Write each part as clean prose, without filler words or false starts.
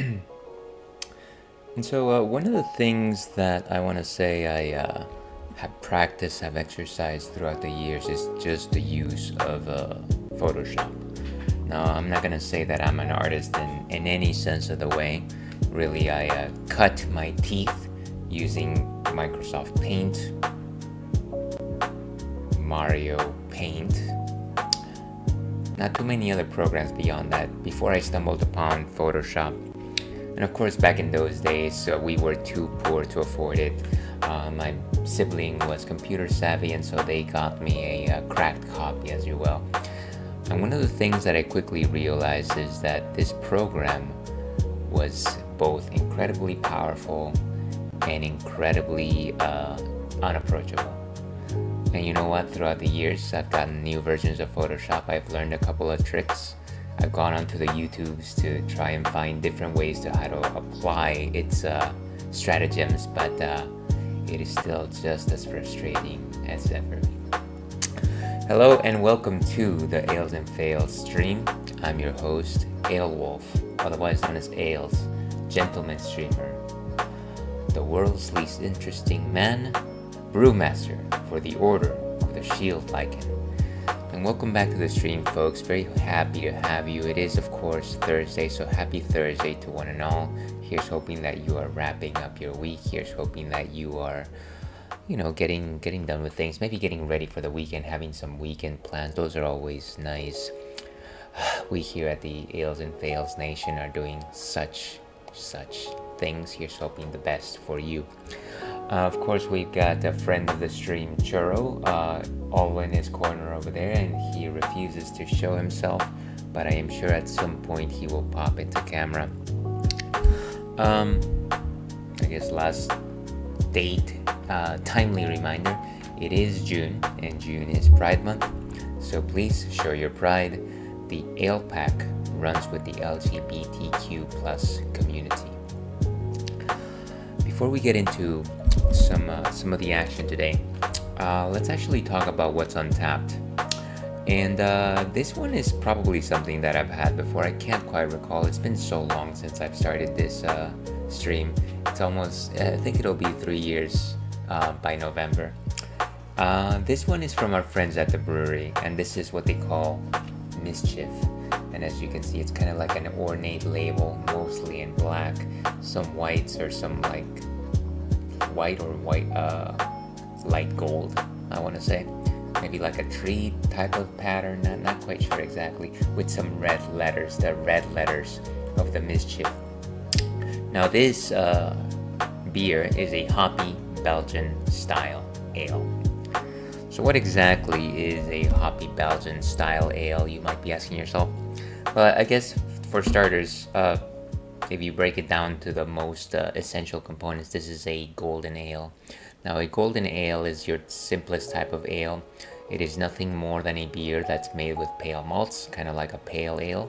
And so, one of the things that I want to say have practiced, have exercised throughout the years is just the use of Photoshop. Now, I'm not going to say that I'm an artist in any sense of the way. Really, I cut my teeth using Microsoft Paint, Mario Paint, not too many other programs beyond that before I stumbled upon Photoshop. And of course, back in those days, we were too poor to afford it. My sibling was computer savvy, and so they got me a cracked copy, as you will. And one of the things that I quickly realized is that this program was both incredibly powerful and incredibly unapproachable. And you know what? Throughout the years, I've gotten new versions of Photoshop. I've learned a couple of tricks. I've gone onto the YouTubes to try and find different ways to how to apply its stratagems, but it is still just as frustrating as ever. Hello and welcome to the Ales and Fails stream. I'm your host, Ale Wolf, otherwise known as Ales, gentleman streamer, the world's least interesting man, brewmaster for the Order of the Shield Lycan. And welcome back to the stream, folks. Very happy to have you. It is, of course, Thursday, so happy Thursday to one and all. Here's hoping that you are wrapping up your week. Here's hoping that you are, getting done with things. Maybe getting ready for the weekend, having some weekend plans. Those are always nice. We here at the Ales and Fails Nation are doing such things. Here's hoping the best for you. Of course, we've got a friend of the stream, Churro, all in his corner over there, and he refuses to show himself, but I am sure at some point he will pop into camera. I guess last date, timely reminder, it is June, and June is Pride Month, so please show your pride. The Ale Pack runs with the LGBTQ plus community. Before we get into some of the action today, let's actually talk about what's untapped. And this one is probably something that I've had before. I can't quite recall. It's been so long since I've started this stream. It's almost, I think it'll be 3 years by November. This one is from our friends at the brewery, and this is what they call Mischief. And as you can see, it's kind of like an ornate label, mostly in black, some whites or some like white light gold, I want to say, maybe like a tree type of pattern, not quite sure exactly, with some red letters, the red letters of the Mischief. Now this beer is a hoppy Belgian style ale. So what exactly is a hoppy Belgian style ale, you might be asking yourself? Well, I guess for starters, if you break it down to the most essential components, this is a golden ale. Now, a golden ale is your simplest type of ale. It is nothing more than a beer that's made with pale malts, kind of like a pale ale.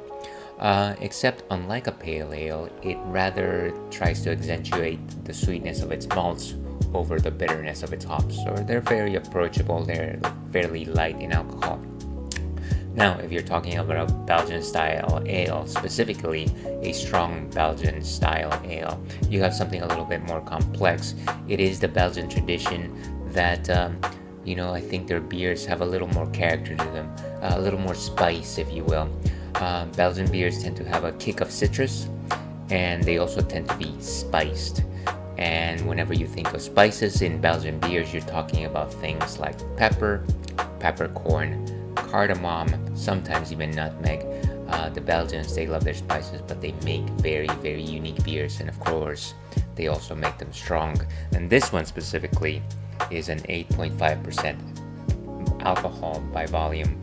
Except, unlike a pale ale, it rather tries to accentuate the sweetness of its malts over the bitterness of its hops. So they're very approachable, they're fairly light in alcohol. Now, if you're talking about a Belgian style ale, specifically a strong Belgian style ale, you have something a little bit more complex. It is the Belgian tradition that, I think their beers have a little more character to them, a little more spice, if you will. Belgian beers tend to have a kick of citrus, and they also tend to be spiced. And whenever you think of spices in Belgian beers, you're talking about things like pepper, peppercorn, cardamom, sometimes even nutmeg. The Belgians, they love their spices, but they make very, very unique beers, and of course, they also make them strong. And this one specifically is an 8.5% alcohol by volume,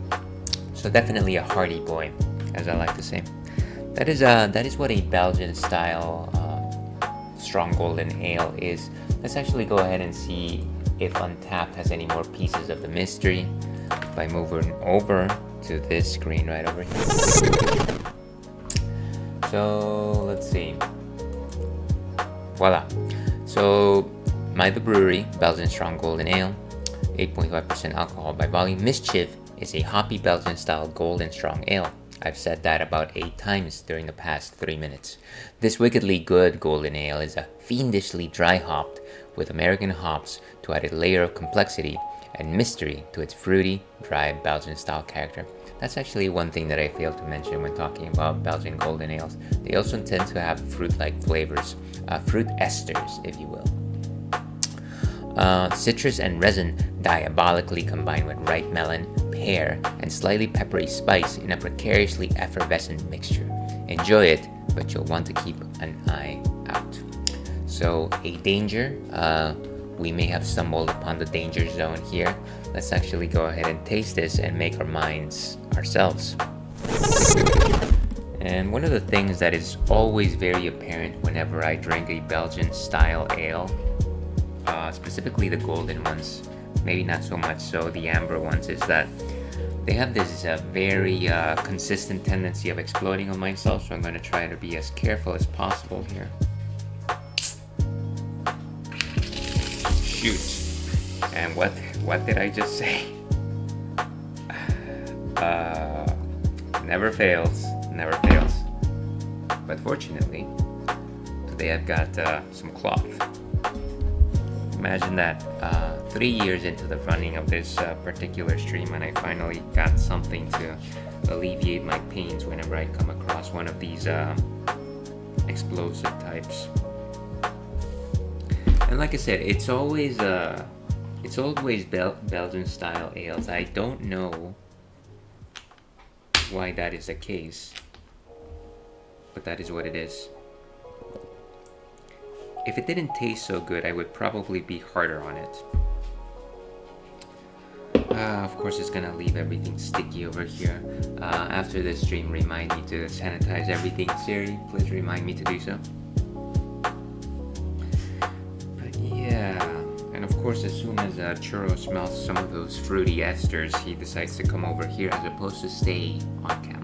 so definitely a hearty boy, as I like to say. That is what a Belgian style strong golden ale is. Let's actually go ahead and see if Untapped has any more pieces of the mystery by moving over to this screen right over here. So let's see. Voila. So the Brewery Belgian Strong Golden Ale, 8.5% alcohol by volume. Mischief is a hoppy Belgian style golden strong ale, I've said that about 8 times during the past 3 minutes. This wickedly good golden ale is a fiendishly dry hopped with American hops to add a layer of complexity and mystery to its fruity, dry Belgian style character. That's actually one thing that I failed to mention when talking about Belgian golden ales. They also tend to have fruit-like flavors, fruit esters, if you will. Citrus and resin diabolically combined with ripe melon, pear, and slightly peppery spice in a precariously effervescent mixture. Enjoy it, but you'll want to keep an eye out. So, a danger. We may have stumbled upon the danger zone here. Let's actually go ahead and taste this and make our minds ourselves. And one of the things that is always very apparent whenever I drink a Belgian style ale, specifically the golden ones, maybe not so much so the amber ones, is that they have this very consistent tendency of exploding on myself, so I'm going to try to be as careful as possible here. Shoot. And what did I just say? Never fails. But fortunately, today I've got some cloth. Imagine that, 3 years into the running of this particular stream, and I finally got something to alleviate my pains whenever I come across one of these explosive types. And like I said, it's always Belgian style ales. I don't know why that is the case, but that is what it is. If it didn't taste so good, I would probably be harder on it. Of course, it's gonna leave everything sticky over here. After this stream, remind me to sanitize everything. Siri, please remind me to do so. But yeah, and of course, as soon as Churro smells some of those fruity esters, he decides to come over here as opposed to stay on camera.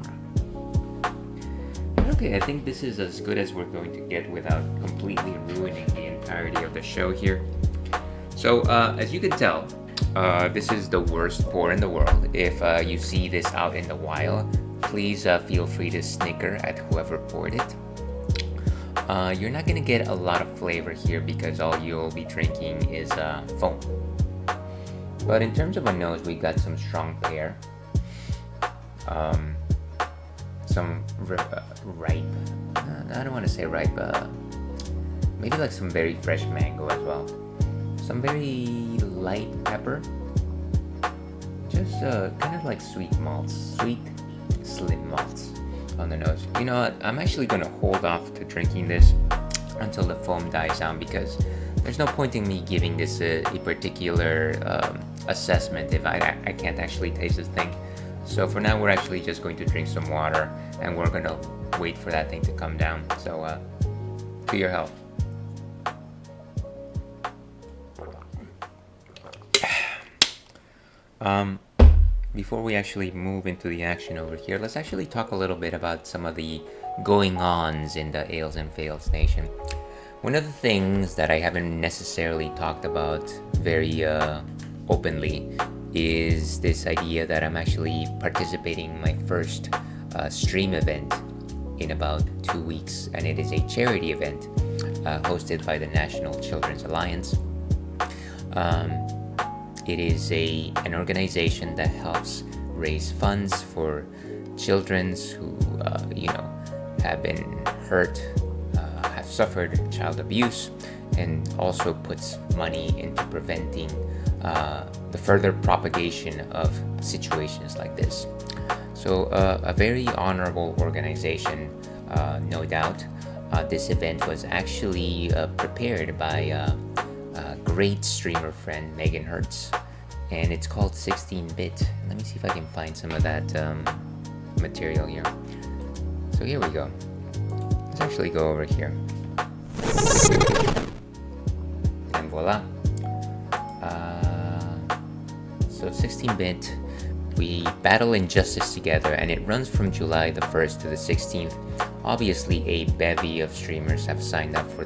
Okay, I think this is as good as we're going to get without completely ruining the entirety of the show here. So, as you can tell, this is the worst pour in the world. If you see this out in the wild, please feel free to snicker at whoever poured it. You're not going to get a lot of flavor here because all you'll be drinking is foam. But in terms of a nose, we got some strong pear. Some ripe, I don't want to say ripe, maybe like some very fresh mango as well. Some very light pepper. Just kind of like sweet slim malts on the nose. You know what? I'm actually going to hold off to drinking this until the foam dies down because there's no point in me giving this a particular assessment if I can't actually taste this thing. So for now, we're actually just going to drink some water and we're going to wait for that thing to come down. So, to your health. Before we actually move into the action over here, let's actually talk a little bit about some of the going-ons in the Ales and Fails Nation. One of the things that I haven't necessarily talked about very openly is this idea that I'm actually participating in my first stream event in about 2 weeks, and it is a charity event hosted by the National Children's Alliance. It is an organization that helps raise funds for children who have been hurt, have suffered child abuse, and also puts money into preventing the further propagation of situations like this. So a very honorable organization, no doubt. This event was actually prepared by a great streamer friend, Megan Hertz, and it's called 16-bit. Let me see if I can find some of that material here. So here we go. Let's actually go over here. And voila. So 16-bit, we battle injustice together, and it runs from July the 1st to the 16th. Obviously, a bevy of streamers have signed up for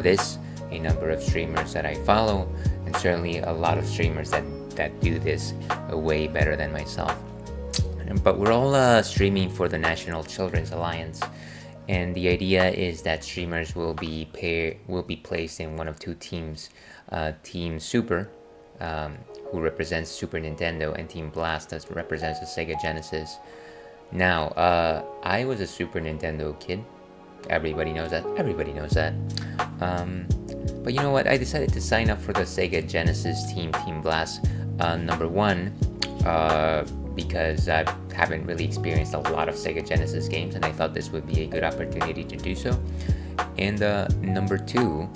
this. A number of streamers that I follow, and certainly a lot of streamers that do this way better than myself. but we're all streaming for the National Children's Alliance, and the idea is that streamers will be placed in one of two teams, Team Super, who represents Super Nintendo, and Team Blast that represents the Sega Genesis. Now, I was a Super Nintendo kid. Everybody knows that. Everybody knows that. But you know what? I decided to sign up for the Sega Genesis team, Team Blast, number one, because I haven't really experienced a lot of Sega Genesis games, and I thought this would be a good opportunity to do so. And number two,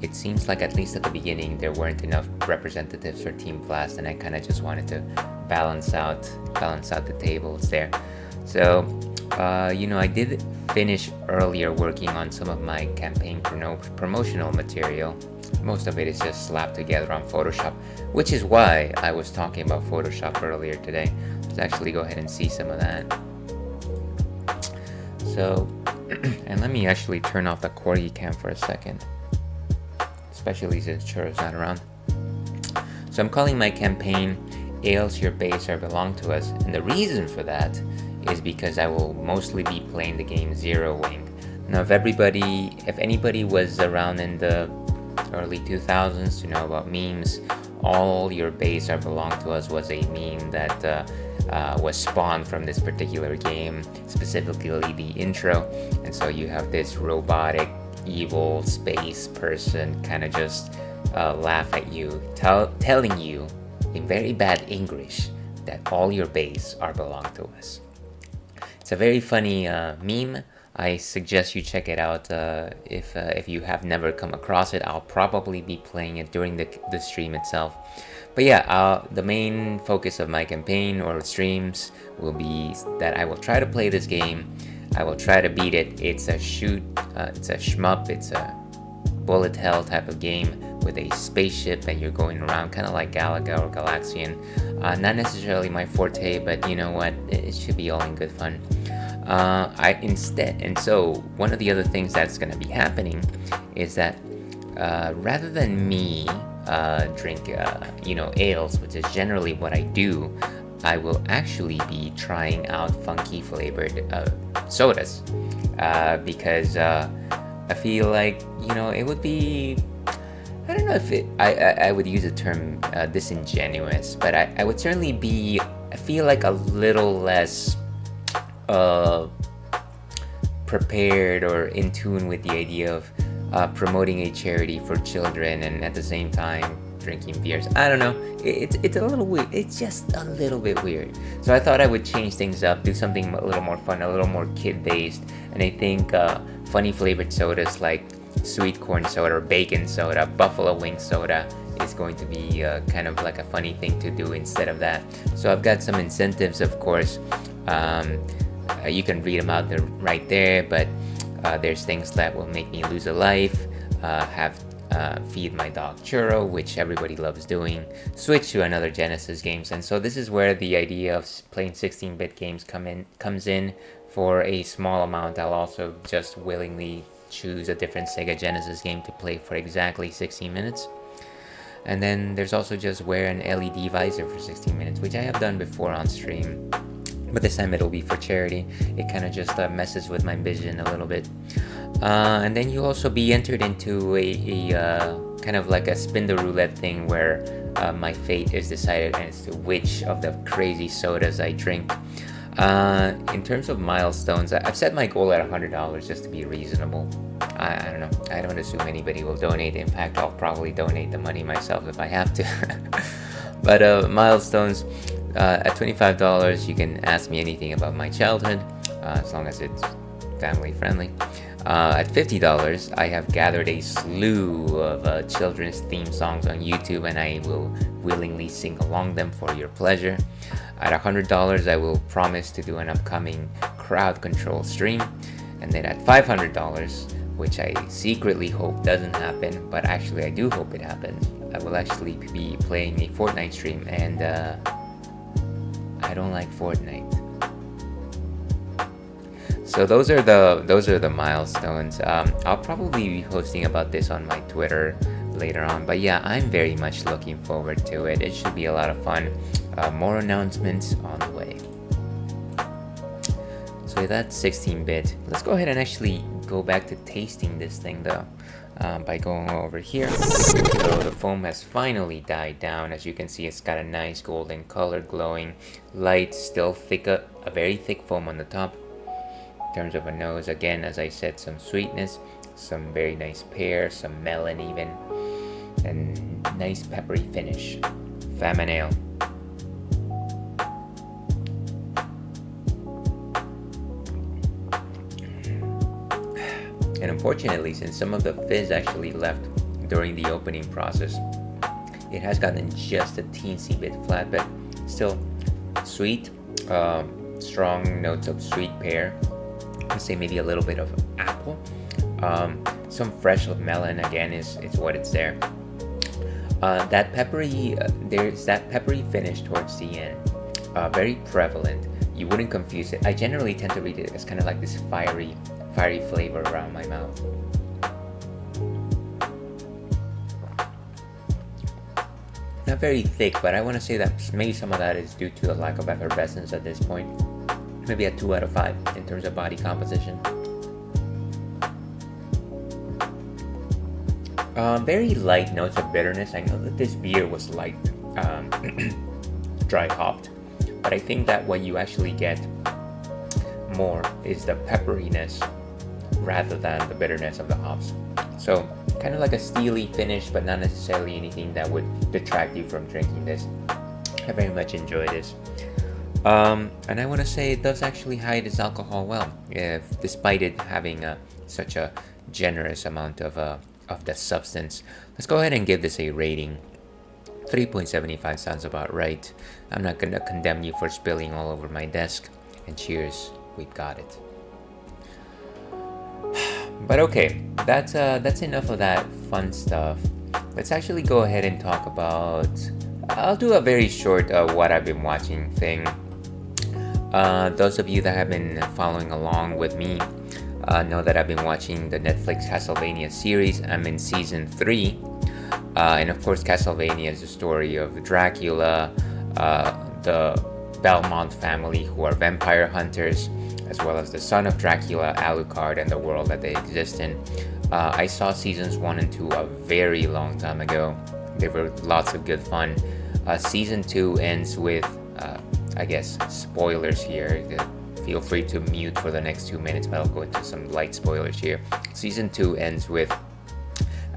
it seems like at least at the beginning there weren't enough representatives for Team Blast, and I kind of just wanted to balance out the tables there. So I did finish earlier working on some of my campaign promotional material. Most of it is just slapped together on Photoshop, which is why I was talking about Photoshop earlier today. Let's actually go ahead and see some of that. So, and let me actually turn off the Corgi cam for a second, especially since Churro's not around. So I'm calling my campaign Ales Your Base Are Belong to Us, and the reason for that is because I will mostly be playing the game Zero Wing. Now, if anybody was around in the early 2000s to know about memes, All Your Base Are Belong to Us was a meme that was spawned from this particular game, specifically the intro. And so you have this robotic, evil space person kind of just laugh at you, telling you in very bad English that all your base are belong to us. It's a very funny meme. I suggest you check it out if you have never come across it. I'll probably be playing it during the stream itself. But yeah, the main focus of my campaign or streams will be that I will try to play this game. I will try to beat it. It's a it's a shmup, it's a bullet hell type of game with a spaceship and you're going around kind of like Galaga or Galaxian. Not necessarily my forte, but you know what, it should be all in good fun. So one of the other things that's going to be happening is that rather than me drink ales, which is generally what I do, I will actually be trying out funky flavored sodas because I feel like it would be, I don't know if I would use the term disingenuous, but I would certainly be, I feel like a little less prepared or in tune with the idea of promoting a charity for children and at the same time drinking beers. I don't know, it's a little weird. It's just a little bit weird. So I thought I would change things up, do something a little more fun, a little more kid based, and I think funny flavored sodas like sweet corn soda or bacon soda, buffalo wing soda is going to be kind of like a funny thing to do instead of that. So I've got some incentives, of course. You can read them out there right there, but there's things that will make me lose a life, feed my dog Churro, which everybody loves doing, switch to another Genesis games. And so this is where the idea of playing 16-bit games comes in. For a small amount, I'll also just willingly choose a different Sega Genesis game to play for exactly 16 minutes. And then there's also just wear an LED visor for 16 minutes, which I have done before on stream, but this time it'll be for charity. It kind of just messes with my vision a little bit. And then you'll also be entered into a kind of like a spin the roulette thing where my fate is decided as to which of the crazy sodas I drink. In terms of milestones, I've set my goal at $100 just to be reasonable. I don't know. I don't assume anybody will donate. In fact, I'll probably donate the money myself if I have to. But milestones, at $25, you can ask me anything about my childhood, as long as it's family friendly. At $50, I have gathered a slew of children's theme songs on YouTube, and I will willingly sing along them for your pleasure. At $100, I will promise to do an upcoming crowd control stream. And then at $500, which I secretly hope doesn't happen, but actually I do hope it happens, I will actually be playing a Fortnite stream, and I don't like Fortnite. So those are the milestones. I'll probably be posting about this on my Twitter later on. But yeah, I'm very much looking forward to it. It should be a lot of fun. More announcements on the way. So that's 16-bit. Let's go ahead and actually go back to tasting this thing though, by going over here. So the foam has finally died down. As you can see, it's got a nice golden color, glowing, light, still thick, a very thick foam on the top. In terms of a nose, again, as I said, some sweetness, some very nice pear, some melon even, and nice peppery finish. Famine ale. And unfortunately, since some of the fizz actually left during the opening process, it has gotten just a teensy bit flat, but still sweet, strong notes of sweet pear. I'd say maybe a little bit of apple. Some fresh melon again is what it's there. That peppery, there's that peppery finish towards the end, very prevalent. You wouldn't confuse it. I generally tend to read it as kind of like this fiery flavor around my mouth. Not very thick, but I want to say that maybe some of that is due to the lack of effervescence at this point. Maybe a 2 out of 5 in terms of body composition. Very light notes of bitterness. I know that this beer was light, dry hopped, but I think that what you actually get more is the pepperiness rather than the bitterness of the hops. So kind of like a steely finish, but not necessarily anything that would detract you from drinking this. I very much enjoy this. And I want to say it does actually hide its alcohol well, despite it having such a generous amount of the substance. Let's go ahead and give this a rating. 3.75 sounds about right. I'm not gonna condemn you for spilling all over my desk. And cheers, we've got it. But okay, that's enough of that fun stuff. Let's actually go ahead and talk about. I'll do a very short what I've been watching thing. Those of you that have been following along with me know that I've been watching the Netflix Castlevania series. I'm in season 3, and of course Castlevania is the story of Dracula, the Belmont family who are vampire hunters, as well as the son of Dracula, Alucard, and the world that they exist in. I saw seasons 1 and 2 a very long time ago. They were lots of good fun. Season 2 ends with, I guess, spoilers here. Feel free to mute for the next 2 minutes, but I'll go into some light spoilers here. Season 2 ends with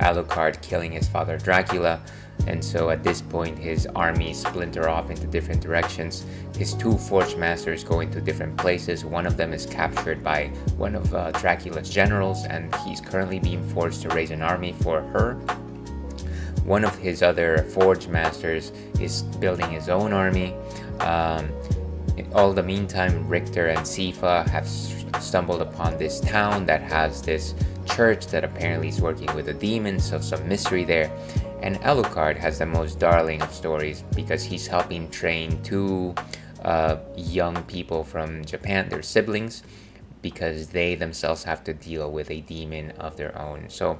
Alucard killing his father Dracula, and so at this point his armies splinter off into different directions. His 2 Forge Masters go into different places. One of them is captured by one of Dracula's generals, and he's currently being forced to raise an army for her. One of his other Forge Masters is building his own army. In all the meantime, Richter and Sifa have stumbled upon this town that has this church that apparently is working with a demon, so some mystery there. And Alucard has the most darling of stories because he's helping train 2 young people from Japan, their siblings, because they themselves have to deal with a demon of their own. So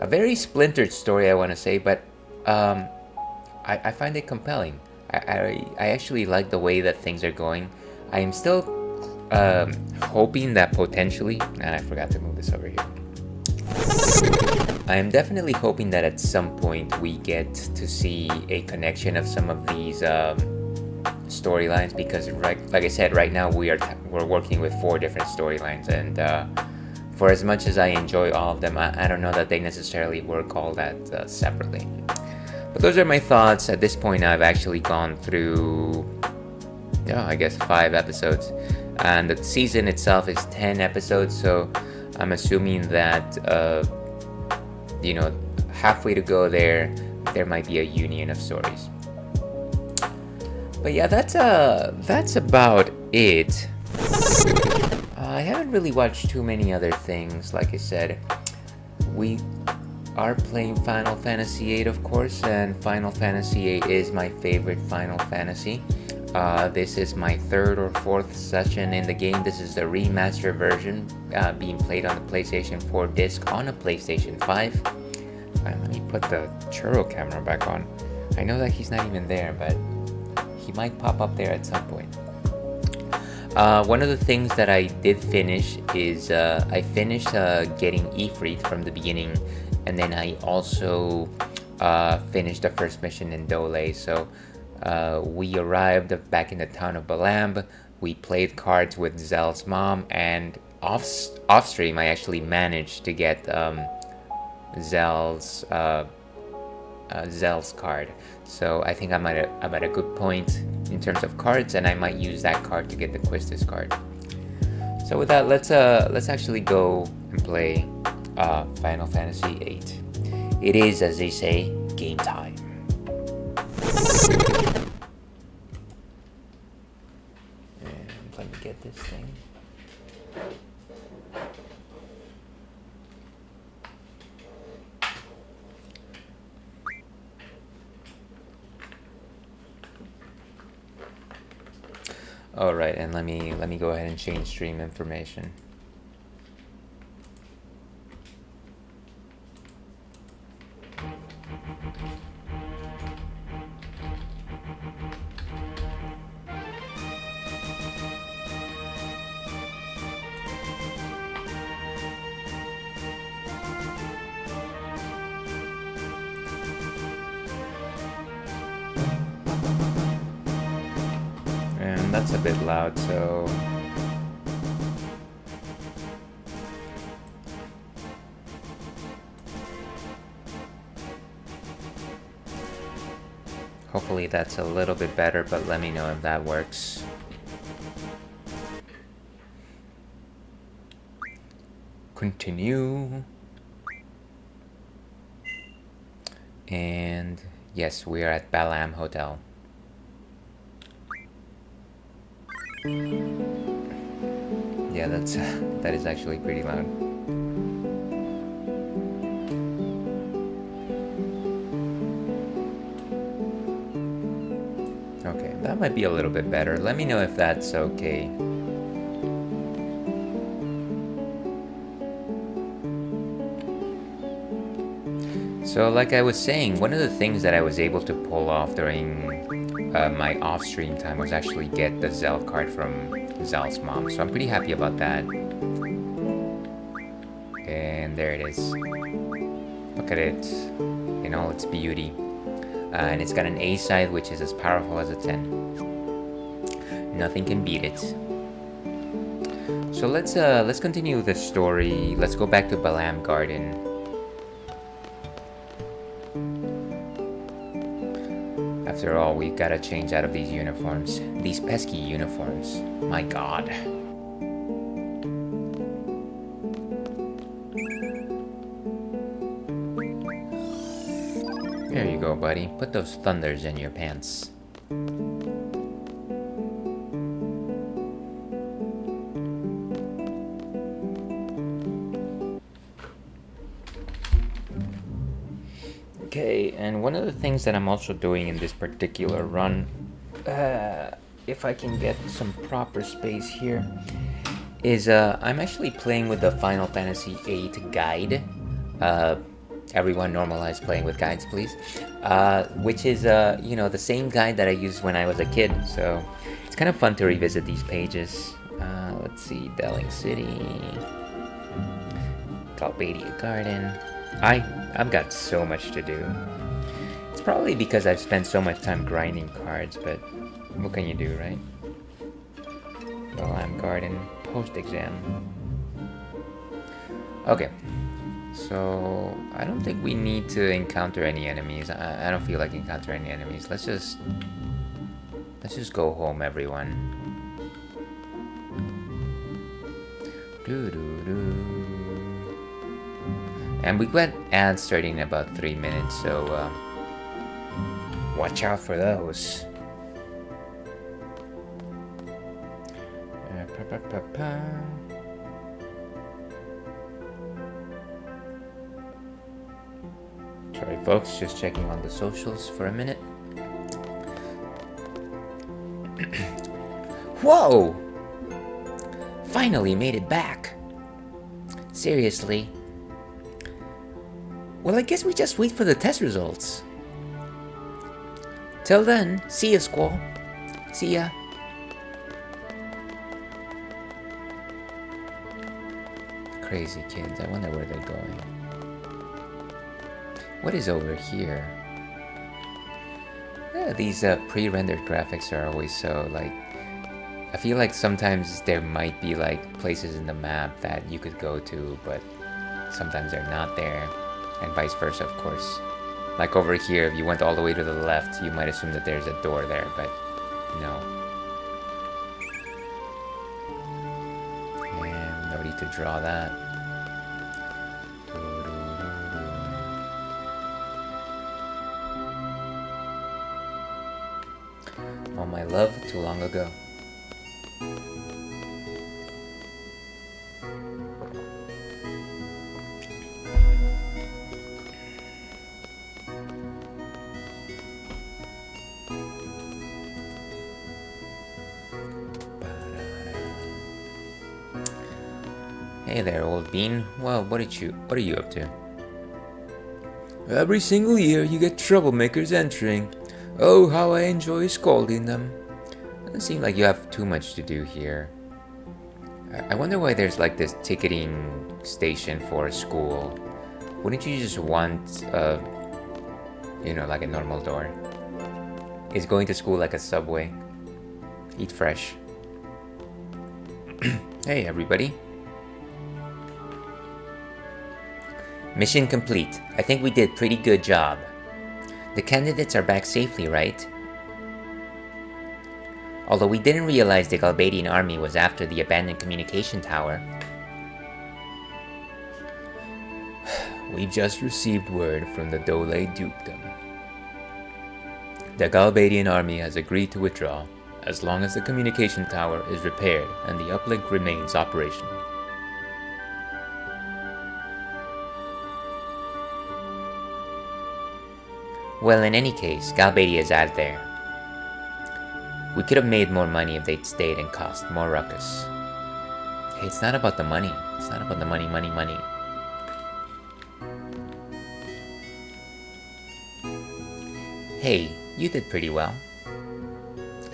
a very splintered story, I want to say, but I find it compelling. I actually like the way that things are going. I am still hoping that potentially, and I forgot to move this over here. I am definitely hoping that at some point we get to see a connection of some of these storylines, because like I said, right now we're working with 4 different storylines, and for as much as I enjoy all of them, I don't know that they necessarily work all that separately. But those are my thoughts. At this point, I've actually gone through, I guess 5 episodes. And the season itself is 10 episodes, so I'm assuming that, halfway to go there might be a union of stories. But yeah, that's about it. I haven't really watched too many other things. Like I said, we are playing Final Fantasy VIII, of course, and Final Fantasy VIII is my favorite Final Fantasy. This is my 3rd or 4th session in the game. This is the remaster version being played on the PlayStation 4 disc on a PlayStation 5. Fine, let me put the churro camera back on. I know that he's not even there, but he might pop up there at some point. One of the things that I did finish is I finished getting Ifrit from the beginning, and then I also finished the first mission in Dole. So we arrived back in the town of Balamb. We played cards with Zell's mom, and off stream I actually managed to get Zell's card. So I think I'm at a good point in terms of cards, and I might use that card to get the Quistis card. So with that, let's actually go and play Final Fantasy VIII. It is, as they say, game time. And let me get this thing. Alright, and let me go ahead and change stream information. That's a bit loud, so hopefully that's a little bit better, but let me know if that works. Continue. And yes, we are at Balamb Hotel. Yeah, that is actually pretty loud. Okay, that might be a little bit better. Let me know if that's okay. So like I was saying, one of the things that I was able to pull off during my off-stream time was actually get the Zell card from Zell's mom, so I'm pretty happy about that. And there it is. Look at it in all its beauty. And it's got an A side which is as powerful as a 10. Nothing can beat it. So let's continue the story. Let's go back to Balamb Garden. After all, we've got to change out of these uniforms. These pesky uniforms. My god. There you go, buddy. Put those thunders in your pants. Okay, and one of the things that I'm also doing in this particular run, if I can get some proper space here, is I'm actually playing with the Final Fantasy VIII guide. Everyone normalize playing with guides, please. Which is, you know, the same guide that I used when I was a kid, so it's kind of fun to revisit these pages. Let's see, Delling City, Calbadia Garden. I've got so much to do. It's probably because I've spent so much time grinding cards, but what can you do, right? Balamb Garden, post-exam. Okay, so I don't think we need to encounter any enemies. I don't feel like encountering any enemies. Let's just go home, everyone. Doo-doo-doo. And we got ads starting in about 3 minutes, so watch out for those. Sorry folks, just checking on the socials for a minute. Whoa! Finally made it back! Seriously. Well, I guess we just wait for the test results. Till then, see ya, Squall. See ya. Crazy kids, I wonder where they're going. What is over here? Yeah, these pre-rendered graphics are always so, like... I feel like sometimes there might be, like, places in the map that you could go to, but sometimes they're not there. And vice versa, of course. Like over here, if you went all the way to the left, you might assume that there's a door there, but no. And no need to draw that. All my love, too long ago. Hey there, old bean. Well, what are you up to? Every single year you get troublemakers entering. Oh, how I enjoy scolding them. Doesn't seem like you have too much to do here. I wonder why there's like this ticketing station for a school. Wouldn't you just want, like a normal door? Is going to school like a subway? Eat fresh. Hey, everybody. Mission complete. I think we did pretty good job. The candidates are back safely, right? Although we didn't realize the Galbadian army was after the abandoned communication tower. We've just received word from the Dole Dukedom. The Galbadian army has agreed to withdraw as long as the communication tower is repaired and the uplink remains operational. Well, in any case, Galbadia is out there. We could have made more money if they'd stayed and caused more ruckus. Hey, it's not about the money. It's not about the money. Hey, you did pretty well.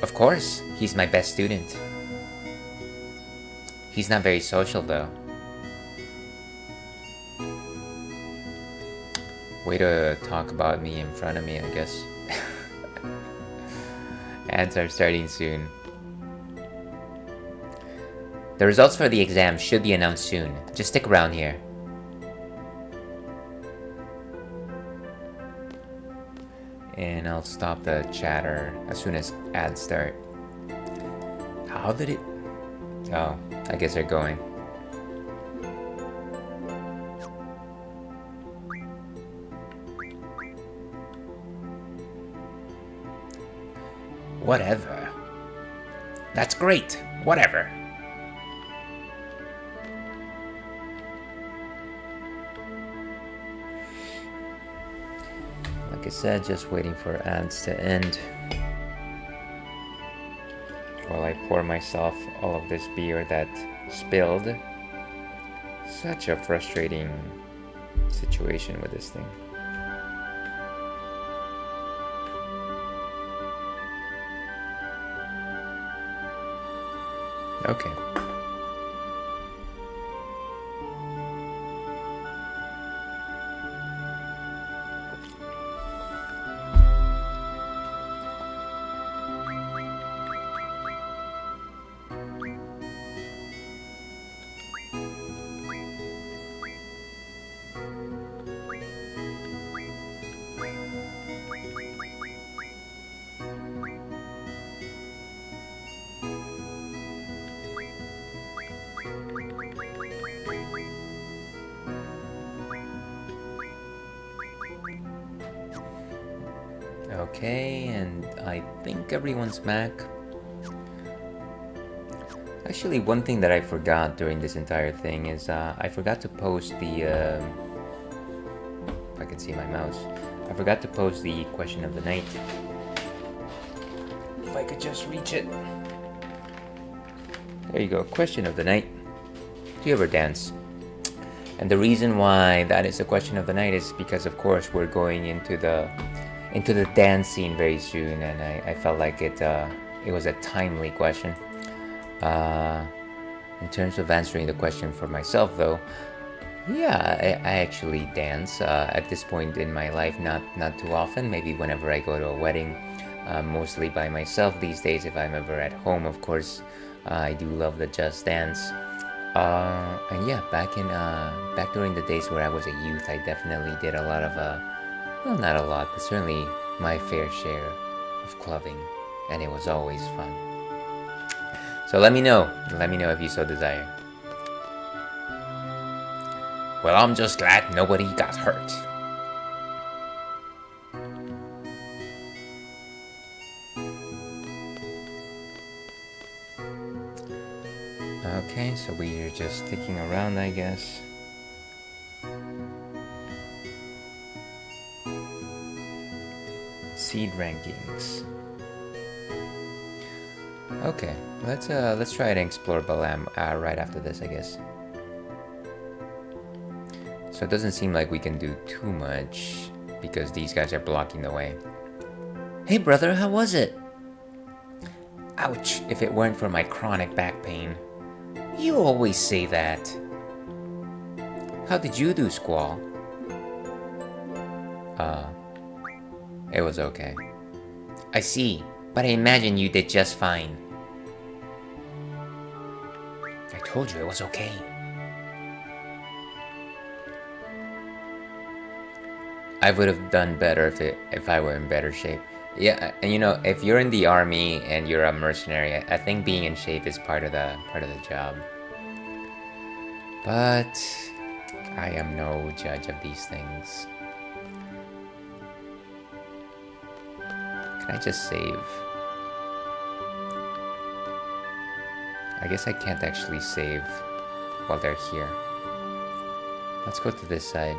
Of course, he's my best student. He's not very social, though. Way to talk about me in front of me, I guess. Ads are starting soon. The results for the exam should be announced soon. Just stick around here. And I'll stop the chatter as soon as ads start. How did it... Oh, I guess they're going. Whatever. That's great. Whatever. Like I said, just waiting for ads to end while I pour myself all of this beer that spilled. Such a frustrating situation with this thing. Okay. Okay, and I think everyone's back. Actually, one thing that I forgot during this entire thing is I forgot to post the... if I can see my mouse. I forgot to post the question of the night. If I could just reach it. There you go, question of the night. Do you ever dance? And the reason why that is the question of the night is because, of course, we're going into the dance scene very soon, and I felt like it was a timely question. Uh, in terms of answering the question for myself, though, yeah, I actually dance at this point in my life. Not too often. Maybe whenever I go to a wedding, mostly by myself these days. If I'm ever at home, of course, I do love the Just Dance. And yeah, back during the days where I was a youth, I definitely did a lot of well, not a lot, but certainly my fair share of clubbing, and it was always fun. So let me know if you so desire. Well, I'm just glad nobody got hurt. Okay, so we are just sticking around, I guess. Seed rankings. Okay, let's try and explore Balam right after this, I guess. So it doesn't seem like we can do too much because these guys are blocking the way. Hey brother, how was it? Ouch, if it weren't for my chronic back pain. You always say that. How did you do, Squall? It was okay. I see, but I imagine you did just fine. I told you it was okay. I would have done better if I were in better shape. Yeah, and if you're in the army and you're a mercenary, I think being in shape is part of the job. But I am no judge of these things. Can I just save? I guess I can't actually save while they're here. Let's go to this side.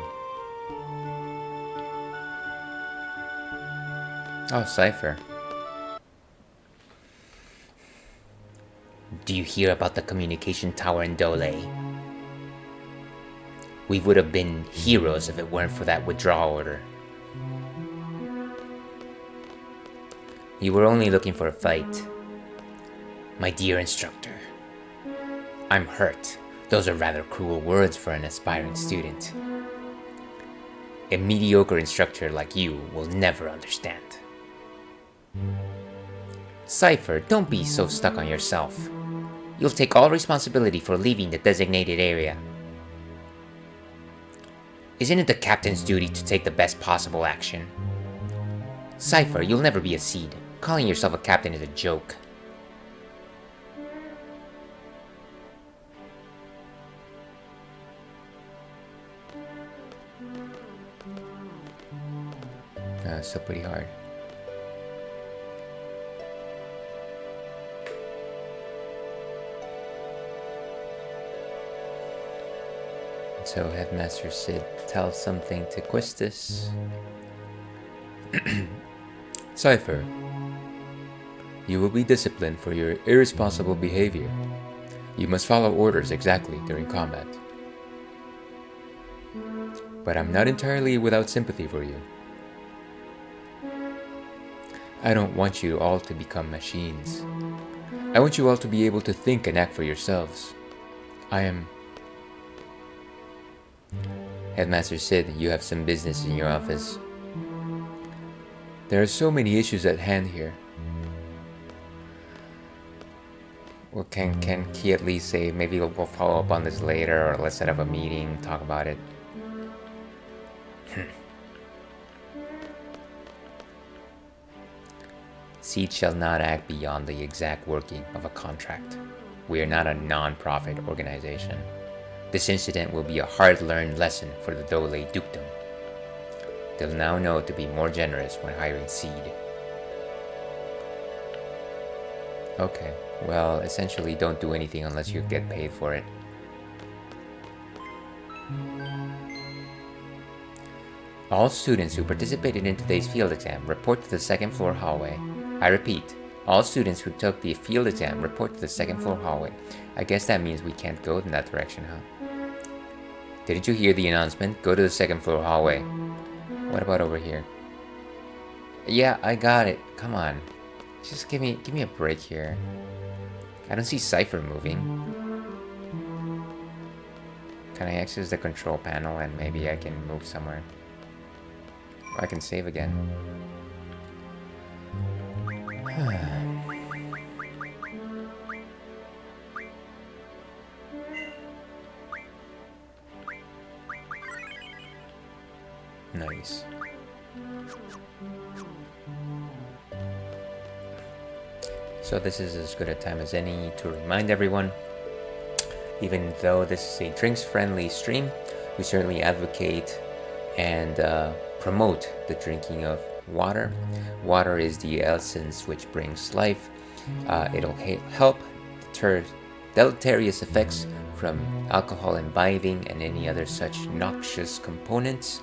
Oh, Cypher. Do you hear about the communication tower in Dole? We would have been heroes if it weren't for that withdrawal order. You were only looking for a fight. My dear instructor. I'm hurt. Those are rather cruel words for an aspiring student. A mediocre instructor like you will never understand. Cypher, don't be so stuck on yourself. You'll take all responsibility for leaving the designated area. Isn't it the captain's duty to take the best possible action? Cypher, you'll never be a seed. Calling yourself a captain is a joke. It's still pretty hard. So Headmaster Sid tells something to Quistis. Cypher, you will be disciplined for your irresponsible behavior. You must follow orders exactly during combat. But I'm not entirely without sympathy for you. I don't want you all to become machines. I want you all to be able to think and act for yourselves. I am... Headmaster Sid, you have some business in your office. There are so many issues at hand here. Well, can he at least say, maybe we'll follow up on this later, or let's set up a meeting, talk about it? Seed shall not act beyond the exact working of a contract. We are not a non-profit organization. This incident will be a hard-learned lesson for the Dole Dukedom. They'll now know to be more generous when hiring Seed. Okay, well, essentially don't do anything unless you get paid for it. All students who participated in today's field exam report to the second floor hallway. I repeat, all students who took the field exam report to the second floor hallway. I guess that means we can't go in that direction, huh? Didn't you hear the announcement? Go to the second floor hallway. What about over here? Yeah, I got it. Come on. Just give me a break here. I don't see Cypher moving. Can I access the control panel and maybe I can move somewhere? I can save again. Nice. So this is as good a time as any to remind everyone, even though this is a drinks-friendly stream, we certainly advocate and promote the drinking of water. Water is the essence which brings life. It'll help deter deleterious effects from alcohol imbibing and any other such noxious components.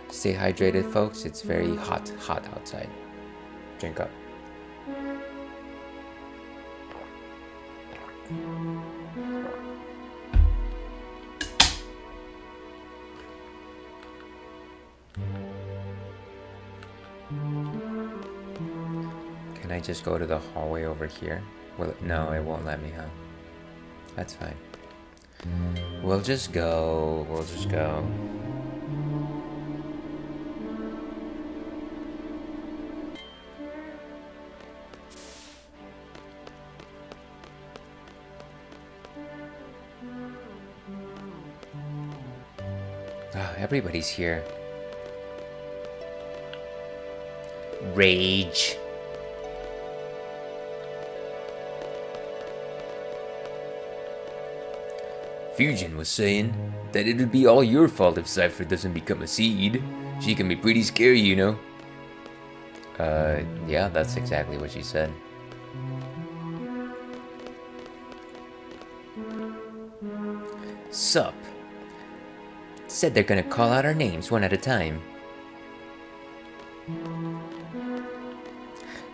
Stay hydrated, folks. It's very hot outside. Drink up. Can I just go to the hallway over here? No, it won't let me, huh? That's fine. We'll just go. Oh, everybody's here. Rage. Fusion was saying that it would be all your fault if Cypher doesn't become a seed. She can be pretty scary, you know. Yeah, that's exactly what she said. Sup? Said they're gonna call out our names one at a time.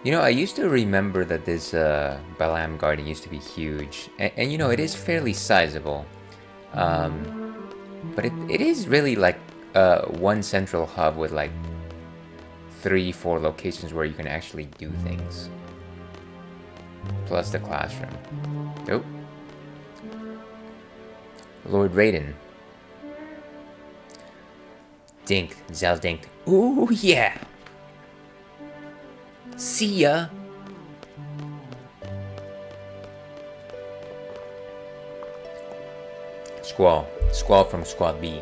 You know, I used to remember that this Balam Garden used to be huge. And you know, it is fairly sizable. But it is really like one central hub with like 3-4 locations where you can actually do things. Plus the classroom. Nope. Lord Raiden. Dink, Zal dinked. Ooh, yeah! See ya! Squall. Squall from Squad B.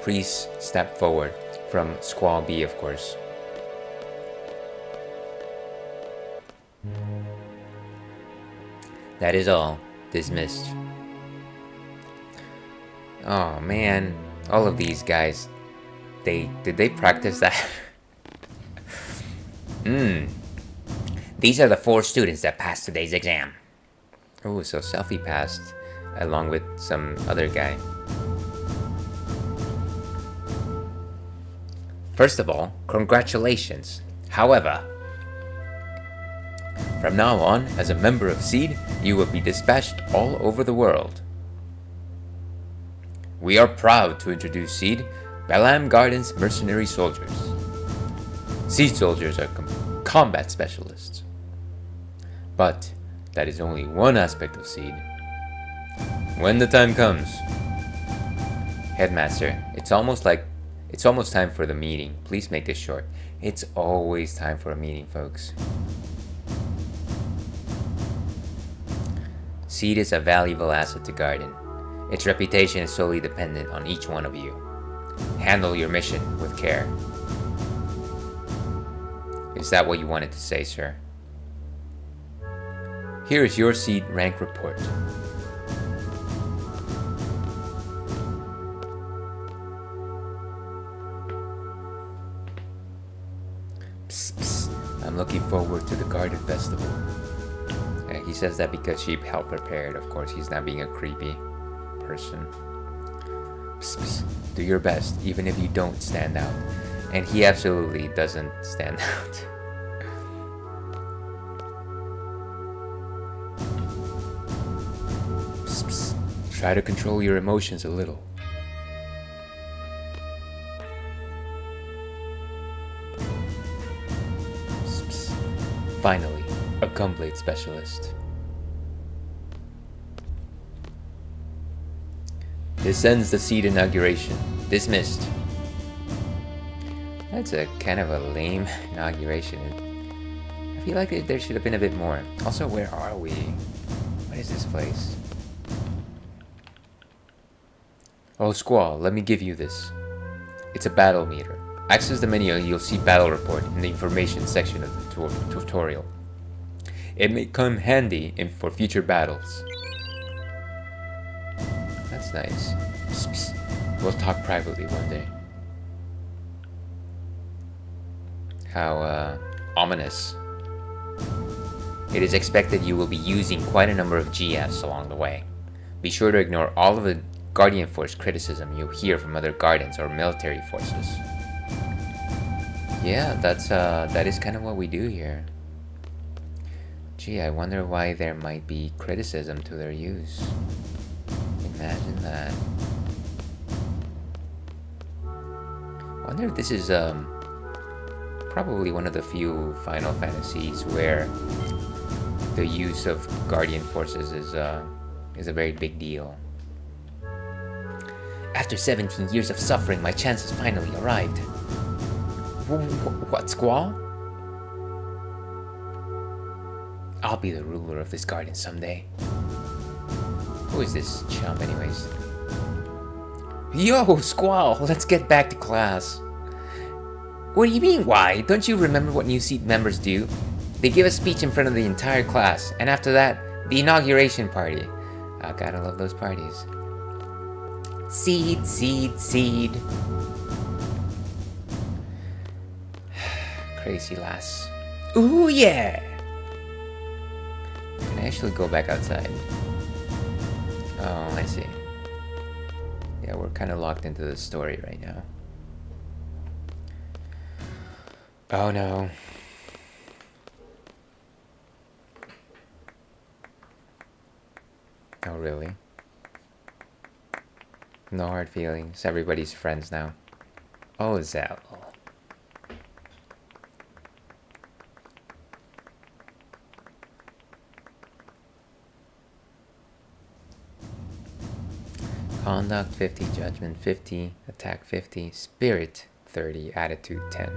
Please step forward from Squall B, of course. That is all. Dismissed. Oh man, all of these guys, did they practice that? These are the 4 students that passed today's exam. Oh, so Selfie passed along with some other guy. First of all, congratulations. However, from now on, as a member of SEED, you will be dispatched all over the world. We are proud to introduce SEED, Balam Garden's mercenary soldiers. SEED soldiers are combat specialists. But that is only one aspect of SEED. When the time comes. Headmaster, it's almost time for the meeting. Please make this short. It's always time for a meeting, folks. SEED is a valuable asset to Garden. Its reputation is solely dependent on each one of you. Handle your mission with care. Is that what you wanted to say, sir? Here is your SEED rank report. Psst, psst. I'm looking forward to the Garden Festival. He says that because she helped prepare it. Of course, he's not being a creepy person. Psst, psst. Do your best, even if you don't stand out. And he absolutely doesn't stand out. Psst, psst. Try to control your emotions a little. Finally, a gunblade specialist. This ends the seat inauguration. Dismissed. That's a kind of a lame inauguration. I feel like there should have been a bit more. Also, where are we? What is this place? Oh, Squall, let me give you this. It's a battle meter. Access the menu and you'll see battle report in the information section of the tutorial. It may come handy for future battles. That's nice. Psst, psst. We'll talk privately one day. How, ominous. It is expected you will be using quite a number of GFs along the way. Be sure to ignore all of the Guardian Force criticism you hear from other Guardians or military forces. Yeah, that is kind of what we do here. Gee, I wonder why there might be criticism to their use. Imagine that. I wonder if this is probably one of the few Final Fantasies where the use of Guardian Forces is a very big deal. After 17 years of suffering, my chance has finally arrived. What, Squall? I'll be the ruler of this garden someday. Who is this chump anyways? Yo, Squall, let's get back to class. What do you mean, why? Don't you remember what new seat members do? They give a speech in front of the entire class, and after that, the inauguration party. I gotta love those parties. Seed, seed, seed. Crazy lass. Ooh, yeah! Can I actually go back outside? Oh, I see. Yeah, we're kind of locked into the story right now. Oh no. Oh, really? No hard feelings. Everybody's friends now. Oh, Zell. Conduct 50, Judgment 50, Attack 50, Spirit 30, Attitude 10.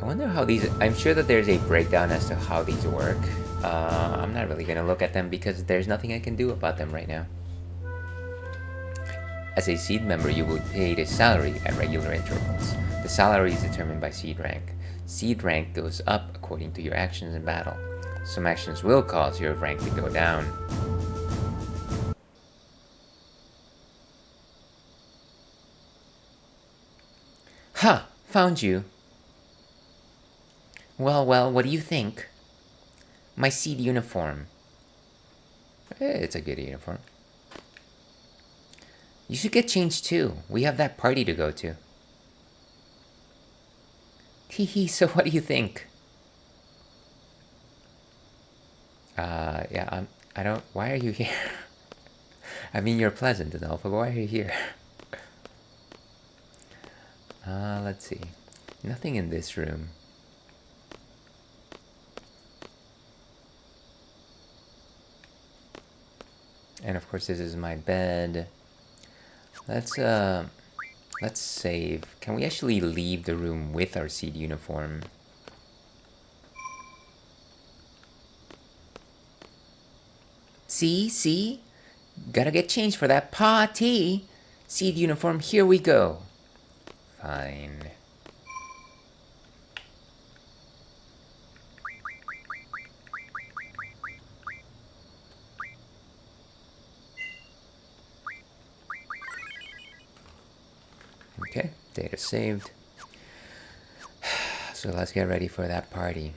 I wonder how these... I'm sure that there's a breakdown as to how these work. I'm not really going to look at them because there's nothing I can do about them right now. As a seed member, you will be paid a salary at regular intervals. The salary is determined by seed rank. Seed rank goes up according to your actions in battle. Some actions will cause your rank to go down. Ha! Found you. Well, what do you think? My seed uniform. It's a good uniform. You should get changed too. We have that party to go to. Hee, so what do you think? Yeah, I don't... Why are you here? I mean, you're pleasant and all, but why are you here? Let's see. Nothing in this room. And of course, this is my bed. Let's save. Can we actually leave the room with our seed uniform? See? Gotta get changed for that party. Seed uniform, here we go. Fine. Okay, data saved. So let's get ready for that party.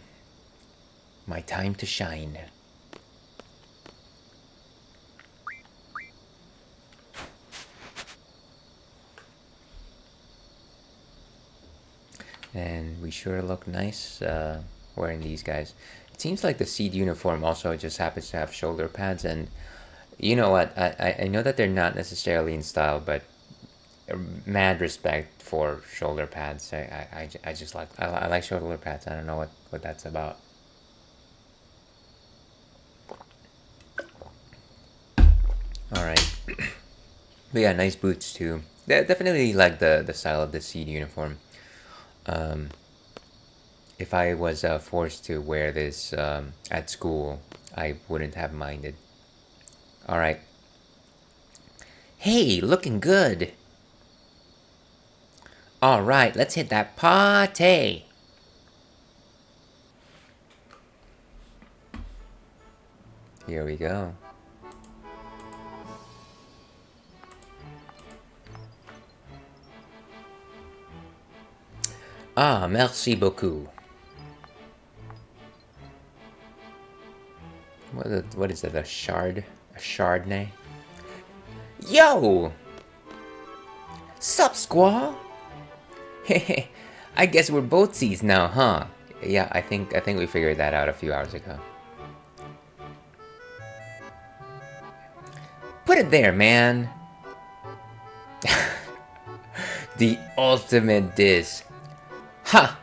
My time to shine. And we sure look nice wearing these guys. It seems like the seed uniform also just happens to have shoulder pads, and you know what? I know that they're not necessarily in style, but mad respect for shoulder pads. I just like I like shoulder pads. I don't know what that's about. Alright. But yeah, nice boots too. Yeah, definitely like the style of the seed uniform. Um, if I was forced to wear this at school, I wouldn't have minded. Alright. Hey, looking good. Alright, let's hit that party. Here we go. Ah, merci beaucoup. What is it? A shard? A chardonnay? Yo! Sup, squaw? Hey, I guess we're both C's now, huh? Yeah, I think we figured that out a few hours ago. Put it there, man. The ultimate diss. Ha!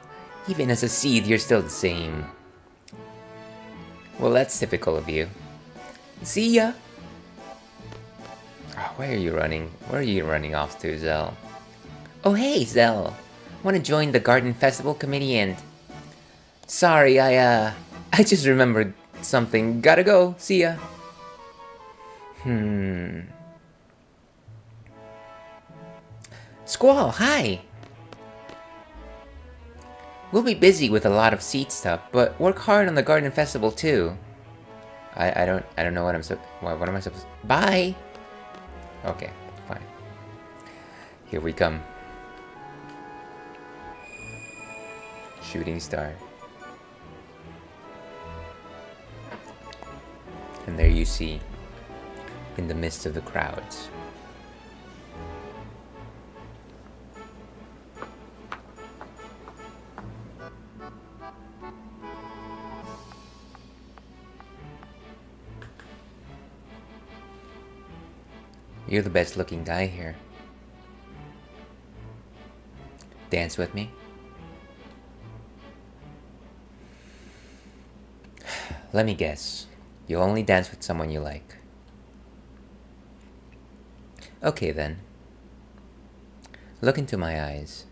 Even as a seed, you're still the same. Well, that's typical of you. See ya! Oh, where are you running? Where are you running off to, Zell? Oh, hey, Zell! Wanna join the Garden Festival committee and... Sorry, I just remembered something. Gotta go. See ya. Squall, hi! We'll be busy with a lot of seed stuff, but work hard on the Garden Festival too. I don't know what am I supposed to... Bye! Okay, fine. Here we come. Shooting star. And there you see, in the midst of the crowds, you're the best looking guy here. Dance with me? Let me guess. You'll only dance with someone you like. Okay then. Look into my eyes.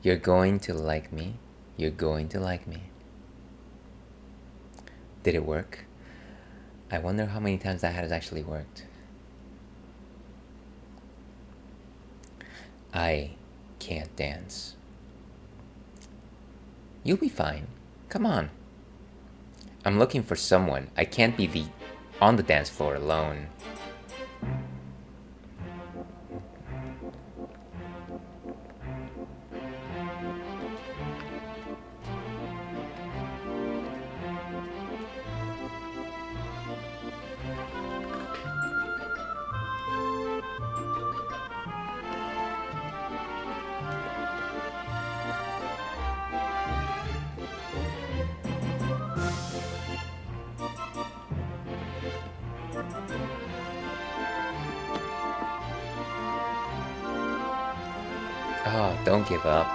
You're going to like me. You're going to like me. Did it work? I wonder how many times that has actually worked. I can't dance. You'll be fine. Come on. I'm looking for someone. I can't be on the dance floor alone. Oh, don't give up.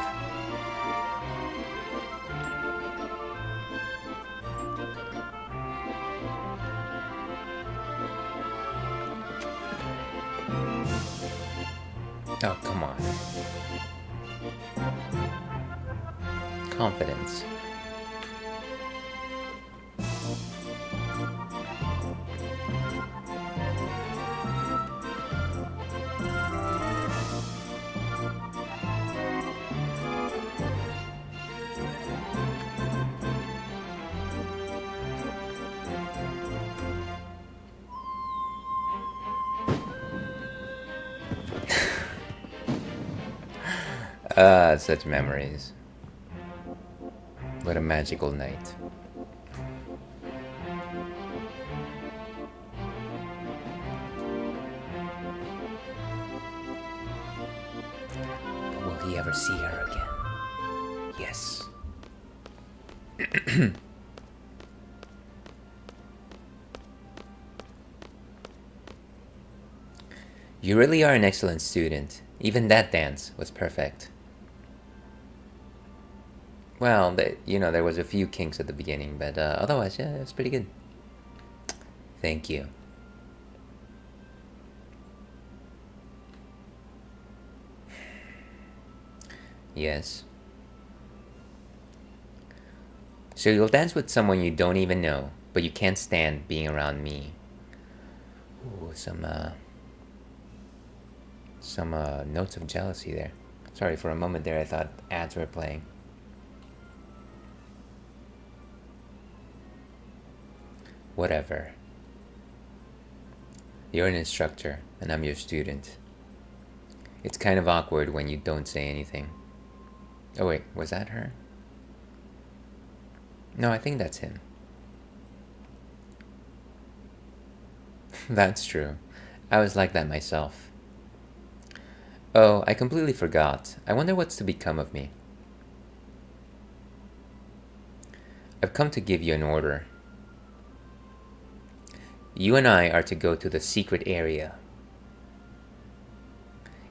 Oh, come on. Confidence. Such memories. What a magical night. But will he ever see her again? Yes. You really are an excellent student. Even that dance was perfect. Well, there was a few kinks at the beginning, but otherwise, yeah, it was pretty good. Thank you. Yes. So you'll dance with someone you don't even know, but you can't stand being around me. Ooh, some notes of jealousy there. Sorry, for a moment there I thought ads were playing. Whatever. You're an instructor, and I'm your student. It's kind of awkward when you don't say anything. Oh wait, was that her? No, I think that's him. That's true. I was like that myself. Oh, I completely forgot. I wonder what's to become of me. I've come to give you an order. You and I are to go to the secret area.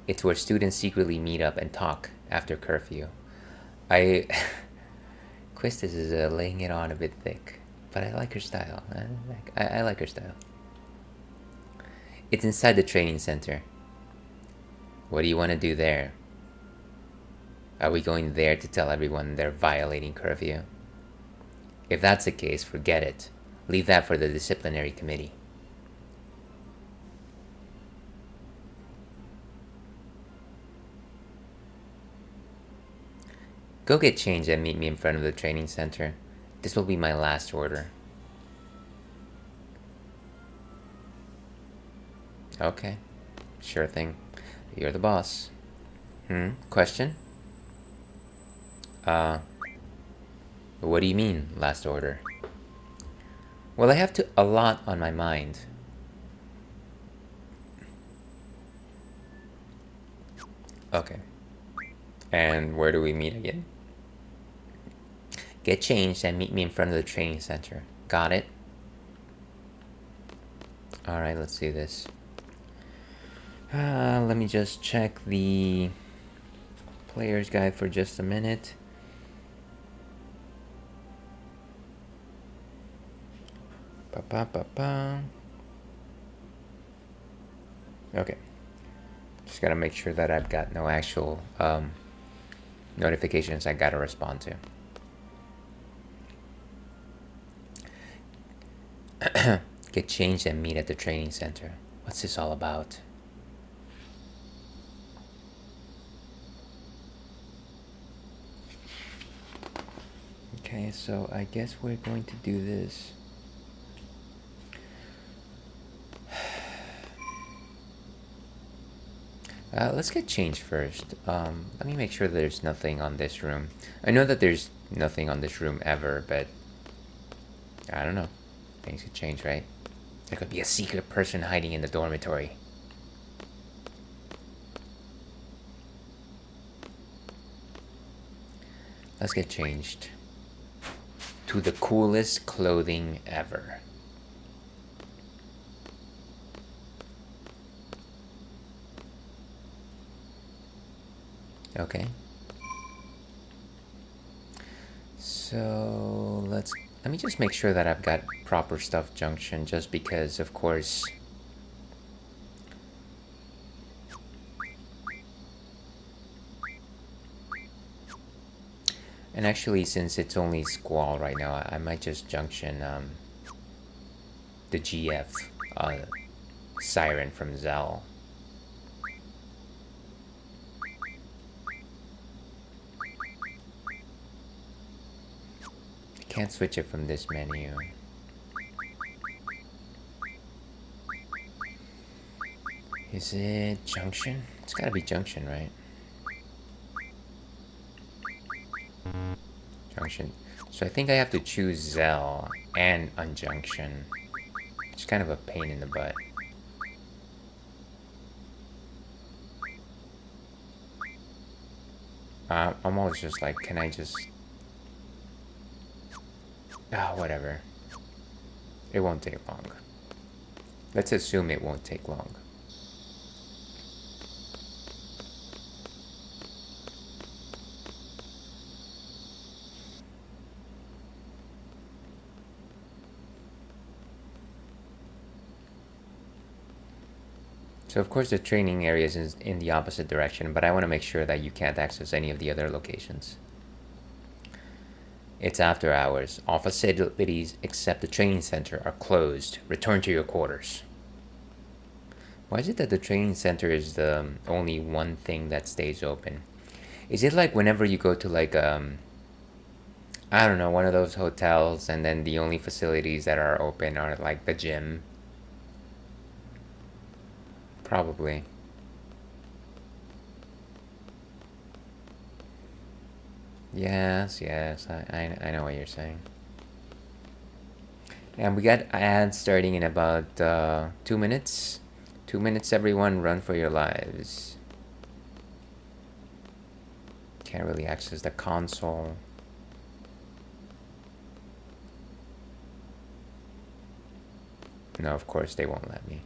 It's where students secretly meet up and talk after curfew. I. Quistis is laying it on a bit thick, but I like her style. I like her style. It's inside the training center. What do you want to do there? Are we going there to tell everyone they're violating curfew? If that's the case, forget it. Leave that for the disciplinary committee. Go get changed and meet me in front of the training center. This will be my last order. Okay, sure thing. You're the boss. Question? What do you mean, last order? Well, I have a lot on my mind. Okay. And where do we meet again? Get changed and meet me in front of the training center. Got it? Alright, let's do this. Let me just check the player's guide for just a minute. Okay. Just gotta make sure that I've got no actual notifications I gotta respond to. Get changed and meet at the training center. What's this all about? Okay, so I guess we're going to do this. Let's get changed first. Let me make sure that there's nothing on this room. I know that there's nothing on this room ever, but I don't know. Things could change, right? There could be a secret person hiding in the dormitory. Let's get changed to the coolest clothing ever. Okay. So let me just make sure that I've got proper stuff junction, just because, of course. And actually, since it's only Squall right now, I might just junction the GF Siren from Zell. I can't switch it from this menu. Is it junction? It's gotta be junction, right? Junction. So I think I have to choose Zell and Unjunction. It's kind of a pain in the butt. I'm always just like, can I just... whatever. It won't take long. Let's assume it won't take long. So of course the training area is in the opposite direction, but I want to make sure that you can't access any of the other locations. It's after hours. All facilities except the training center are closed. Return to your quarters. Why is it that the training center is the only one thing that stays open? Is it like whenever you go to like I don't know, one of those hotels and then the only facilities that are open are like the gym? Probably. Yes, yes, I know what you're saying. And we got ads starting in about 2 minutes. 2 minutes, everyone, run for your lives. Can't really access the console. No, of course they won't let me.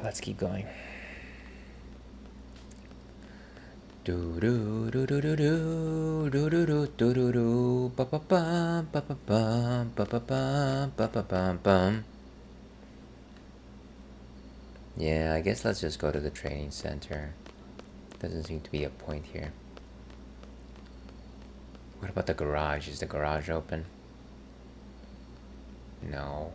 Let's keep going. Do do do do do do do do do do do do ba ba bum ba ba bum ba ba bum ba ba bum bum. Yeah, I guess let's just go to the training center. Doesn't seem to be a point here. What about the garage? Is the garage open? No.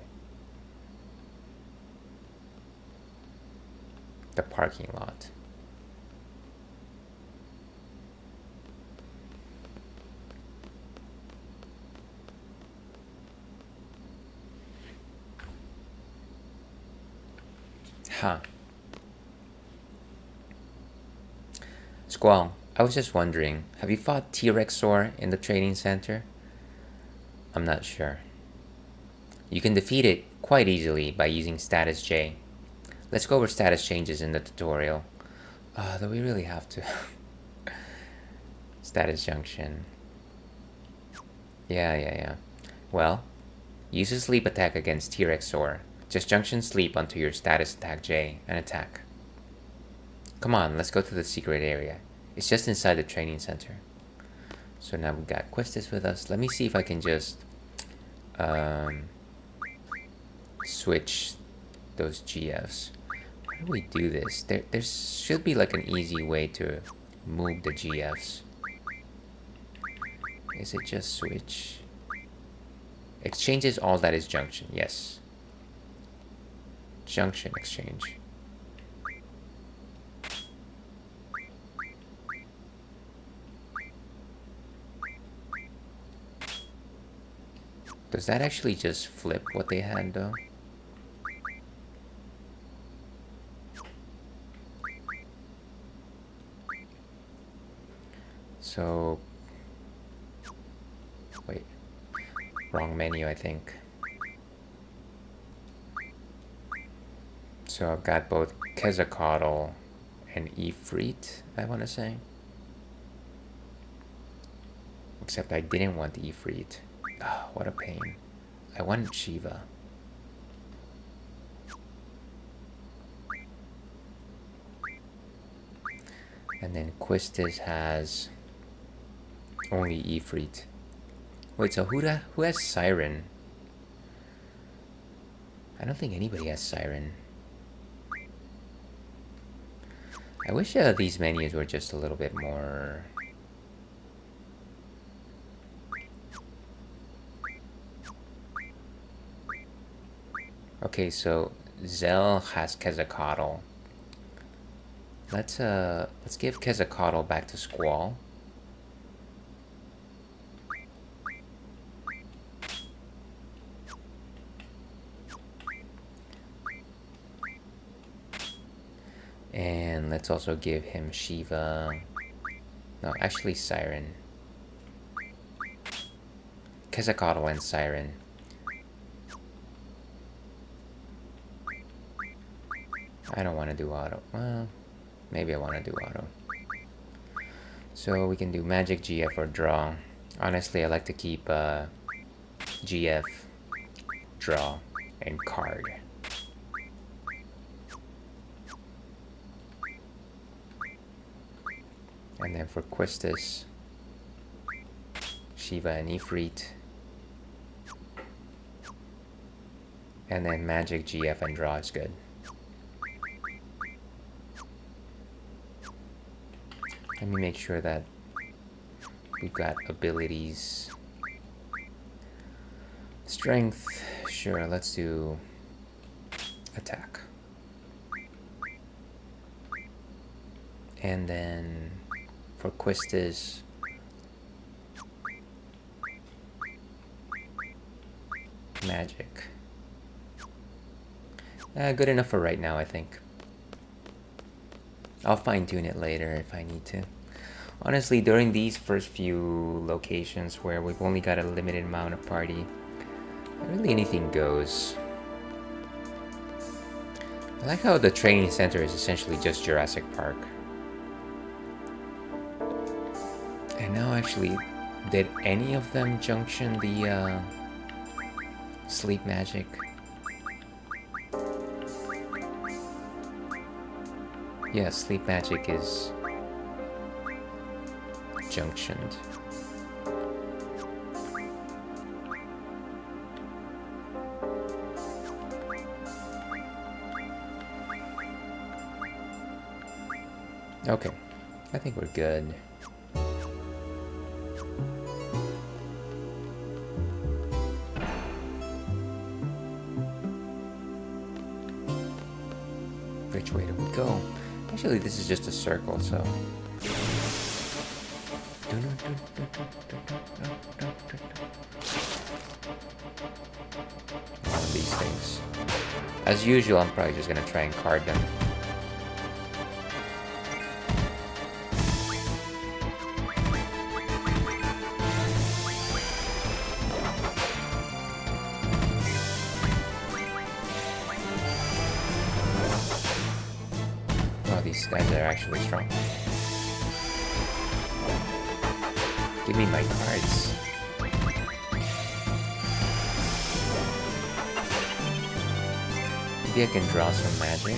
The parking lot. Huh. Squall, I was just wondering, have you fought T-Rexor in the training center? I'm not sure. You can defeat it quite easily by using status J. Let's go over status changes in the tutorial. Do we really have to? Status junction. Yeah. Well, use a sleep attack against T-Rexor. Just junction sleep onto your status attack J and attack. Come on, let's go to the secret area. It's just inside the training center. So now we got Questis with us. Let me see if I can just switch those GFs. How do we do this? There should be like an easy way to move the GFs. Is it just switch? Exchanges all that is junction, yes. Junction exchange. Does that actually just flip what they had though? So, wait, wrong menu I think. So I've got both Quetzalcoatl and Ifrit, I want to say. Except I didn't want Ifrit. Oh, what a pain. I wanted Shiva. And then Quistis has only Ifrit. Wait, so who has Siren? I don't think anybody has Siren. I wish these menus were just a little bit more... Okay, so Zell has Quetzalcoatl. Let's give Quetzalcoatl back to Squall. And let's also give him Shiva. No, actually Siren. Quetzalcoatl and Siren. I don't want to do auto. Well, maybe I want to do auto. So we can do magic, GF, or draw. Honestly, I like to keep GF, draw, and card. And then for Questis, Shiva and Ifrit. And then magic, GF, and draw is good. Let me make sure that we've got abilities. Strength, sure, let's do attack. And then for Quistis, magic. Good enough for right now, I think. I'll fine-tune it later if I need to. Honestly, during these first few locations where we've only got a limited amount of party, really anything goes. I like how the training center is essentially just Jurassic Park. And now actually, did any of them junction the sleep magic? Yeah, sleep magic is junctioned. Okay, I think we're good. Which way do we go? Actually, this is just a circle, so... One of these things. As usual, I'm probably just gonna try and card them. Oh, these guys are actually strong. Give me my cards. Maybe I can draw some magic.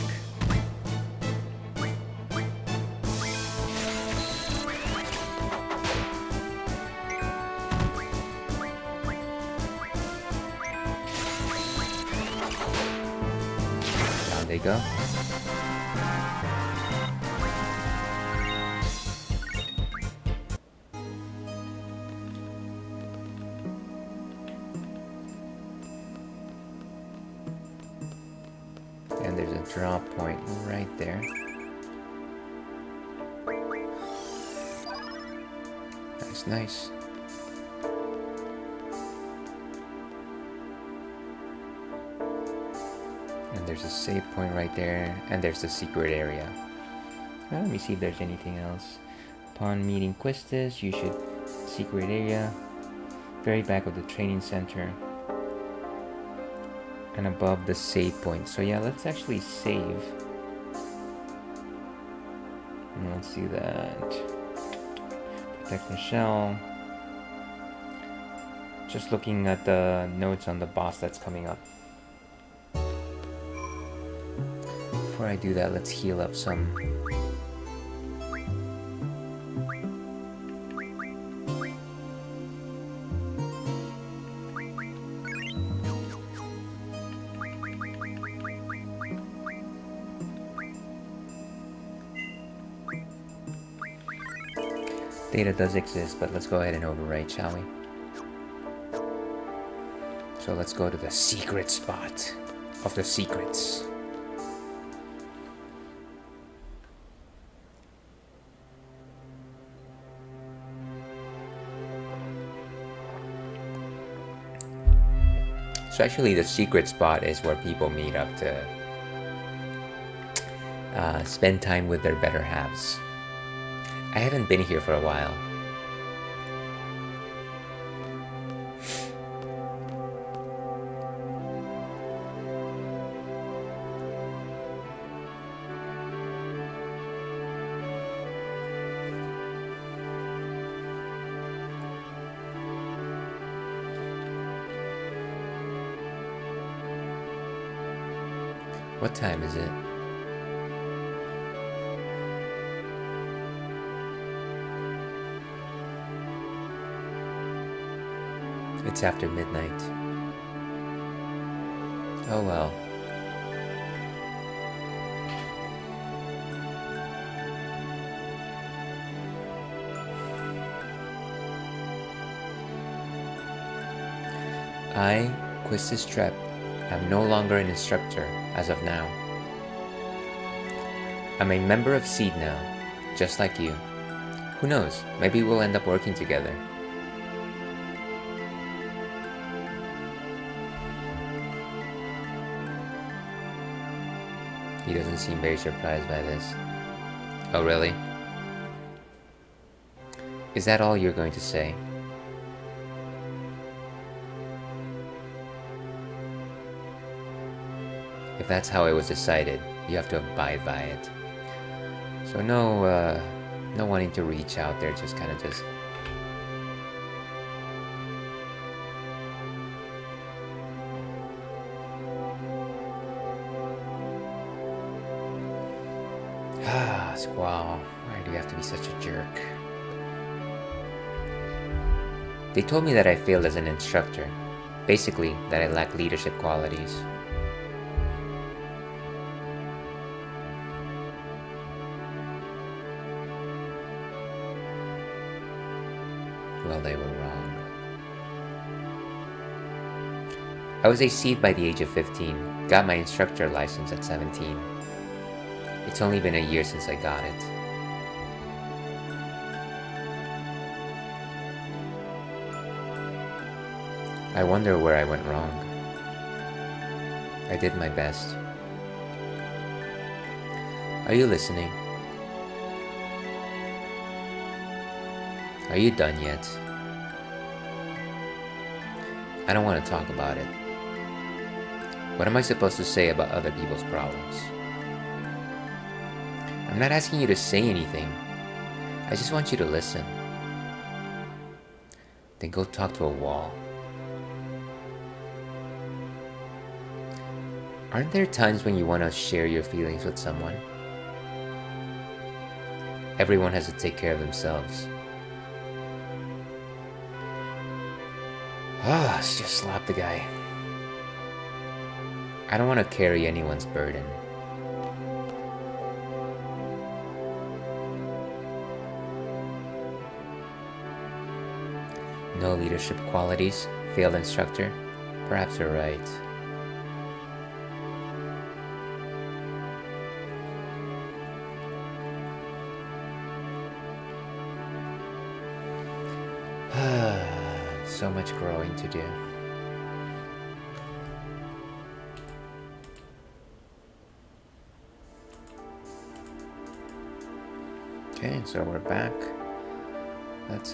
Down they go. And there's a draw point right there. Nice, nice. And there's a save point right there, and there's the secret area. Well, let me see if there's anything else. Upon meeting Quistis, you should secret area, very back of the training center, and above the save point. So yeah, let's actually save. And let's do that. Protect Michelle. Just looking at the notes on the boss that's coming up. Before I do that, let's heal up some. Data does exist, but let's go ahead and overwrite, shall we? So let's go to the secret spot of the secrets. So actually the secret spot is where people meet up to spend time with their better halves. I haven't been here for a while. What time is it? It's after midnight. Oh well. I, Quistis Trep, am no longer an instructor as of now. I'm a member of Seed now, just like you. Who knows, maybe we'll end up working together. He doesn't seem very surprised by this. Oh, really? Is that all you're going to say? If that's how it was decided, you have to abide by it. So no wanting to reach out there, just kind of just... Squall, why do you have to be such a jerk? They told me that I failed as an instructor. Basically, that I lack leadership qualities. Well, they were wrong. I was a seed by the age of 15, got my instructor license at 17. It's only been a year since I got it. I wonder where I went wrong. I did my best. Are you listening? Are you done yet? I don't want to talk about it. What am I supposed to say about other people's problems? I'm not asking you to say anything. I just want you to listen. Then go talk to a wall. Aren't there times when you want to share your feelings with someone? Everyone has to take care of themselves. Let's just slap the guy. I don't want to carry anyone's burden. No leadership qualities, failed instructor? Perhaps you're right. So much growing to do. Okay, so we're back. Let's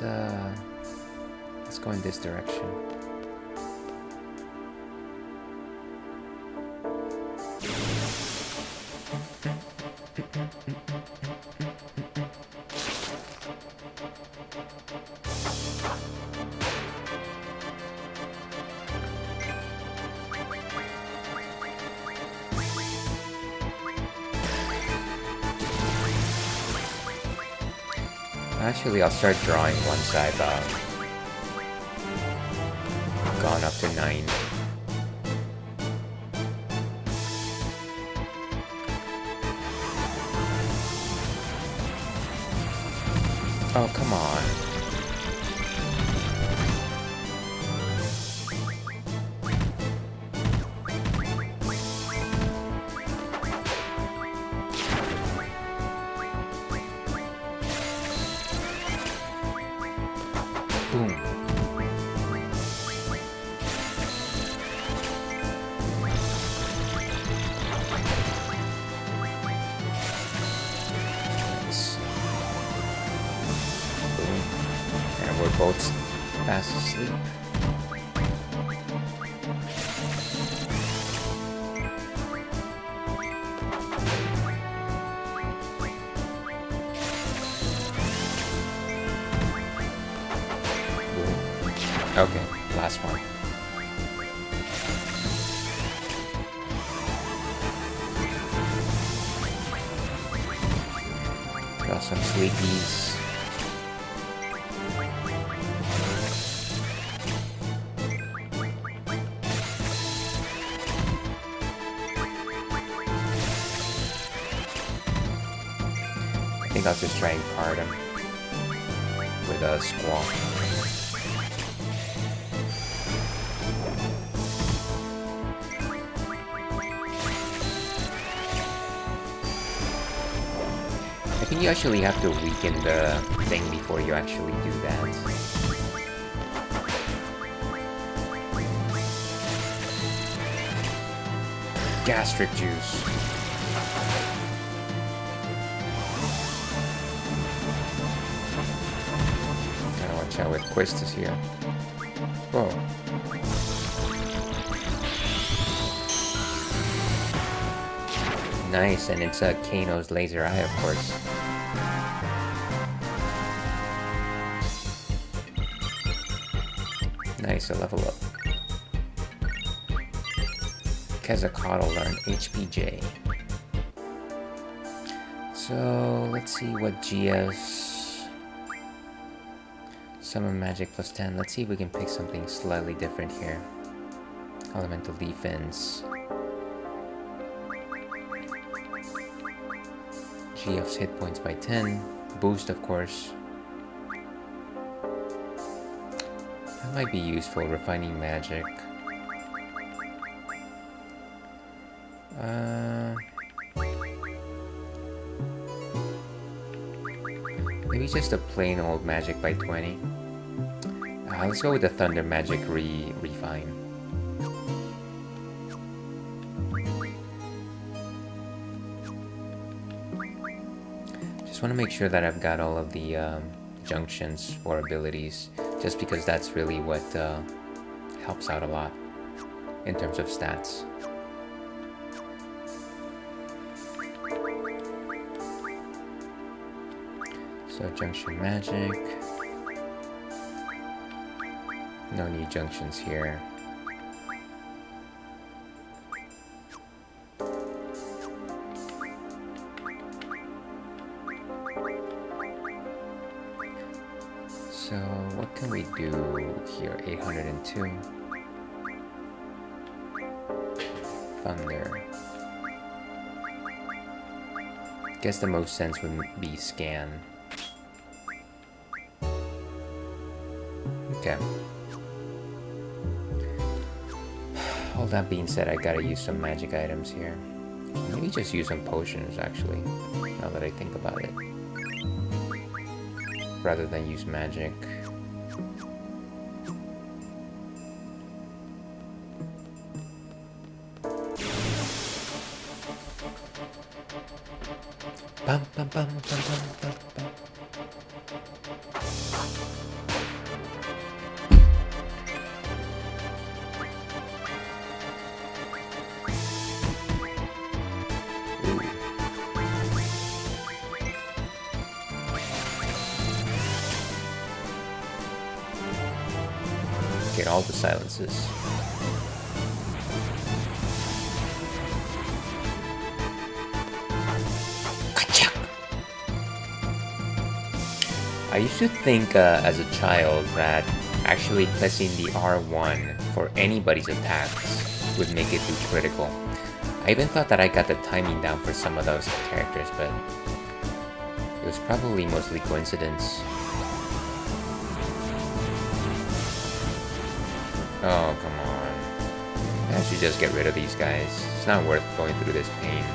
go in this direction. Actually, I'll start drawing once I've gone up to 9. Oh, come on. Boom. Nice. Boom. And we're both fast asleep. Okay, last one. Draw some sleepies. think I'll just try and card him with a Squall. I think you actually have to weaken the thing before you actually do that. Gastric juice. Gotta watch out with Quistis here. Whoa. Nice, and it's a Kano's laser eye, of course. Nice, a level up. Quetzalcoatl learned HPJ. So let's see what GS. Summon magic plus 10. Let's see if we can pick something slightly different here. Elemental defense. GF's hit points by 10. Boost, of course. That might be useful. Refining magic. Maybe just a plain old magic by 20. Let's go with the thunder magic refine. Just want to make sure that I've got all of the junctions for abilities, just because that's really what helps out a lot in terms of stats. So junction magic. No new junctions here. So what can we do here? 802. Thunder. Guess the most sense would be scan. Okay. All that being said, I gotta use some magic items here. Maybe just use some potions, actually, now that I think about it. Rather than use magic. Bum, bum, bum, bum, bum, bum, bum. Get all the silences. I used to think as a child that actually pressing the R1 for anybody's attacks would make it do critical. I even thought that I got the timing down for some of those characters, but it was probably mostly coincidence. Oh, come on. I should just get rid of these guys. It's not worth going through this pain.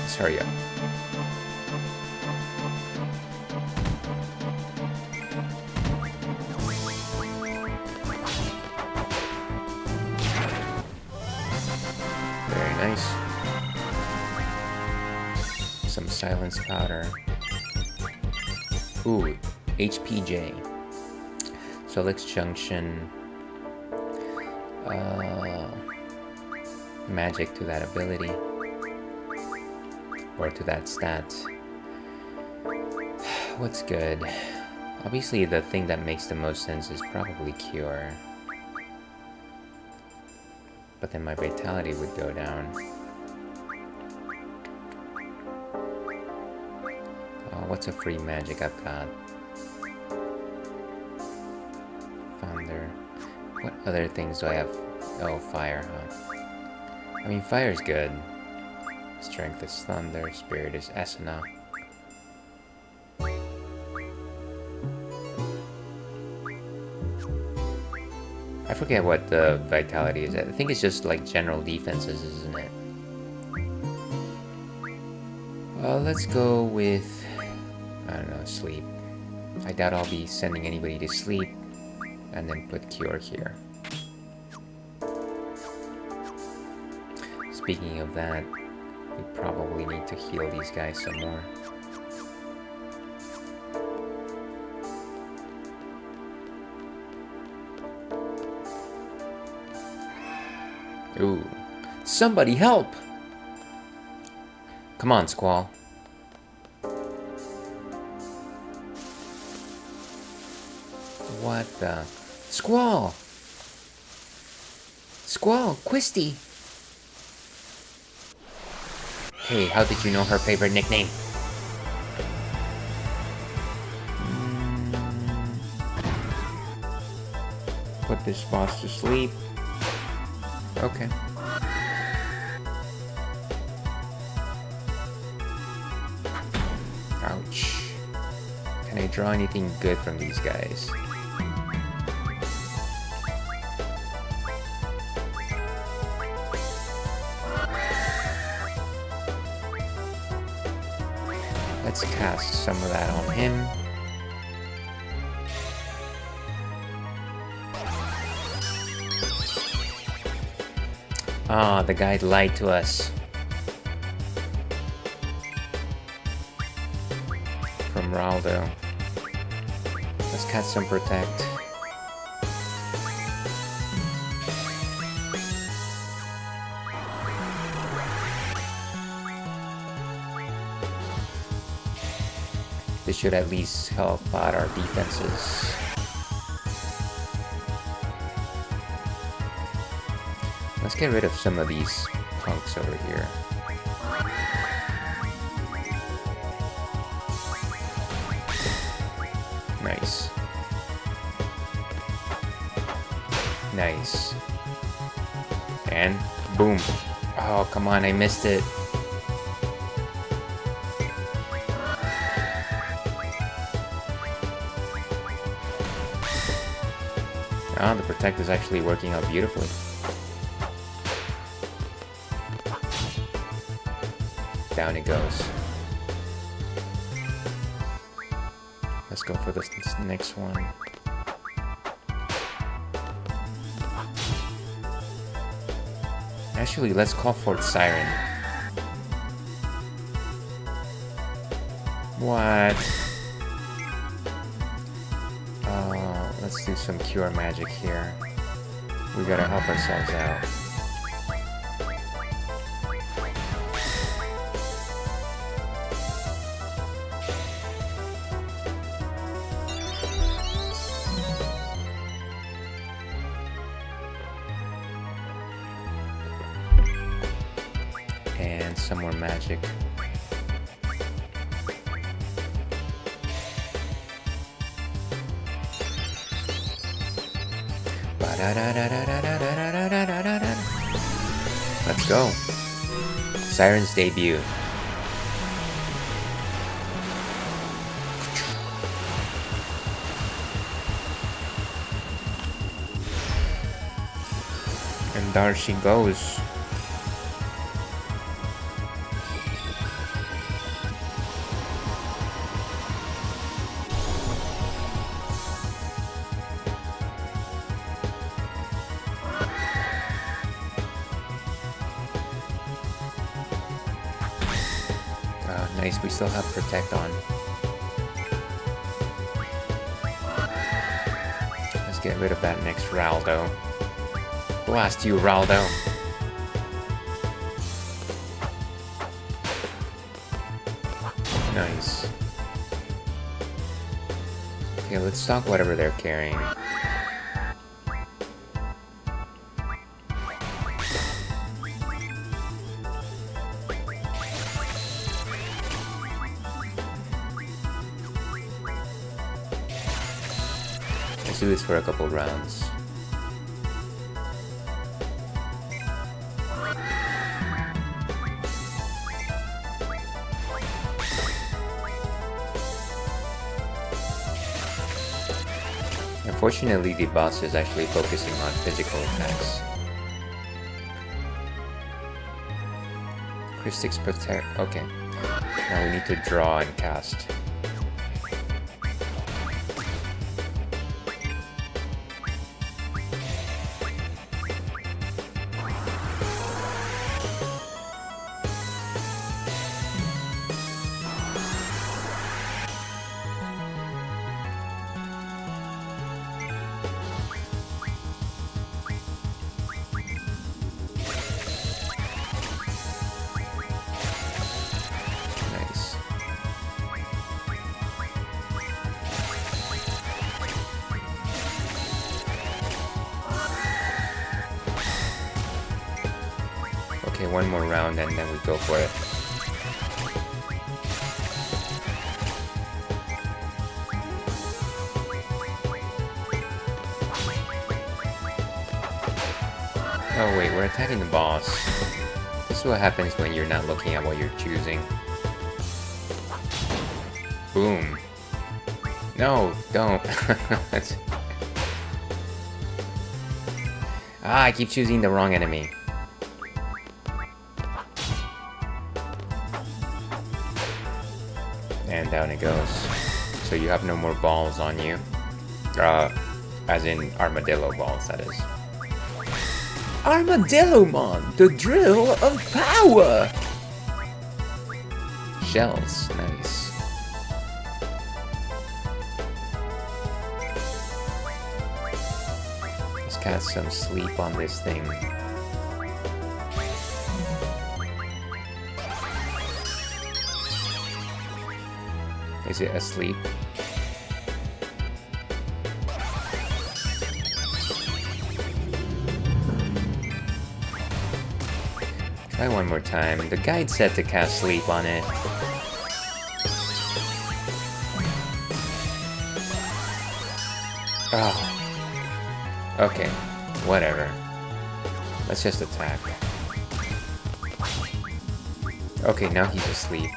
Let's hurry up. Very nice. Some silence powder. Ooh, HPJ. Select junction. Magic to that ability. Or to that stat. What's good? Obviously the thing that makes the most sense is probably Cure. But then my vitality would go down. What's a free magic I've got? Thunder. What other things do I have? Oh, fire, huh? I mean, fire's good. Strength is Thunder, Spirit is Asana. I forget what the Vitality is. I think it's just like general defenses, isn't it? Let's go with, I don't know, Sleep. I doubt I'll be sending anybody to sleep. And then put Cure here. Speaking of that, we probably need to heal these guys some more. Ooh. Somebody help! Come on, Squall. What the? Squall! Squall, Quisty! Hey, how did you know her favorite nickname? Put this boss to sleep. Okay. Ouch. Can I draw anything good from these guys? Let's cast some of that on him. Ah, the guy lied to us. From Raldo. Let's cast some Protect. This should at least help out our defenses. Let's get rid of some of these punks over here. Nice. Nice. And boom. Oh, come on, I missed it. Ah, the Protect is actually working out beautifully. Down it goes. Let's go for this next one. Actually, let's call for Siren. What? Let's do some Cure Magic here. We gotta help ourselves out. And some more magic. Let's go. Siren's debut. And there she goes. Nice, we still have Protect on. Let's get rid of that next Raldo. Blast you, Raldo! Nice. Okay, let's stock whatever they're carrying. Let's do this for a couple rounds. Unfortunately, the boss is actually focusing on physical attacks. Christics protect. Okay. Now we need to draw and cast. Nice. Okay, one more round and then we go for it. Oh wait, we're attacking the boss. This is what happens when you're not looking at what you're choosing. Boom. No, don't. I keep choosing the wrong enemy. And down it goes. So you have no more balls on you. As in armadillo balls, that is. Armadillomon, the drill of power! Shells, nice. Let's cast some sleep on this thing. Is it asleep? Try one more time. The guide said to cast sleep on it. Oh. Okay. Whatever. Let's just attack. Okay, now he's asleep.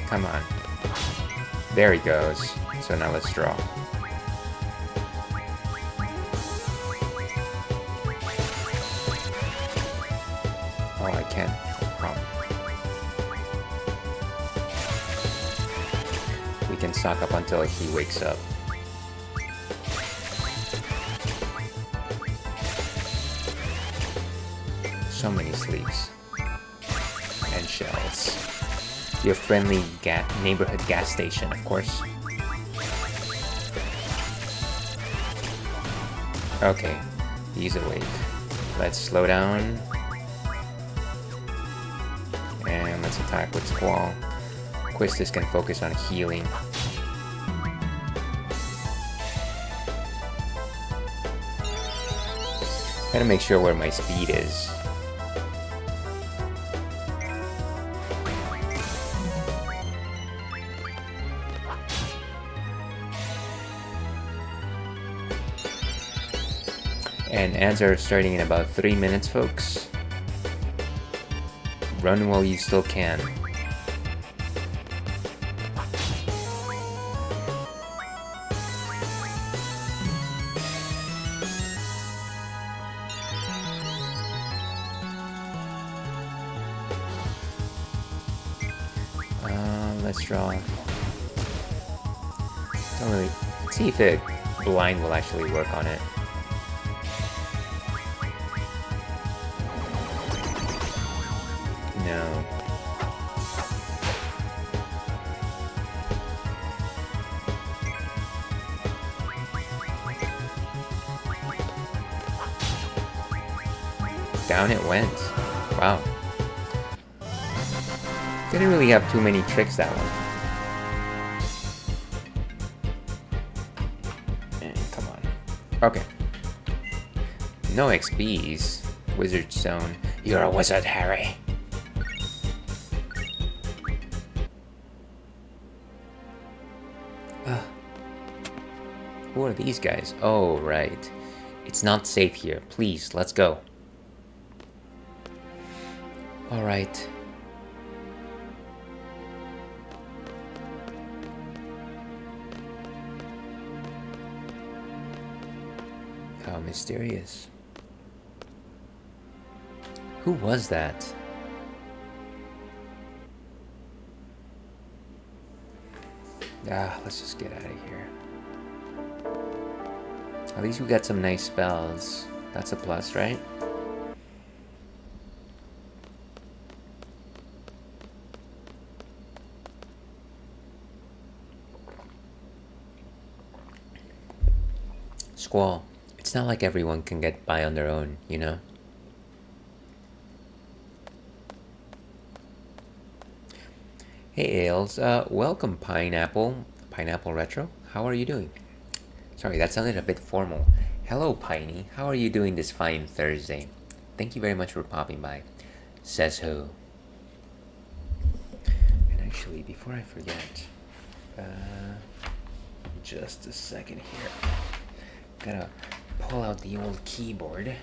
Come on. There he goes. So now let's draw. Oh, I can't. Oh. We can stock up until he wakes up. So many sleeps. And shells. Your friendly neighborhood gas station, of course. Okay, he's awake. Let's slow down. And let's attack with Squall. Quistis can focus on healing. Gotta make sure where my speed is. And ads are starting in about 3 minutes, folks. Run while you still can. Let's draw. Don't really... Let's see if the blind will actually work on it. No. Down it went. Wow. Didn't really have too many tricks, that one. Come on. Okay. No XPs. Wizard Zone. You're a wizard, Harry. Who are these guys? Oh, right. It's not safe here. Please, let's go. Alright. How mysterious. Who was that? Let's just get out of here. At least we got some nice spells. That's a plus, right? Squall. It's not like everyone can get by on their own, you know? Hey, Ales. Welcome, Pineapple. Pineapple Retro. How are you doing? Sorry, that sounded a bit formal. Hello, Piney. How are you doing this fine Thursday? Thank you very much for popping by. Says who? And actually, before I forget, just a second here. Gotta pull out the old keyboard.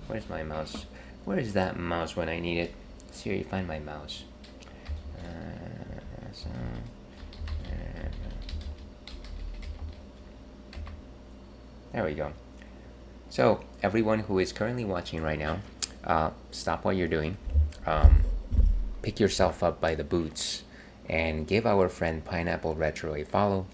Where's my mouse? Where is that mouse when I need it? Siri, find my mouse. There we go. So, everyone who is currently watching right now, stop what you're doing. Pick yourself up by the boots and give our friend Pineapple Retro a follow,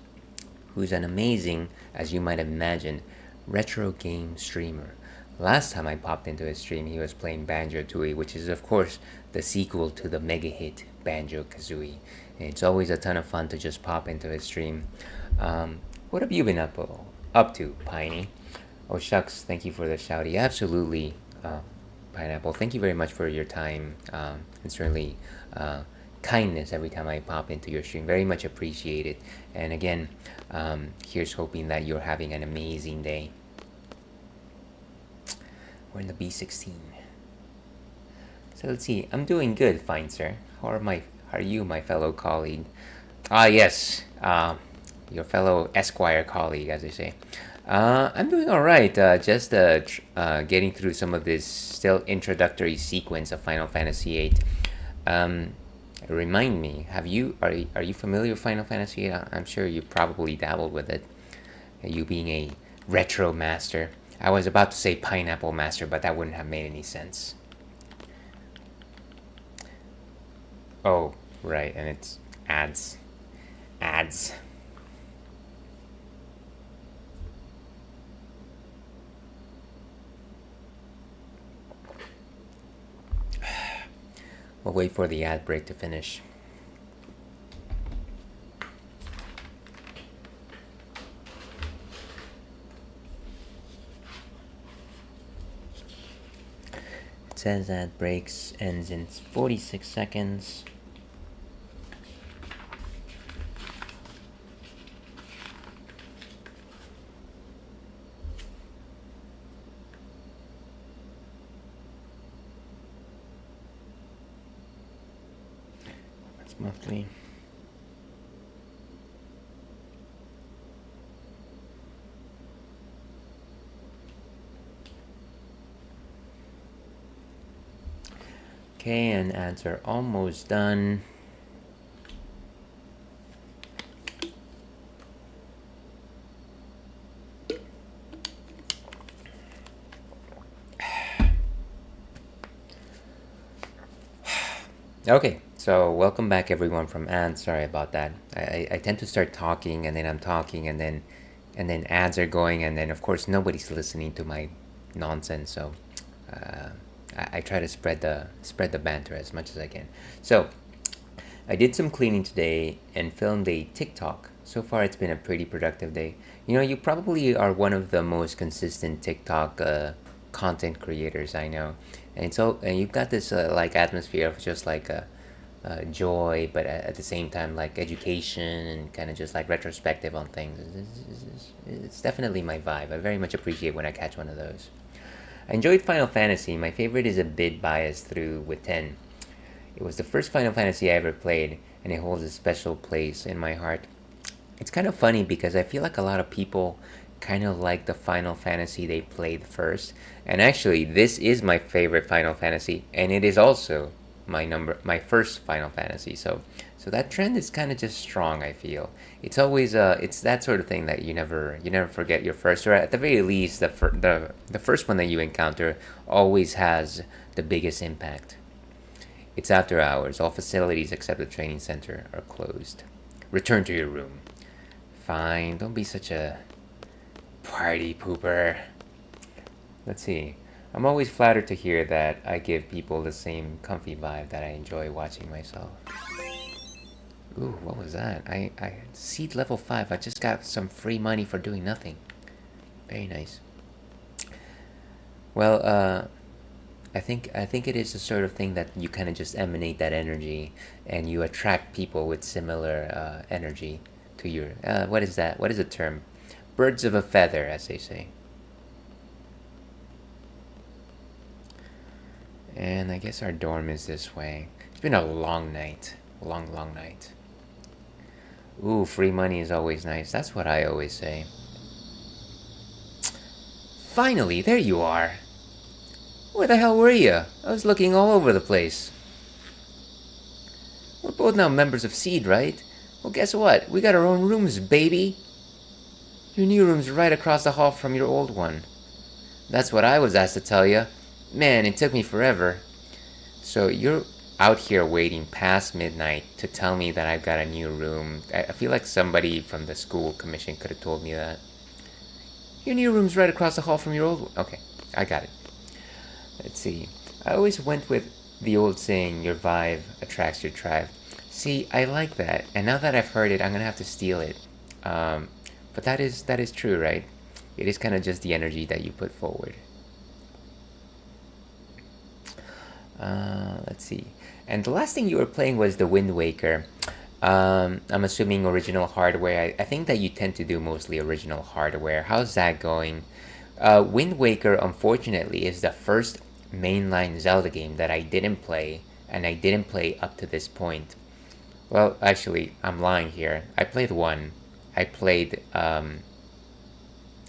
who's an amazing, as you might imagine, retro game streamer. Last time I popped into his stream, he was playing Banjo-Tooie, which is of course the sequel to the mega hit Banjo-Kazooie. And it's always a ton of fun to just pop into his stream. What have you been up to, Piney? Oh shucks, thank you for the shouty. Absolutely, Pineapple. Thank you very much for your time and certainly kindness every time I pop into your stream. Very much appreciated. And again, here's hoping that you're having an amazing day. We're in the B16. So let's see. I'm doing good, fine sir. How are you, my fellow colleague? Yes, your fellow Esquire colleague, as I say. I'm doing all right. Just getting through some of this still introductory sequence of Final Fantasy VIII. Remind me, are you familiar with Final Fantasy VIII? I'm sure you probably dabbled with it. You being a retro master. I was about to say pineapple master, but that wouldn't have made any sense. Oh, right, and it's ads. Ads. We'll wait for the ad break to finish. It says ad breaks ends in 46 seconds. Monthly. Okay, and ads are almost done. Okay. So welcome back everyone from ads. Sorry about that. I tend to start talking and then I'm talking and then ads are going and then of course nobody's listening to my nonsense. So I try to spread the banter as much as I can. So I did some cleaning today and filmed a TikTok. So far it's been a pretty productive day. You know, you probably are one of the most consistent TikTok content creators I know, and you've got this like atmosphere of just like joy, but at the same time like education and kind of just like retrospective on things. It's definitely my vibe. I very much appreciate when I catch one of those. I enjoyed Final Fantasy. My favorite is a bit biased through with 10. It was the first Final Fantasy I ever played, and it holds a special place in my heart. it's kind of funny because I feel like a lot of people kind of like the Final Fantasy they played first. And actually, this is my favorite Final Fantasy, and it is also my first Final Fantasy. So that trend is kind of just strong. I feel it's always it's that sort of thing that you never forget your first, or at the very least, the first one that you encounter always has the biggest impact. It's after hours. All facilities except the training center are closed. Return to your room. Fine, don't be such a party pooper. Let's see. I'm always flattered to hear that I give people the same comfy vibe that I enjoy watching myself. Ooh, what was that? I seed level 5. I just got some free money for doing nothing. Very nice. Well, I think it is the sort of thing that you kind of just emanate that energy, and you attract people with similar energy to your. What is that? What is the term? Birds of a feather, as they say. And I guess our dorm is this way. It's been a long night. Long, long night. Ooh, free money is always nice. That's what I always say. Finally, there you are. Where the hell were you? I was looking all over the place. We're both now members of Seed, right? Well, guess what? We got our own rooms, baby. Your new room's right across the hall from your old one. That's what I was asked to tell you. Man, it took me forever. So you're out here waiting past midnight to tell me that I've got a new room. I feel like somebody from the school commission could have told me that. Your new room's right across the hall from your old one. Okay, I got it. Let's see. I always went with the old saying, your vibe attracts your tribe. See, I like that, and now that I've heard it, I'm gonna have to steal it. But that is true, right? It is kind of just the energy that you put forward. Let's see. And the last thing you were playing was the Wind Waker. I'm assuming original hardware. I think that you tend to do mostly original hardware. How's that going? Wind Waker, unfortunately, is the first mainline Zelda game that I didn't play, and I didn't play up to this point. Well, actually, I'm lying here. I played one. I played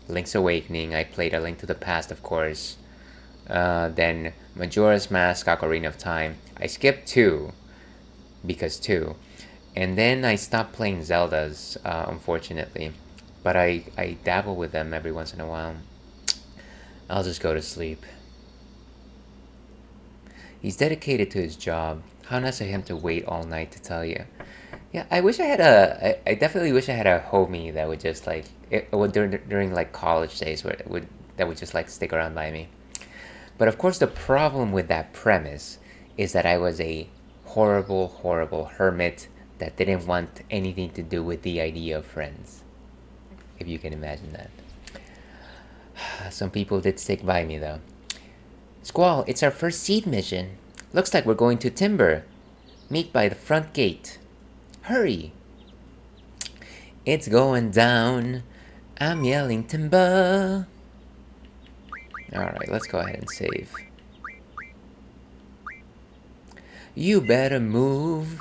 Link's Awakening. I played A Link to the Past, of course. Then Majora's Mask, Ocarina of Time. I skipped two, because two. And then I stopped playing Zeldas, unfortunately. But I dabble with them every once in a while. I'll just go to sleep. He's dedicated to his job. How nice of him to wait all night to tell you. Yeah, I wish I had I definitely wish I had a homie that would just like during like college days that would just like stick around by me. But of course, the problem with that premise is that I was a horrible, horrible hermit that didn't want anything to do with the idea of friends. If you can imagine that. Some people did stick by me though. Squall, it's our first seed mission. Looks like we're going to Timber. Meet by the front gate. Hurry! It's going down. I'm yelling Timber. Alright, let's go ahead and save. You better move.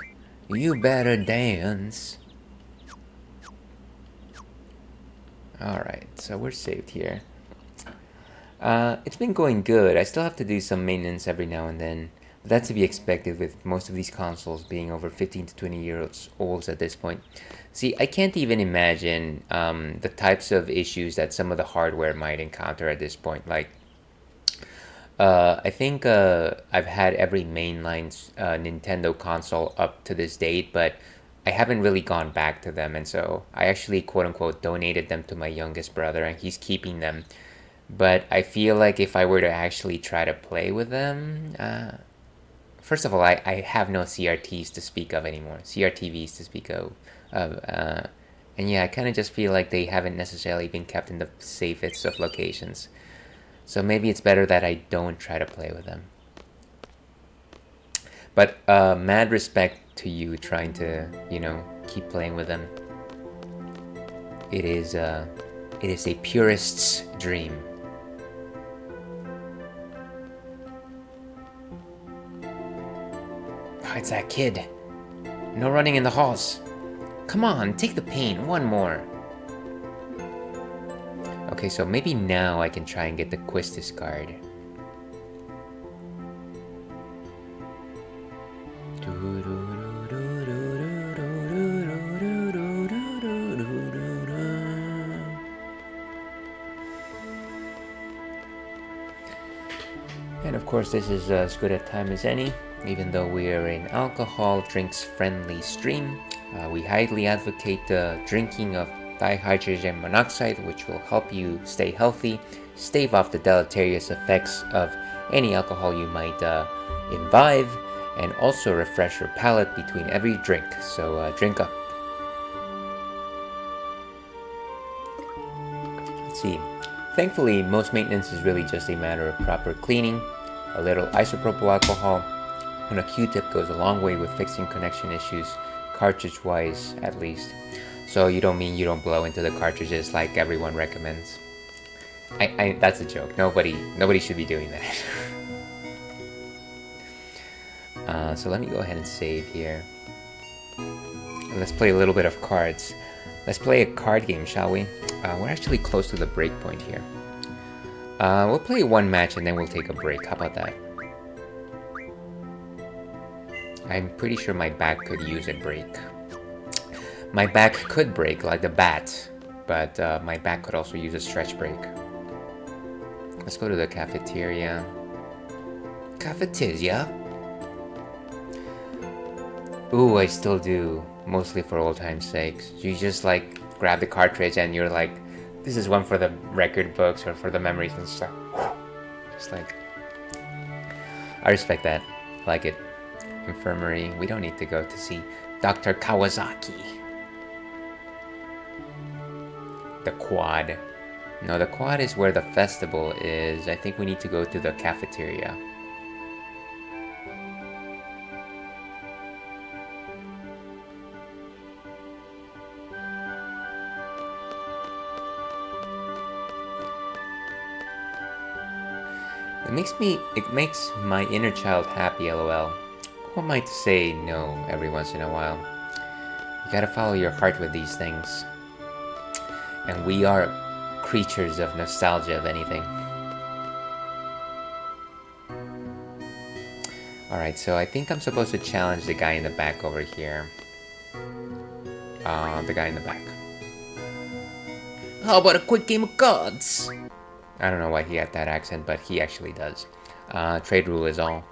You better dance. Alright, so we're saved here. It's been going good. I still have to do some maintenance every now and then. But that's to be expected with most of these consoles being over 15 to 20 years old at this point. See, I can't even imagine the types of issues that some of the hardware might encounter at this point. Like, I think I've had every mainline Nintendo console up to this date, but I haven't really gone back to them. And so I actually, quote unquote, donated them to my youngest brother, and he's keeping them. But I feel like if I were to actually try to play with them, first of all, I have no CRTs to speak of anymore, CRTVs to speak of. And yeah, I kind of just feel like they haven't necessarily been kept in the safest of locations. So maybe it's better that I don't try to play with them. But mad respect to you trying to, keep playing with them. It is a purist's dream. Oh, it's that kid. No running in the halls. Come on, take the pain. One more. Okay, so maybe now I can try and get the Quistis card. And of course, this is as good a time as any. Even though we are an alcohol drinks friendly stream, we highly advocate the drinking of dihydrogen monoxide, which will help you stay healthy, stave off the deleterious effects of any alcohol you might imbibe, and also refresh your palate between every drink. So drink up. Let's see. Thankfully, most maintenance is really just a matter of proper cleaning, a little isopropyl alcohol, and a Q-tip goes a long way with fixing connection issues, cartridge-wise at least. So you don't mean you don't blow into the cartridges like everyone recommends. That's a joke. Nobody should be doing that. So let me go ahead and save here. And let's play a little bit of cards. Let's play a card game, shall we? We're actually close to the break point here. We'll play one match and then we'll take a break. How about that? I'm pretty sure my back could use a break. My back could break like the bat, but my back could also use a stretch break. Let's go to the cafeteria. Cafeteria? Ooh, I still do. Mostly for old time's sakes. You just like grab the cartridge and you're like, this is one for the record books or for the memories and stuff. Just like, I respect that. Like it. Infirmary. We don't need to go to see Dr. Kawasaki. The quad. No, the quad is where the festival is. I think we need to go to the cafeteria. It makes my inner child happy, lol. Who am I to say no every once in a while? You gotta follow your heart with these things. And we are creatures of nostalgia, if anything. Alright, so I think I'm supposed to challenge the guy in the back over here. The guy in the back. How about a quick game of cards? I don't know why he had that accent, but he actually does. Trade rule is all.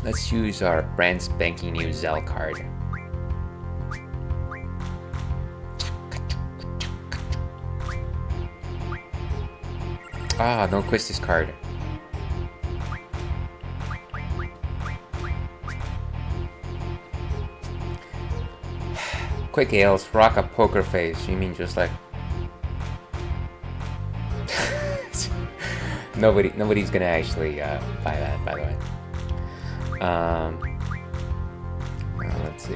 Let's use our brand spanking new Zell card. Ah, no Quistis card. Quick Ales, rock a poker face. You mean just like... Nobody's gonna actually buy that, by the way. Let's see.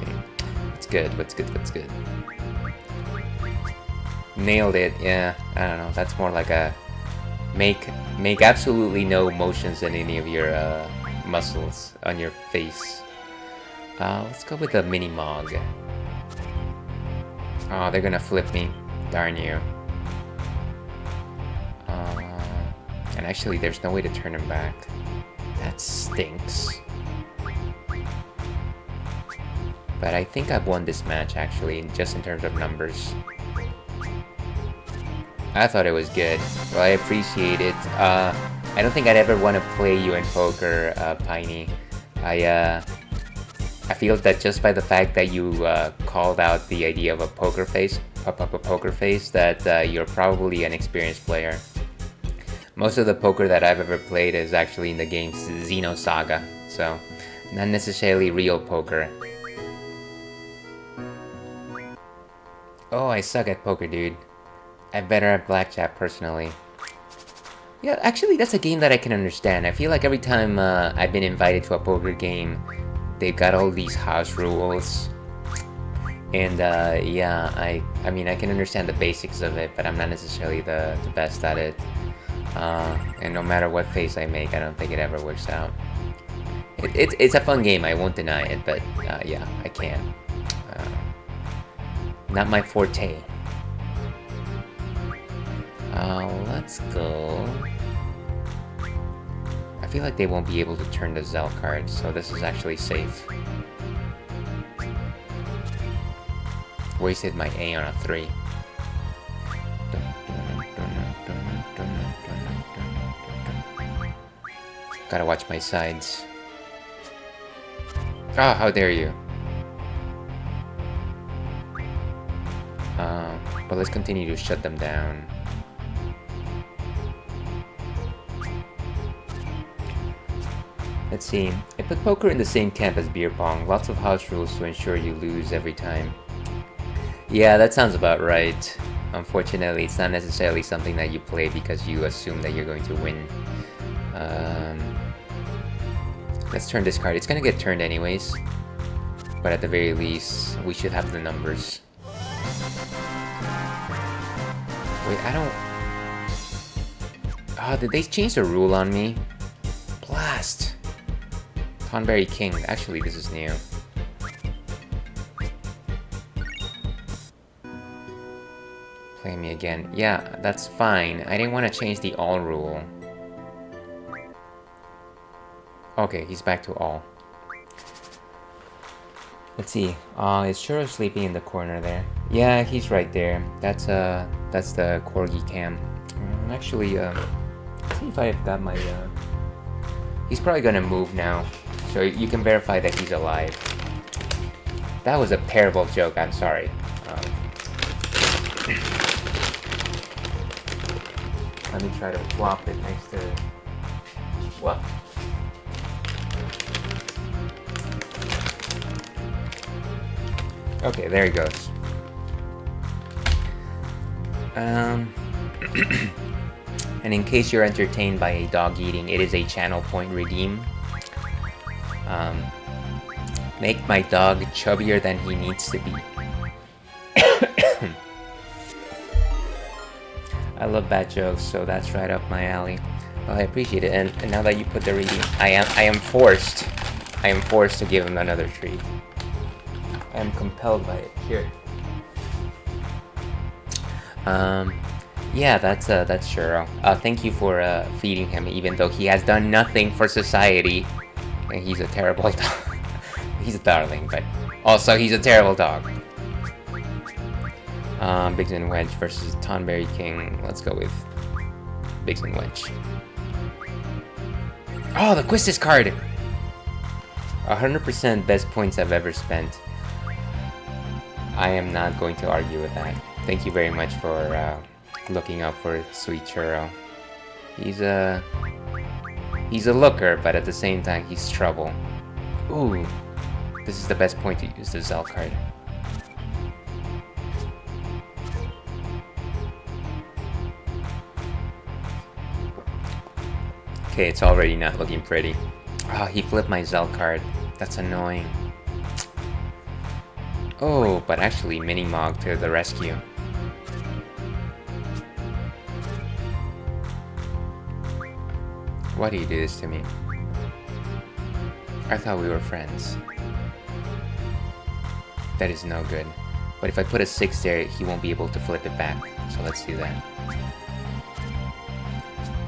What's good? What's good? Nailed it. Yeah, I don't know. That's more like a make absolutely no motions in any of your muscles on your face. Let's go with the mini Mog. Oh, they're gonna flip me. Darn you. And actually, there's no way to turn him back. That stinks. But I think I've won this match, actually, just in terms of numbers. I thought it was good. Well, I appreciate it. I don't think I'd ever want to play you in poker, Piney. I feel that just by the fact that you called out the idea of a poker face, that you're probably an experienced player. Most of the poker that I've ever played is actually in the game Xenosaga, so not necessarily real poker. Oh, I suck at poker, dude. I'm better at blackjack, personally. Yeah, actually, that's a game that I can understand. I feel like every time I've been invited to a poker game, they've got all these house rules. And yeah, I mean, I can understand the basics of it, but I'm not necessarily the best at it. And no matter what face I make, I don't think it ever works out. It's a fun game, I won't deny it, but yeah, I can. Not my forte. Let's go. I feel like they won't be able to turn the Zell card, so this is actually safe. Wasted my A on a 3. Gotta watch my sides. Ah, how dare you. But let's continue to shut them down. Let's see. I put poker in the same camp as beer pong. Lots of house rules to ensure you lose every time. Yeah, that sounds about right. Unfortunately, it's not necessarily something that you play because you assume that you're going to win. Let's turn this card. It's gonna get turned anyways. But at the very least, we should have the numbers. Wait, I don't... Oh, did they change the rule on me? Blast! Tonberry King. Actually, this is new. Play me again. Yeah, that's fine. I didn't want to change the all rule. Okay, he's back to all. Let's see. Is Churro sleeping in the corner there? Yeah, he's right there. That's the corgi cam. Actually, let's see if I've got my. He's probably gonna move now, so you can verify that he's alive. That was a terrible joke. I'm sorry. Let me try to flop it next to. What? Okay, there he goes. And in case you're entertained by a dog eating, it is a channel point redeem. Make my dog chubbier than he needs to be. I love bad jokes, so that's right up my alley. Well, I appreciate it, and now that you put the redeem, I am forced to give him another treat. I am compelled by it. Here. Yeah, that's Churro. Thank you for feeding him, even though he has done nothing for society. And he's a terrible dog. He's a darling, but also he's a terrible dog. Biggs and Wedge versus Tonberry King. Let's go with Biggs and Wedge. Oh, the Quistis card! 100% best points I've ever spent. I am not going to argue with that. Thank you very much for looking out for sweet Churro. He's a looker, but at the same time, he's trouble. Ooh, this is the best point to use the Zell card. Okay, it's already not looking pretty. Oh, he flipped my Zell card. That's annoying. Oh, but actually, Mini-Mog to the rescue. Why do you do this to me? I thought we were friends. That is no good. But if I put a 6 there, he won't be able to flip it back. So let's do that.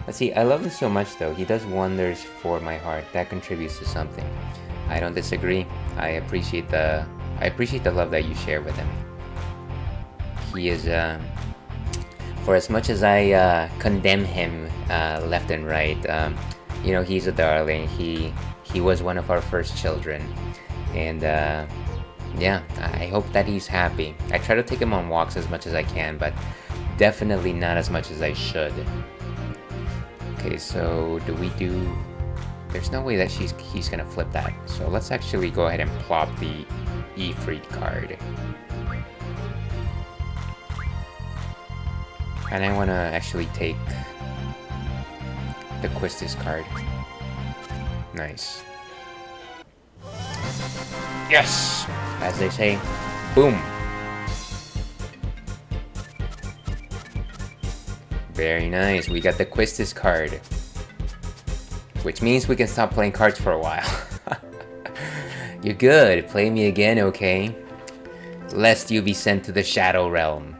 Let's see, I love him so much though. He does wonders for my heart. That contributes to something. I don't disagree. I appreciate the love that you share with him. He is, for as much as I condemn him left and right, you know, he's a darling. He was one of our first children, and yeah, I hope that he's happy. I try to take him on walks as much as I can, but definitely not as much as I should. Okay, so do we do... There's no way that he's gonna flip that. So let's actually go ahead and plop the Ifrit card. And I want to actually take the Quistis card. Nice. Yes! As they say, boom! Very nice, we got the Quistis card. Which means we can stop playing cards for a while. You're good. Play me again, okay? Lest you be sent to the Shadow Realm.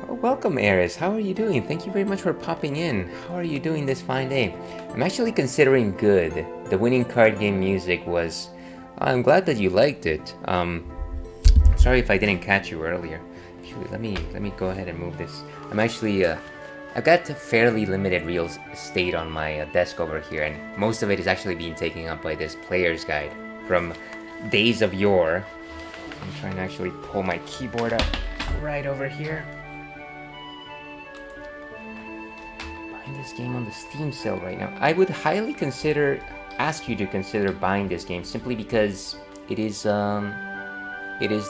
Oh, welcome, Eris. How are you doing? Thank you very much for popping in. How are you doing this fine day? I'm actually considering good. The winning card game music was... I'm glad that you liked it. Sorry if I didn't catch you earlier. Actually, let me go ahead and move this. I'm actually... I've got a fairly limited real estate on my desk over here, and most of it is actually being taken up by this player's guide from days of yore. I'm trying to actually pull my keyboard up right over here. Buying this game on the Steam sale right now. I would highly ask you to consider buying this game simply because it is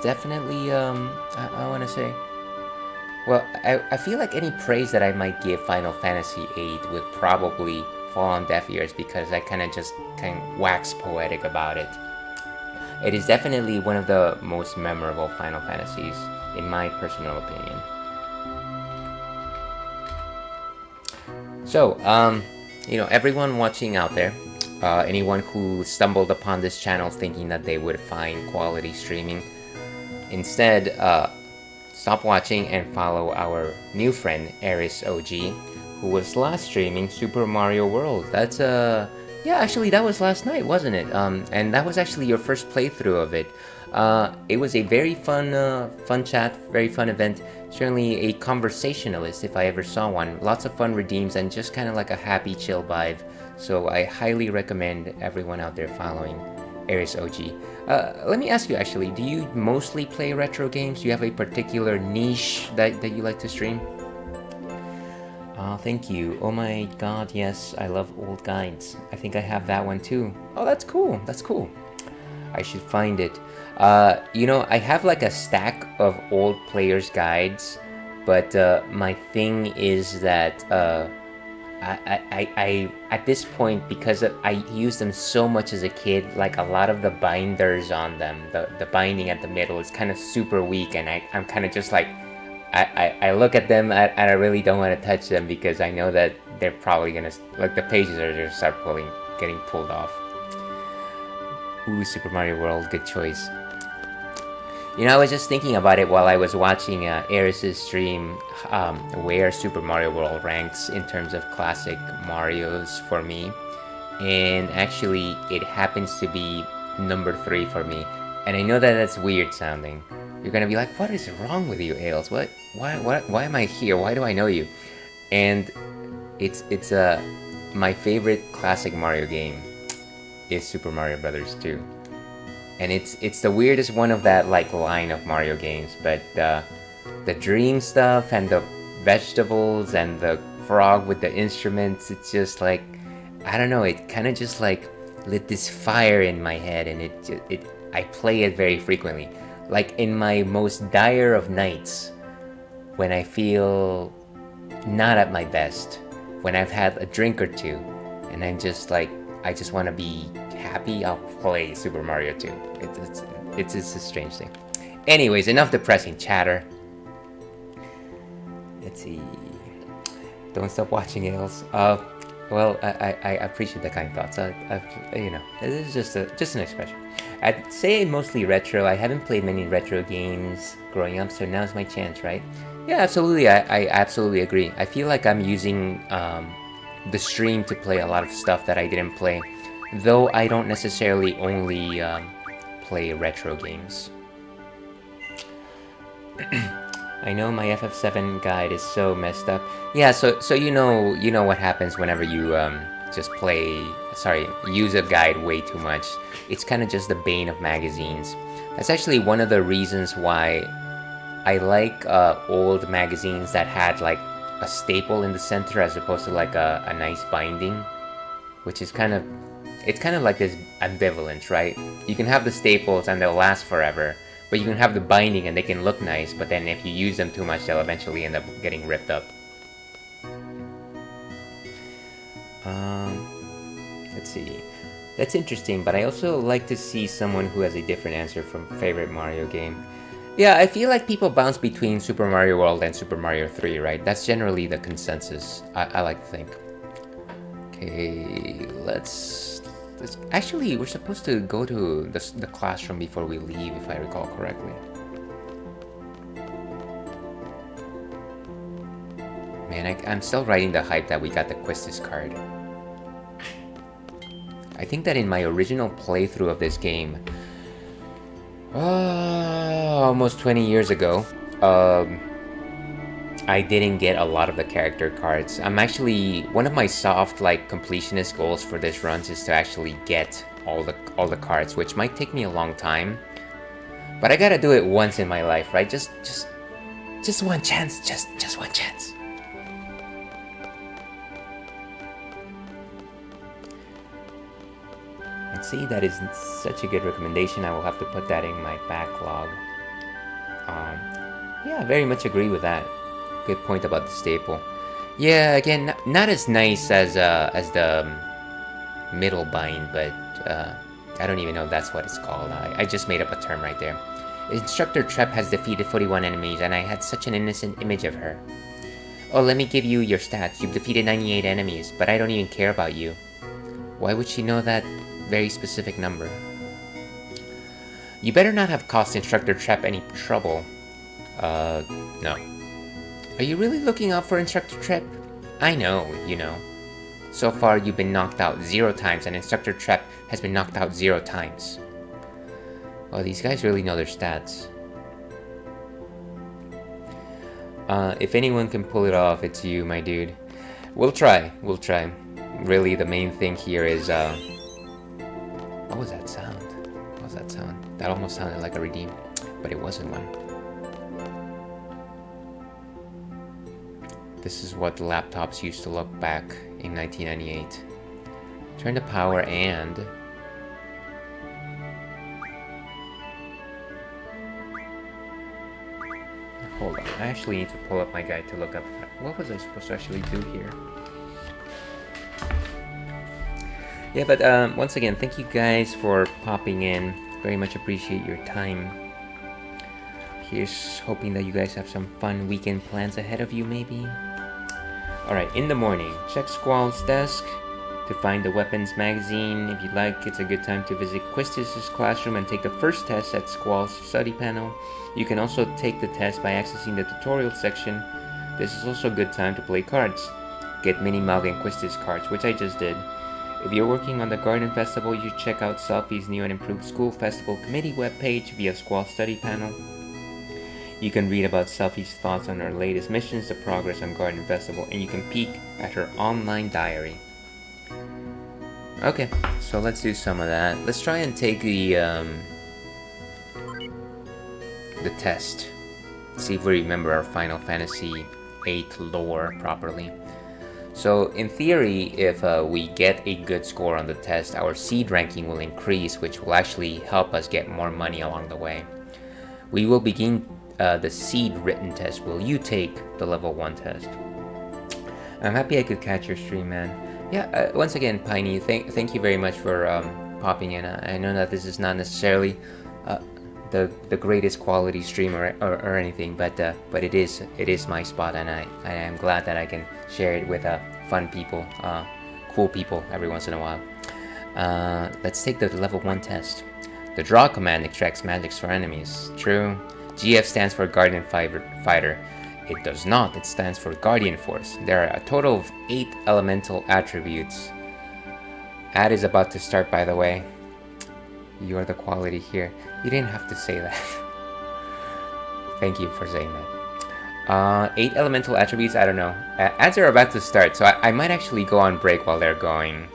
definitely, I want to say, well, I feel like any praise that I might give Final Fantasy VIII would probably fall on deaf ears because I kind of wax poetic about it. It is definitely one of the most memorable Final Fantasies, in my personal opinion. So, everyone watching out there, anyone who stumbled upon this channel thinking that they would find quality streaming, instead, stop watching and follow our new friend, Eris OG, who was last streaming Super Mario World. That's, yeah, actually, that was last night, wasn't it? And that was actually your first playthrough of it. It was a very fun chat, very fun event. Certainly a conversationalist, if I ever saw one. Lots of fun redeems and just kind of like a happy, chill vibe. So I highly recommend everyone out there following Eris OG. Let me ask you actually, do you mostly play retro games? Do you have a particular niche that you like to stream? Thank you. Oh my god, yes, I love old guides. I think I have that one too. Oh, that's cool. That's cool. I should find it. I have like a stack of old players' guides, but my thing is that I at this point, because I used them so much as a kid, like a lot of the binders on them, the binding at the middle is kind of super weak, and I'm kind of just like, I look at them and I really don't want to touch them because I know that they're probably gonna, like, the pages are just start getting pulled off. Ooh, Super Mario World, good choice. I was just thinking about it while I was watching Eris's stream, where Super Mario World ranks in terms of classic Marios for me. And actually, it happens to be number 3 for me. And I know that that's weird sounding. You're gonna be like, what is wrong with you, Ailes? Why am I here? Why do I know you? And it's my favorite classic Mario game is Super Mario Brothers 2. And it's the weirdest one of that like line of Mario games, but the dream stuff and the vegetables and the frog with the instruments, it's just like, I don't know, it kind of just like lit this fire in my head, and I play it very frequently. Like in my most dire of nights, when I feel not at my best, when I've had a drink or two, and I'm just like, I just want to be happy, I'll play Super Mario 2. It's a strange thing. Anyways, enough depressing chatter. Let's see. Don't stop watching, Ailes. Well, I appreciate the kind thoughts. This is just an expression. I'd say mostly retro. I haven't played many retro games growing up, so now's my chance, right? Yeah, absolutely. I absolutely agree. I feel like I'm using the stream to play a lot of stuff that I didn't play, though I don't necessarily only play retro games. I know my FF7 guide is so messed up. Yeah, so you know what happens whenever you use a guide way too much. It's kind of just the bane of magazines. That's actually one of the reasons why I like old magazines that had like a staple in the center as opposed to like a nice binding, which is kind of like this ambivalence, right? You can have the staples and they'll last forever, but you can have the binding and they can look nice, but then if you use them too much, they'll eventually end up getting ripped up. Let's see. That's interesting, but I also like to see someone who has a different answer from favorite Mario game. Yeah, I feel like people bounce between Super Mario World and Super Mario 3, right? That's generally the consensus, I like to think. Okay, let's Actually, we're supposed to go to the classroom before we leave, if I recall correctly. Man, I'm still riding the hype that we got the Questus card. I think that in my original playthrough of this game, almost 20 years ago, I didn't get a lot of the character cards. I'm actually, one of my soft like completionist goals for this runs is to actually get all the cards, which might take me a long time. But I gotta do it once in my life, right? Just one chance, just one chance. Let's see, that is such a good recommendation. I will have to put that in my backlog. Yeah, very much agree with that. Good point about the staple. Yeah, again, not as nice as the middle bind, but I don't even know if that's what it's called. I just made up a term right there. Instructor Trep has defeated 41 enemies, and I had such an innocent image of her. Oh, let me give you your stats. You've defeated 98 enemies, but I don't even care about you. Why would she know that very specific number? You better not have caused Instructor Trep any trouble. No. Are you really looking out for Instructor Trep? I know, you know. So far, you've been knocked out 0 times, and Instructor Trep has been knocked out 0 times. Oh, these guys really know their stats. If anyone can pull it off, it's you, my dude. We'll try. Really, the main thing here is, what was that sound? What was that sound? That almost sounded like a redeem, but it wasn't one. This is what the laptops used to look back in 1998. Turn the power and... Hold on, I actually need to pull up my guide to look up what was I supposed to actually do here. Yeah, but once again, thank you guys for popping in. Very much appreciate your time. Here's hoping that you guys have some fun weekend plans ahead of you, maybe. Alright, in the morning, check Squall's desk to find the weapons magazine. If you'd like, it's a good time to visit Questus' classroom and take the first test at Squall's study panel. You can also take the test by accessing the tutorial section. This is also a good time to play cards. Get Mini Mug and Questus cards, which I just did. If you're working on the Garden Festival, you should check out Selfie's new and improved School Festival Committee webpage via Squall Study Panel. You can read about Selfie's thoughts on her latest missions, the progress on Garden Festival, and you can peek at her online diary. Okay, so let's do some of that. Let's try and take the test. See if we remember our Final Fantasy VIII lore properly. So in theory, if we get a good score on the test, our seed ranking will increase, which will actually help us get more money along the way. We will begin the seed written test. Will you take the level 1 test? I'm happy I could catch your stream, man. Yeah, once again, Piney, thank you very much for popping in. I know that this is not necessarily the greatest quality stream or anything, but it is my spot, and I am glad that I can share it with fun people, cool people every once in a while. Let's take the level 1 test. The draw command extracts magics for enemies. True. GF stands for Guardian Fighter. It does not. It stands for Guardian Force. There are a total of 8 elemental attributes. Ad is about to start, by the way. You are the quality here. You didn't have to say that. Thank you for saying that. 8 elemental attributes, I don't know. Ads are about to start, so I might actually go on break while they're going.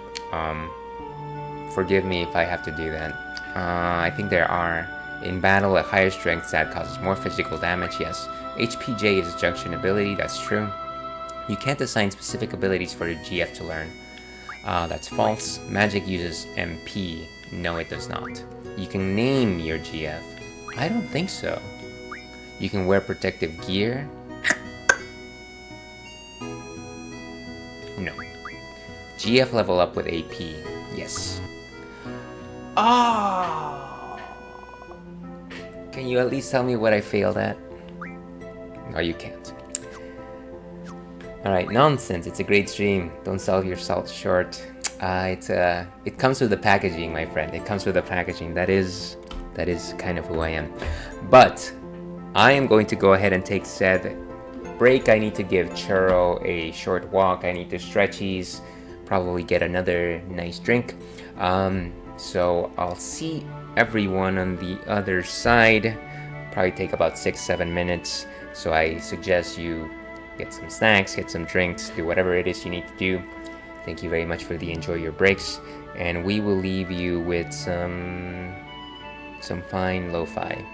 Forgive me if I have to do that. I think there are. In battle, a higher strength stat causes more physical damage, yes. HPJ is a junction ability, that's true. You can't assign specific abilities for your GF to learn. That's false. Magic uses MP. No, it does not. You can name your GF. I don't think so. You can wear protective gear. No. GF level up with AP. Yes. Ah! Can you at least tell me what I failed at? No, you can't. Alright, nonsense. It's a great stream. Don't sell yourself short. It comes with the packaging, my friend. It comes with the packaging. That is kind of who I am. But I am going to go ahead and take said break. I need to give Churro a short walk. I need to stretchies, probably get another nice drink. So I'll see everyone on the other side. Probably take about 6-7 minutes. So I suggest you get some snacks, get some drinks, do whatever it is you need to do. Thank you very much for the enjoy your breaks, and we will leave you with some fine lo-fi.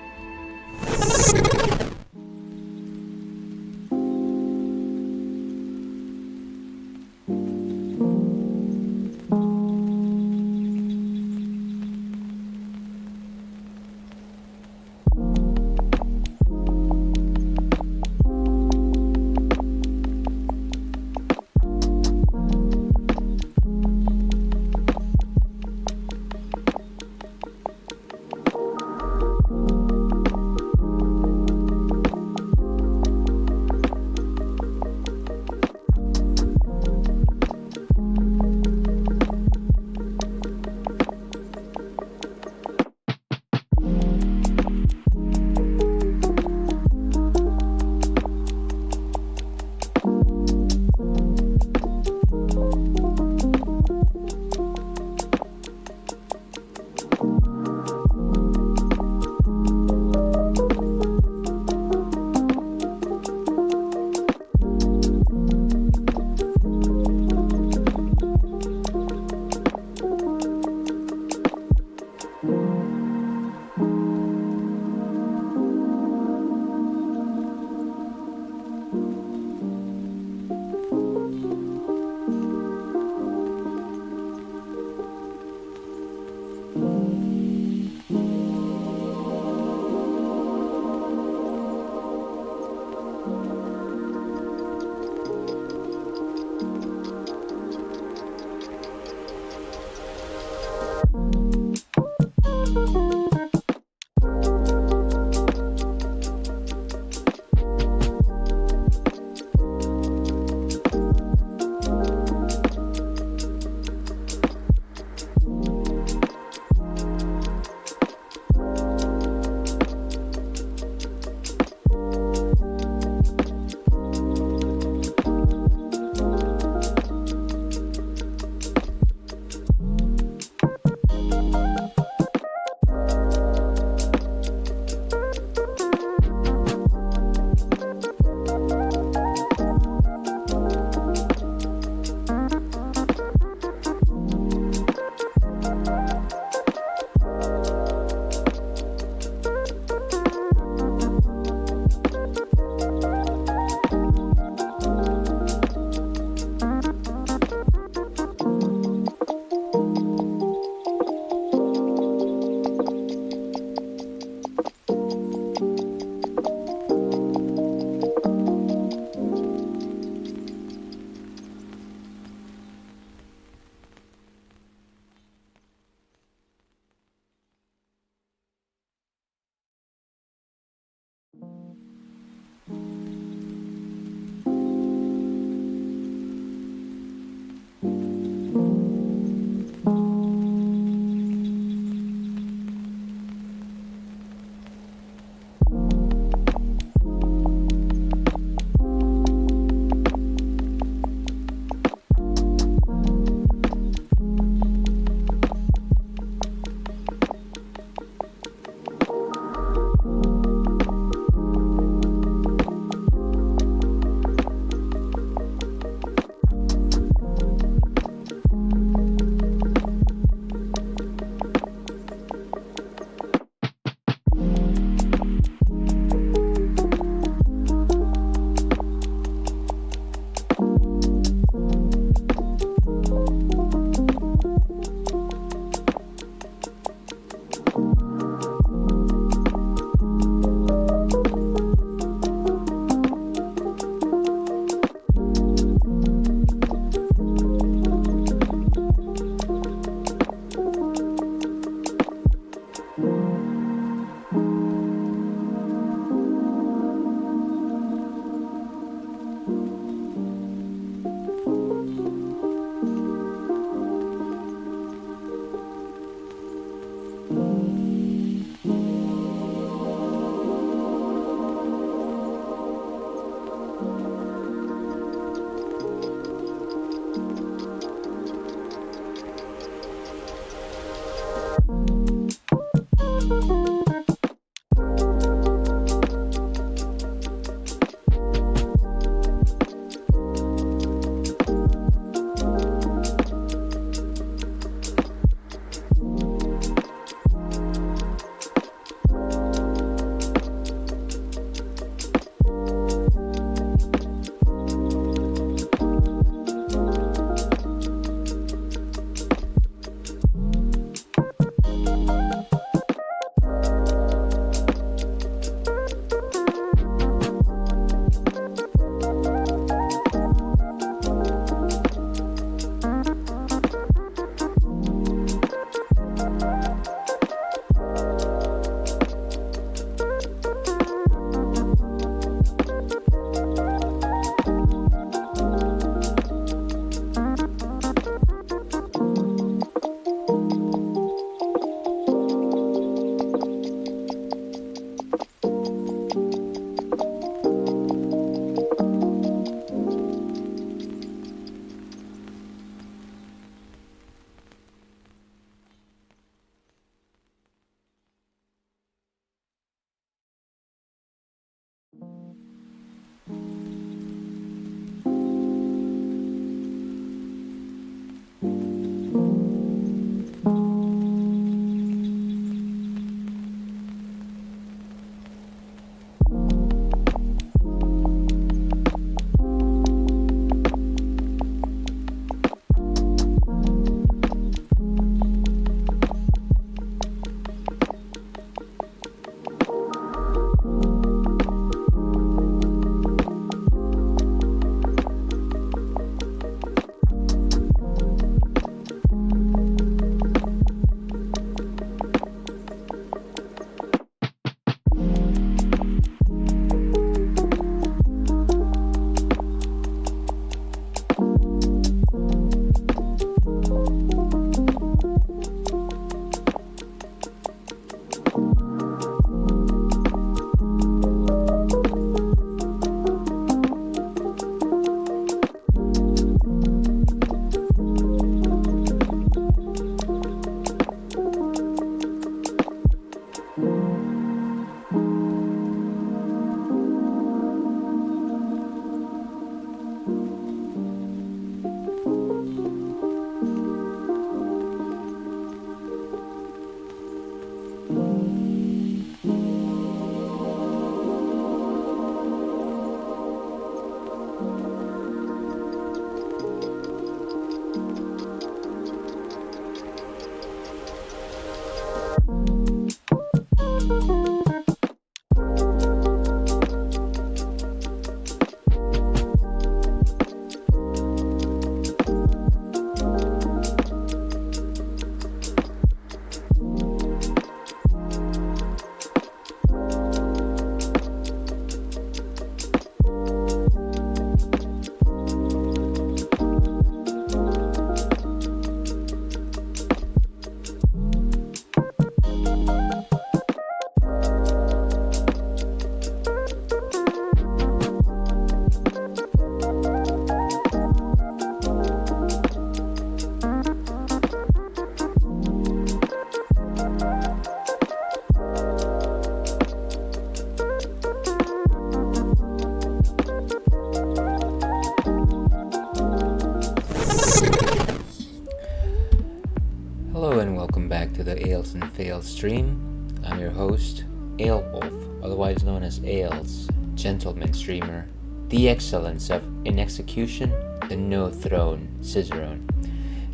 to the Ales and Fails stream. I'm your host, Ale Wolf, otherwise known as Ales, gentleman streamer, the excellence of in execution, the no throne Cicerone.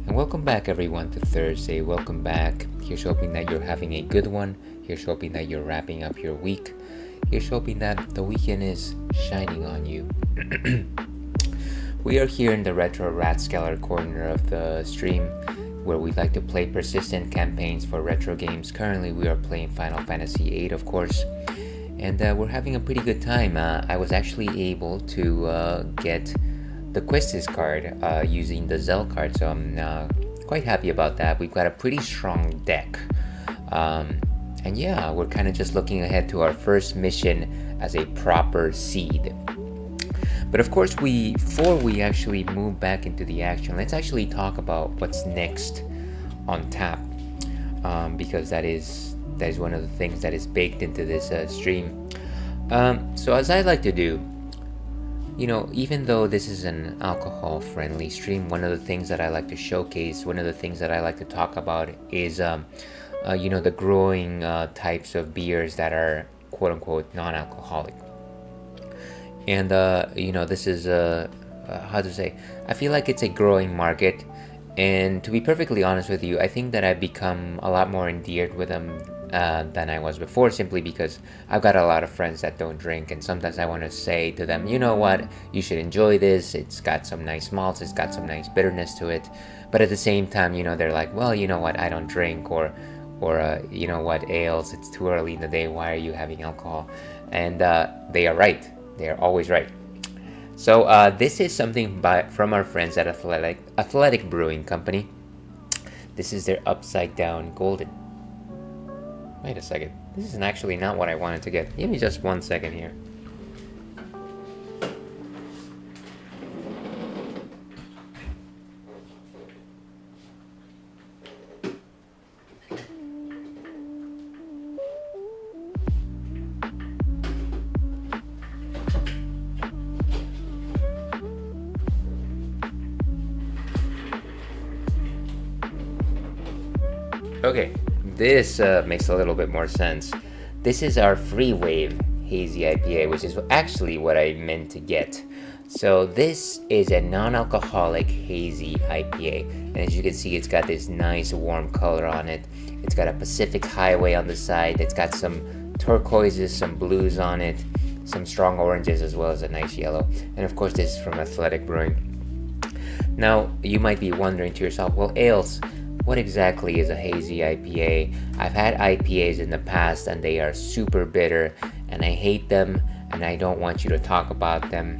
And welcome back everyone to Thursday. Welcome back. Here's hoping that you're having a good one. Here's hoping that you're wrapping up your week. Here's hoping that the weekend is shining on you. We are here in the Retro Ratskeller corner of the stream, where we like to play persistent campaigns for retro games. Currently we are playing Final Fantasy VIII, of course, and we're having a pretty good time. I was actually able to get the Questis card using the Zell card, so I'm quite happy about that. We've got a pretty strong deck, and yeah, we're kind of just looking ahead to our first mission as a proper seed. But of course, before we actually move back into the action, let's actually talk about what's next on tap, because that is one of the things that is baked into this stream. So as I like to do, even though this is an alcohol-friendly stream, one of the things that I like to showcase, one of the things that I like to talk about is, the growing types of beers that are quote-unquote non-alcoholic. And this is how to say, I feel like it's a growing market, and to be perfectly honest with you, I think that I've become a lot more endeared with them than I was before, simply because I've got a lot of friends that don't drink, and sometimes I want to say to them, you know what, you should enjoy this, it's got some nice malts, it's got some nice bitterness to it, but at the same time, they're like, well, you know what, I don't drink, or you know what, ales, it's too early in the day, why are you having alcohol? And they are right. They're always right. So this is something from our friends at Athletic Brewing Company. This is their Upside Down Golden. Wait a second. This is actually not what I wanted to get. Give me just 1 second here. Okay, this makes a little bit more sense. This is our Free Wave Hazy IPA, which is actually what I meant to get. So this is a non-alcoholic hazy IPA, and as you can see, it's got this nice warm color on it. It's got a Pacific Highway on the side. It's got some turquoises, some blues on it, some strong oranges, as well as a nice yellow. And of course, this is from Athletic Brewing. Now, you might be wondering to yourself, well, Ales, what exactly is a hazy IPA? I've had IPAs in the past and they are super bitter and I hate them and I don't want you to talk about them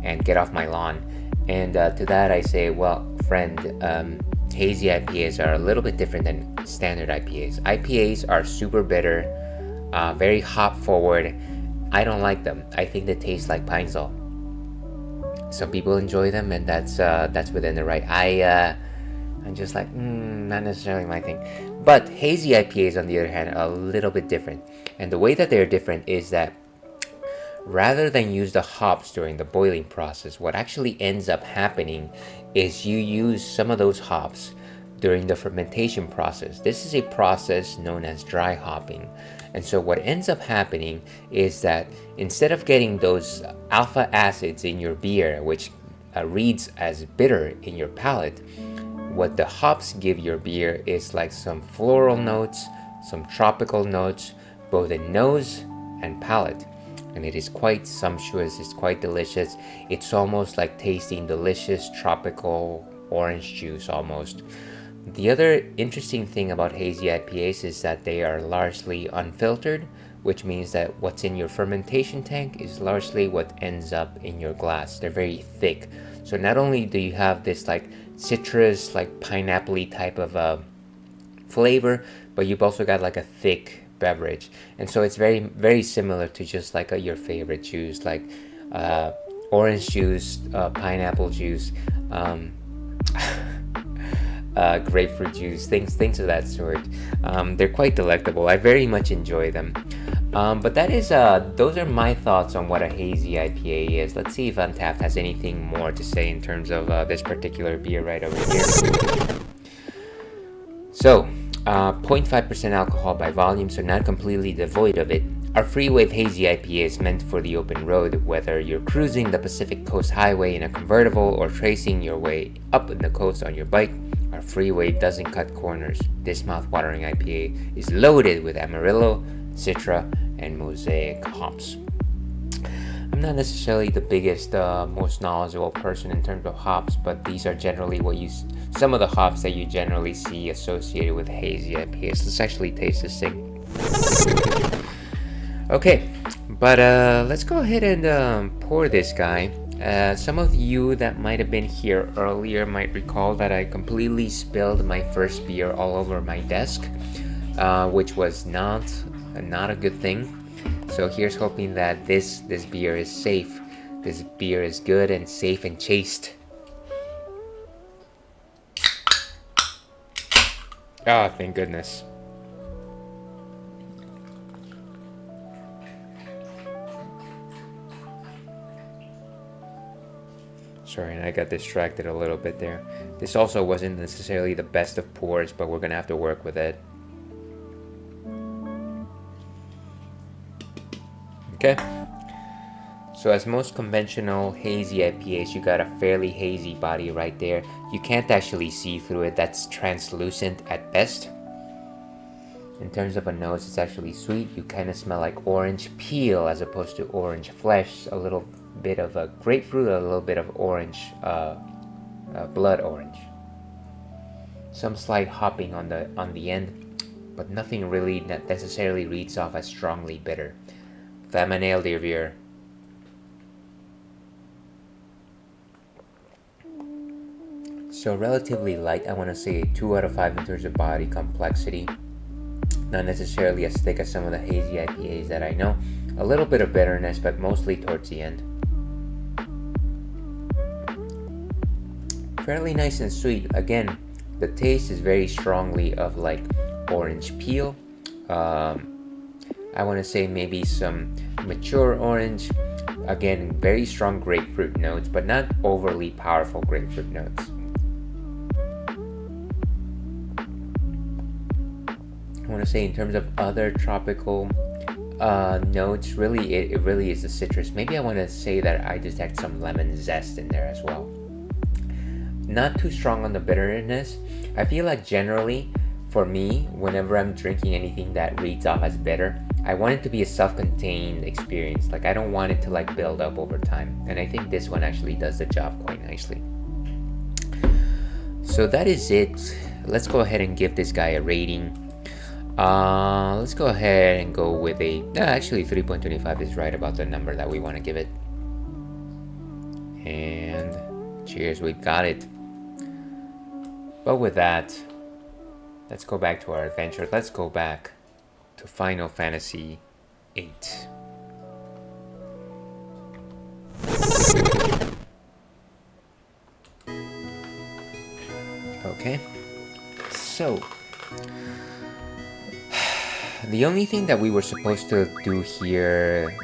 and get off my lawn. And to that I say, well, friend, hazy IPAs are a little bit different than standard IPAs. IPAs are super bitter, very hop forward. I don't like them. I think they taste like Pine Sol. Some people enjoy them, and that's within the right. I'm just like, not necessarily my thing. But hazy IPAs, on the other hand, are a little bit different. And the way that they're different is that rather than use the hops during the boiling process, what actually ends up happening is you use some of those hops during the fermentation process. This is a process known as dry hopping. And so what ends up happening is that instead of getting those alpha acids in your beer, which reads as bitter in your palate, what the hops give your beer is like some floral notes, some tropical notes, both in nose and palate. And it is quite sumptuous, it's quite delicious. It's almost like tasting delicious tropical orange juice almost. The other interesting thing about hazy IPAs is that they are largely unfiltered, which means that what's in your fermentation tank is largely what ends up in your glass. They're very thick. So not only do you have this like citrus, like pineapple-y type of flavor, but you've also got like a thick beverage. And so it's very, very similar to just like your favorite juice, like orange juice, pineapple juice, grapefruit juice, things of that sort. They're quite delectable. I very much enjoy them. But that is those are my thoughts on what a hazy IPA is. Let's see if Untapped has anything more to say in terms of this particular beer right over here. So 0.5% alcohol by volume, so not completely devoid of it. Our Freewave Hazy IPA is meant for the open road, whether you're cruising the Pacific Coast Highway in a convertible or tracing your way up the coast on your bike. Our Freewave doesn't cut corners. This mouth-watering IPA is loaded with Amarillo, Citra, and Mosaic hops. I'm not necessarily the biggest, most knowledgeable person in terms of hops, but these are generally some of the hops that you generally see associated with hazy IPAs. Let's actually taste this thing. Okay, but let's go ahead and pour this guy. Some of you that might have been here earlier might recall that I completely spilled my first beer all over my desk, which was not a good thing. So here's hoping that this beer is safe. This beer is good and safe and chaste. Ah, thank goodness. Sorry, I got distracted a little bit there. This also wasn't necessarily the best of pours, but we're gonna have to work with it. Okay. So as most conventional hazy IPAs, you got a fairly hazy body right there. You can't actually see through it. That's translucent at best. In terms of a nose, it's actually sweet. You kind of smell like orange peel as opposed to orange flesh. A little bit of a grapefruit, a little bit of orange, blood orange. Some slight hopping on the end, but nothing really that necessarily reads off as strongly bitter. Feminale de beer. So relatively light. I want to say 2 out of 5 in terms of body complexity. Not necessarily as thick as some of the hazy IPAs that I know. A little bit of bitterness, but mostly towards the end. Fairly nice and sweet. Again, the taste is very strongly of like orange peel. I want to say maybe some mature orange. Again, very strong grapefruit notes, but not overly powerful grapefruit notes. I want to say in terms of other tropical notes, really it really is the citrus. Maybe I want to say that I detect some lemon zest in there as well. Not too strong on the bitterness. I feel like generally, for me, whenever I'm drinking anything that reads off as bitter, I want it to be a self-contained experience. Like, I don't want it to like build up over time. And I think this one actually does the job quite nicely. So that is it. Let's go ahead and give this guy a rating. Let's go ahead and go with actually 3.25 is right about the number that we want to give it. And cheers, we got it. But with that, let's go back to our adventure. Let's go back to Final Fantasy VIII. Okay, so the only thing that we were supposed to do here,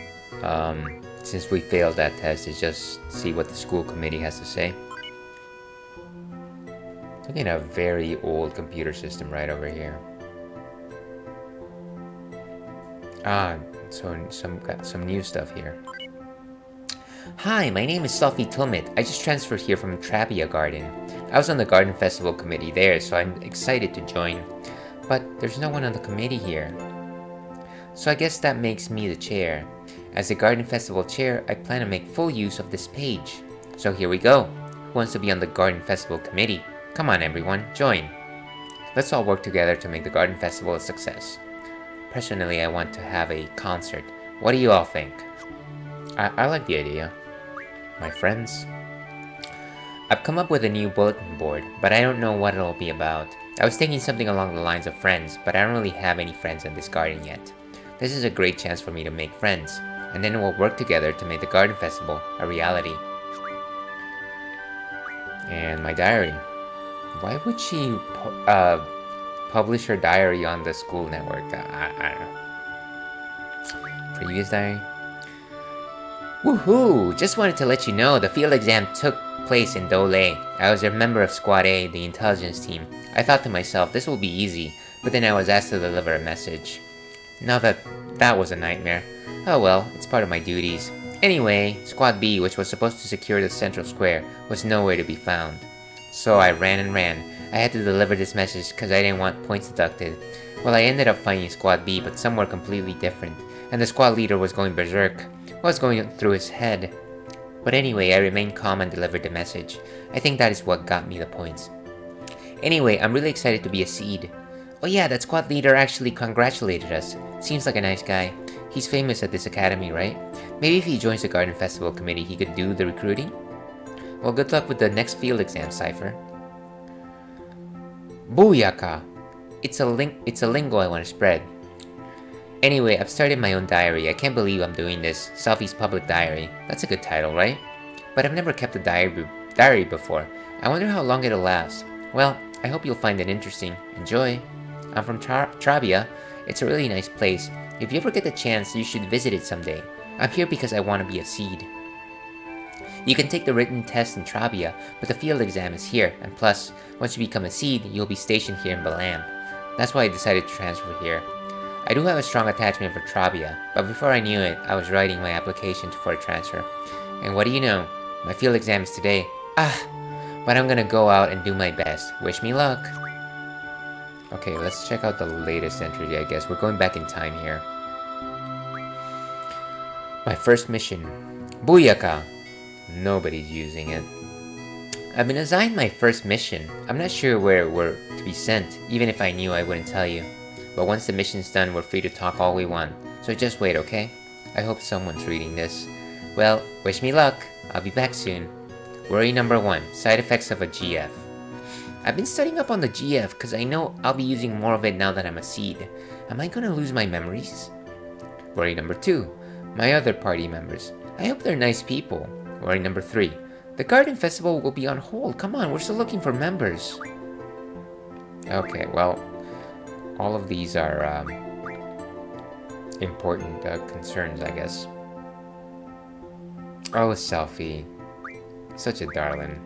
since we failed that test, is just see what the school committee has to say. Looking at a very old computer system right over here. So got some new stuff here. Hi, my name is Sophie Tilmit. I just transferred here from Trapia Garden. I was on the Garden Festival committee there, so I'm excited to join. But there's no one on the committee here. So I guess that makes me the chair. As the Garden Festival chair, I plan to make full use of this page. So here we go. Who wants to be on the Garden Festival committee? Come on everyone, join. Let's all work together to make the Garden Festival a success. Personally, I want to have a concert. What do you all think? I like the idea. My friends? I've come up with a new bulletin board, but I don't know what it'll be about. I was thinking something along the lines of friends, but I don't really have any friends in this garden yet. This is a great chance for me to make friends, and then we'll work together to make the Garden Festival a reality. And my diary. Why would she publish her diary on the school network? I don't know. Previous diary. Woohoo! Just wanted to let you know the field exam took place in Dole. I was a member of Squad A, the intelligence team. I thought to myself, this will be easy. but then I was asked to deliver a message. Now that was a nightmare. Oh well, it's part of my duties. Anyway, Squad B, which was supposed to secure the central square, was nowhere to be found. So I ran and ran. I had to deliver this message because I didn't want points deducted. Well, I ended up finding Squad B, but somewhere completely different, and the squad leader was going berserk. What was going through his head? But anyway, I remained calm and delivered the message. I think that is what got me the points. Anyway, I'm really excited to be a seed. Oh yeah, that squad leader actually congratulated us. Seems like a nice guy. He's famous at this academy, right? Maybe if he joins the Garden Festival committee, he could do the recruiting? Well, good luck with the next field exam, Cypher. Booyaka! It's a lingo I want to spread. Anyway, I've started my own diary. I can't believe I'm doing this. Selfie's public diary. That's a good title, right? But I've never kept a diary before. I wonder how long it'll last. Well, I hope you'll find it interesting. Enjoy! I'm from Trabia. It's a really nice place. If you ever get the chance, you should visit it someday. I'm here because I want to be a seed. You can take the written test in Trabia, but the field exam is here, and plus, once you become a seed, you'll be stationed here in Balam. That's why I decided to transfer here. I do have a strong attachment for Trabia, but before I knew it, I was writing my application for a transfer. And what do you know? My field exam is today. But I'm gonna go out and do my best. Wish me luck. Okay, let's check out the latest entry, I guess. We're going back in time here. My first mission. Booyaka! Nobody's using it. I've been assigned my first mission. I'm not sure where we're to be sent. Even if I knew, I wouldn't tell you. But once the mission's done, we're free to talk all we want. So just wait, okay? I hope someone's reading this. Well, wish me luck. I'll be back soon. Worry number 1. Side effects of a GF. I've been studying up on the GF because I know I'll be using more of it now that I'm a seed. Am I gonna lose my memories? Worry number 2. My other party members. I hope they're nice people. Worry number 3. The Garden Festival will be on hold. Come on, we're still looking for members. Okay, well, all of these are important concerns, I guess. Oh, Selfie. Such a darling.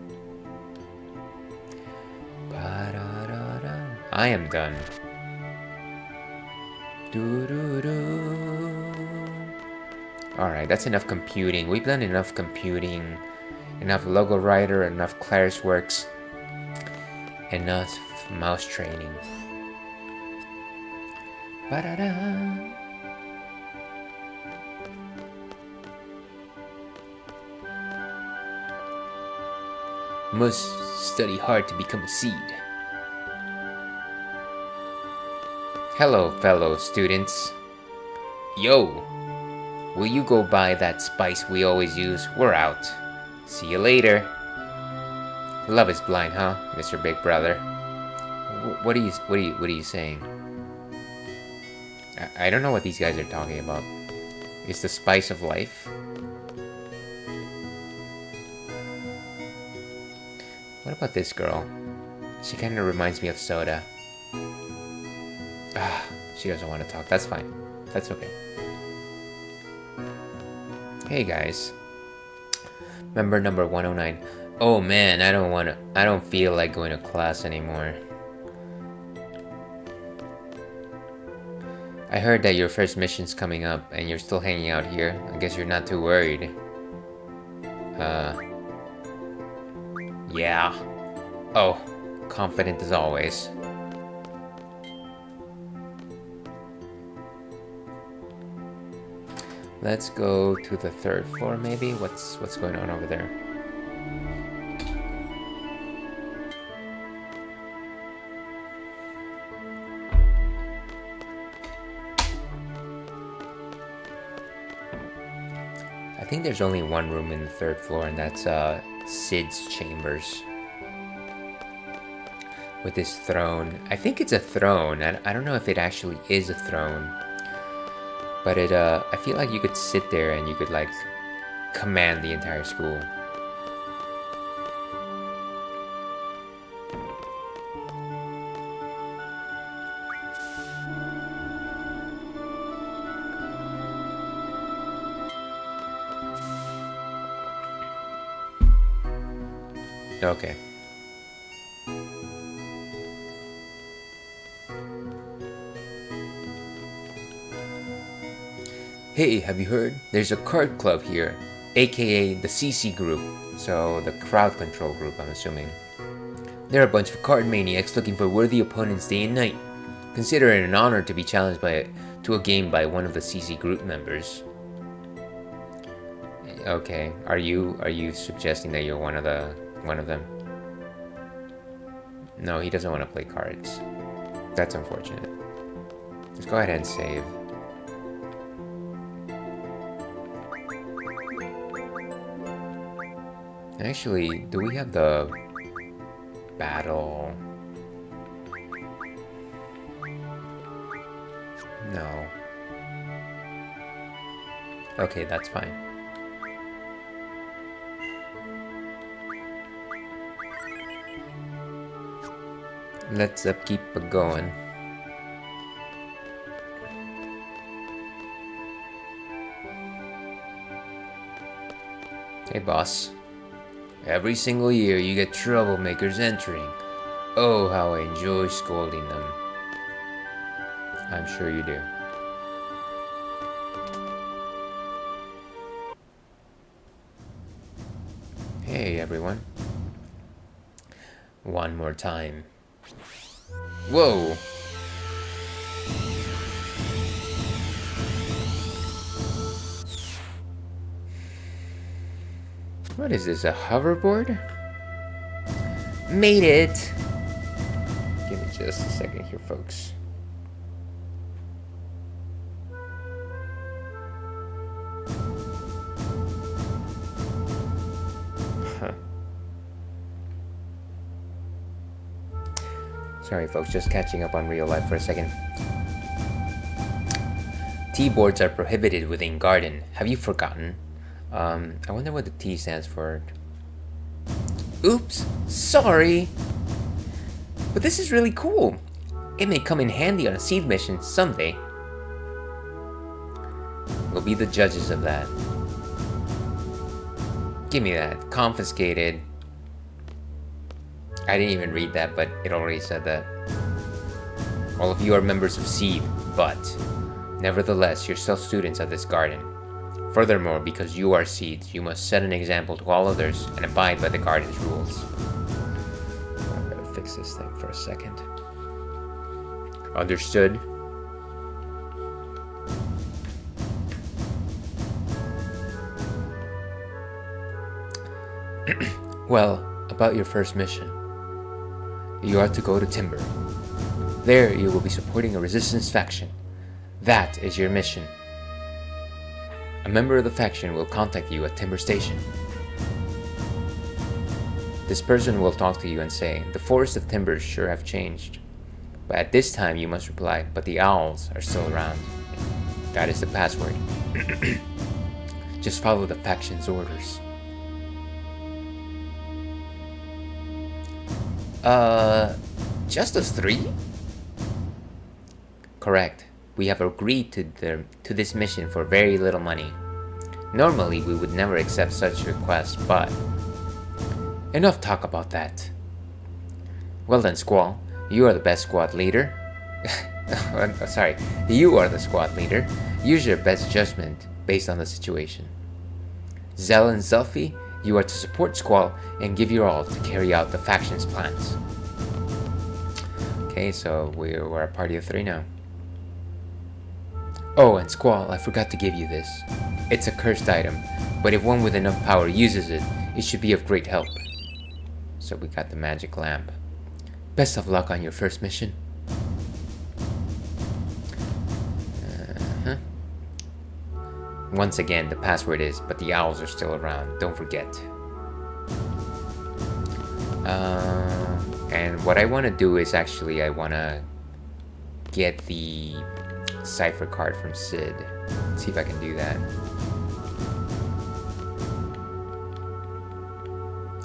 I am done. Alright, that's enough computing. We've done enough computing. Enough logo writer, enough Claris works. Enough mouse training. Must study hard to become a seed. Hello, fellow students. Yo! Will you go buy that spice we always use? We're out. See you later. Love is blind, huh, Mr. Big Brother? What are you saying? I don't know what these guys are talking about. Is the spice of life? What about this girl? She kind of reminds me of Soda. She doesn't want to talk. That's fine. That's okay. Hey guys. Member number 109. Oh man, I don't feel like going to class anymore. I heard that your first mission's coming up and you're still hanging out here. I guess you're not too worried. Yeah. Oh, confident as always. Let's go to the 3rd floor maybe? What's going on over there? I think there's only one room in the 3rd floor, and that's Sid's chambers. With his throne. I think it's a throne. I don't know if it actually is a throne. But I feel like you could sit there and you could like command the entire school. Okay. Hey, have you heard? There's a card club here, aka the CC group, so the crowd control group, I'm assuming. They're a bunch of card maniacs looking for worthy opponents day and night. Consider it an honor to be challenged to a game by one of the CC group members. Okay, are you suggesting that you're one of them? No, he doesn't want to play cards. That's unfortunate. Let's go ahead and save. Actually, do we have the battle? No. Okay, that's fine. Let's keep it going. Hey, boss. Every single year you get troublemakers entering. Oh, how I enjoy scolding them. I'm sure you do. Hey, everyone. One more time. Whoa! What is this, a hoverboard? Made it! Give me just a second here, folks. Sorry, folks, just catching up on real life for a second. T-boards are prohibited within garden. Have you forgotten? I wonder what the T stands for. Oops, sorry. But this is really cool. It may come in handy on a seed mission someday. We'll be the judges of that. Give me that. Confiscated. I didn't even read that, but it already said that. All of you are members of Seed, but nevertheless, you're still students of this garden. Furthermore, because you are Seeds, you must set an example to all others and abide by the garden's rules. I'm gonna fix this thing for a second. Understood? Well, about your first mission. You are to go to Timber. There you will be supporting a resistance faction. That is your mission. A member of the faction will contact you at Timber Station. This person will talk to you and say, the Forest of Timbers sure have changed. But at this time you must reply, but the owls are still around. That is the password. Just follow the faction's orders. Just us three? Correct. We have agreed to this mission for very little money. Normally, we would never accept such requests, but... Enough talk about that. Well then, Squall, you are the best squad leader. Sorry, you are the squad leader. Use your best judgment based on the situation. Zell and Zelfie, you are to support Squall and give your all to carry out the faction's plans. Okay, so we're a party of three now. Oh, and Squall, I forgot to give you this. It's a cursed item, but if one with enough power uses it, it should be of great help. So we got the magic lamp. Best of luck on your first mission. Once again, the password is, but the owls are still around, don't forget. And what I want to do is actually, I want to get the cipher card from Sid. Let's see if I can do that.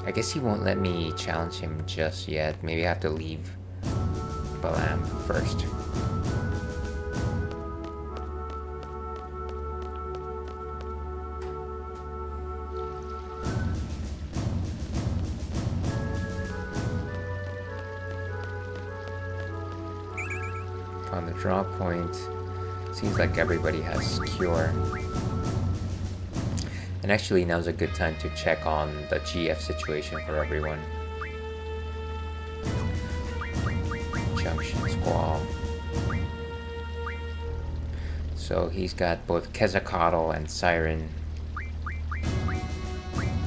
I guess he won't let me challenge him just yet. Maybe I have to leave Balam first. On the draw point, Seems like everybody has cure. And actually now's a good time to check on the GF situation for everyone. Junction Squall. So he's got both Quetzalcoatl and Siren,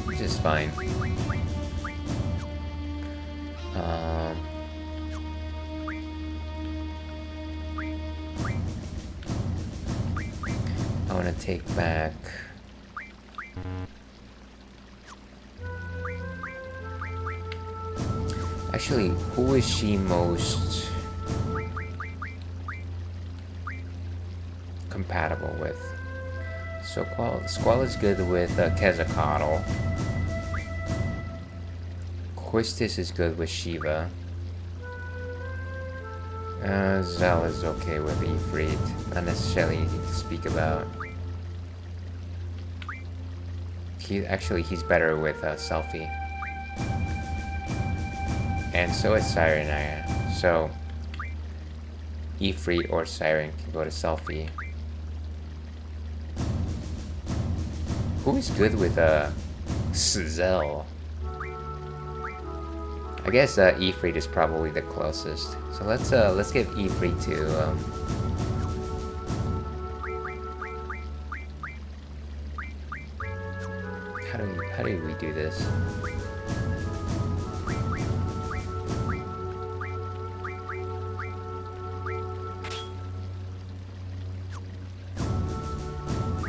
which is fine. I want to take back actually, who is she most compatible with? So Squall is good with Quetzalcoatl. Quistis is good with Shiva. Zell is okay with Ifrit. Not necessarily anything to speak about. He's better with Selfie. And so is Siren. So Ifrit or Siren can go to Selfie. Who is good with Zell? I guess Ifrit is probably the closest. So let's give Ifrit to how do we do this?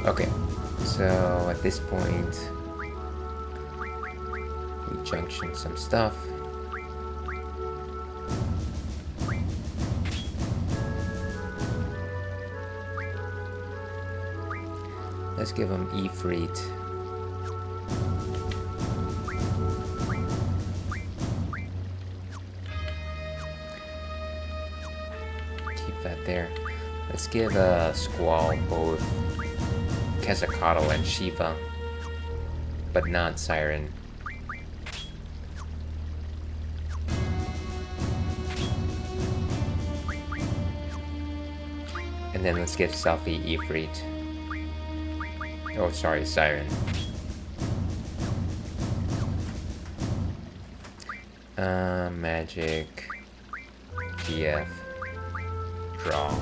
Okay, so at this point we junction some stuff. Let's give him Ifrit. Keep that there. Let's give Squall both Quetzalcoatl and Shiva, but not Siren. And then let's give Selfie Ifrit. Oh, sorry, Siren. Magic. GF. Draw.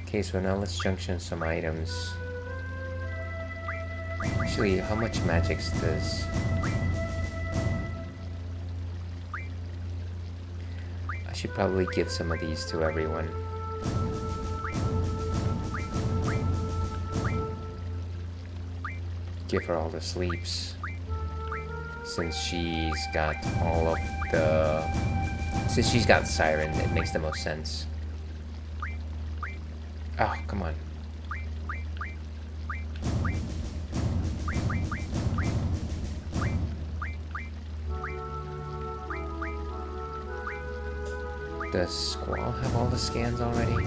Okay, so now let's junction some items. Actually, how much magics does... I should probably give some of these to everyone. Give her all the sleeps, since she's got all of the... Since she's got Siren, it makes the most sense. Oh, come on. Does Squall have all the scans already?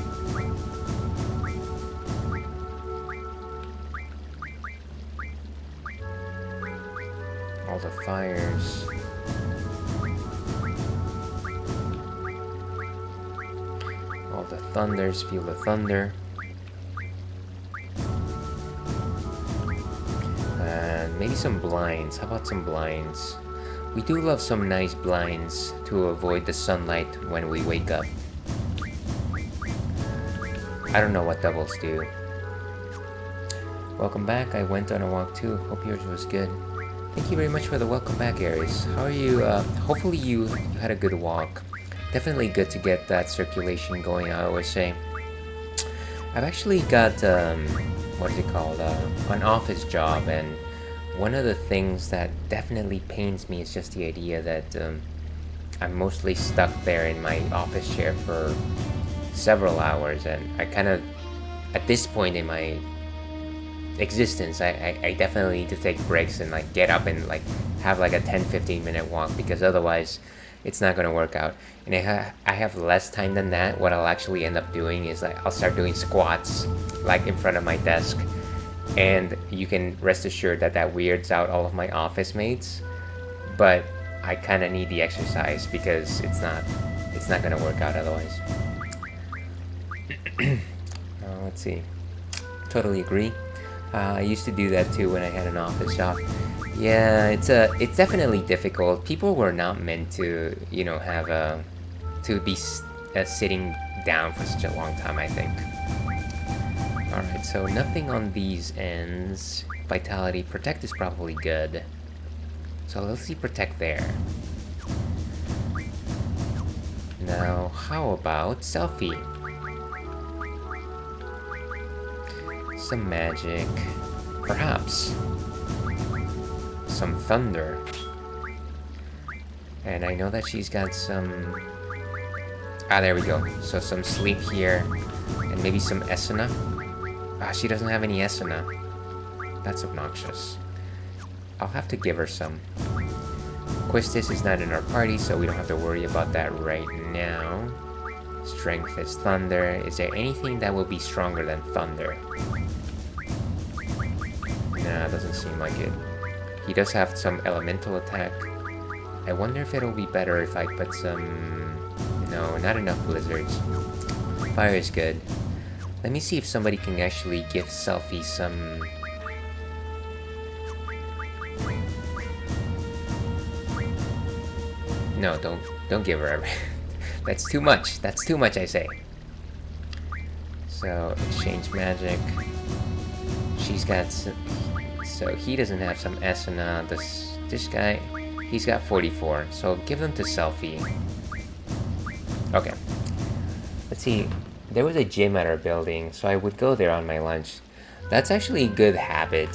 All the fires. All the thunders, feel the thunder. And maybe some blinds. How about some blinds? We do love some nice blinds to avoid the sunlight when we wake up. I don't know what doubles do. Welcome back. I went on a walk too. Hope yours was good. Thank you very much for the welcome back, Aries. How are you? Hopefully you had a good walk. Definitely good to get that circulation going, I always say. I've actually got, what is it called? An office job, and one of the things that definitely pains me is just the idea that I'm mostly stuck there in my office chair for several hours, and I kind of, at this point in my existence, I definitely need to take breaks and like get up and like have like a 10-15 minute walk, because otherwise it's not gonna work out. And I have less time than that. What I'll actually end up doing is like I'll start doing squats like in front of my desk, and you can rest assured that that weirds out all of my office mates, but I kind of need the exercise because it's it's not gonna work out otherwise. Let's see. Totally agree. I used to do that too when I had an office job. Yeah, it's definitely difficult. People were not meant to, you know, have to be sitting down for such a long time, I think. Alright, so nothing on these ends. Vitality, protect is probably good. So let's see protect there. Now, how about selfie? Some magic, perhaps. Some thunder. And I know that she's got some... Ah, there we go. So some sleep here, and maybe some Esuna. Ah, she doesn't have any Esuna. That's obnoxious. I'll have to give her some. Quistis is not in our party, so we don't have to worry about that right now. Strength is thunder. Is there anything that will be stronger than thunder? Nah, doesn't seem like it. He does have some elemental attack. I wonder if it'll be better if I put some... No, not enough blizzards. Fire is good. Let me see if somebody can actually give Selfie some... No, don't give her everything. That's too much. That's too much, I say. So, exchange magic. She's got some, so he doesn't have some Esuna. This guy, he's got 44. So give them to Selfie. Okay. Let's see. There was a gym at our building, so I would go there on my lunch. That's actually a good habit.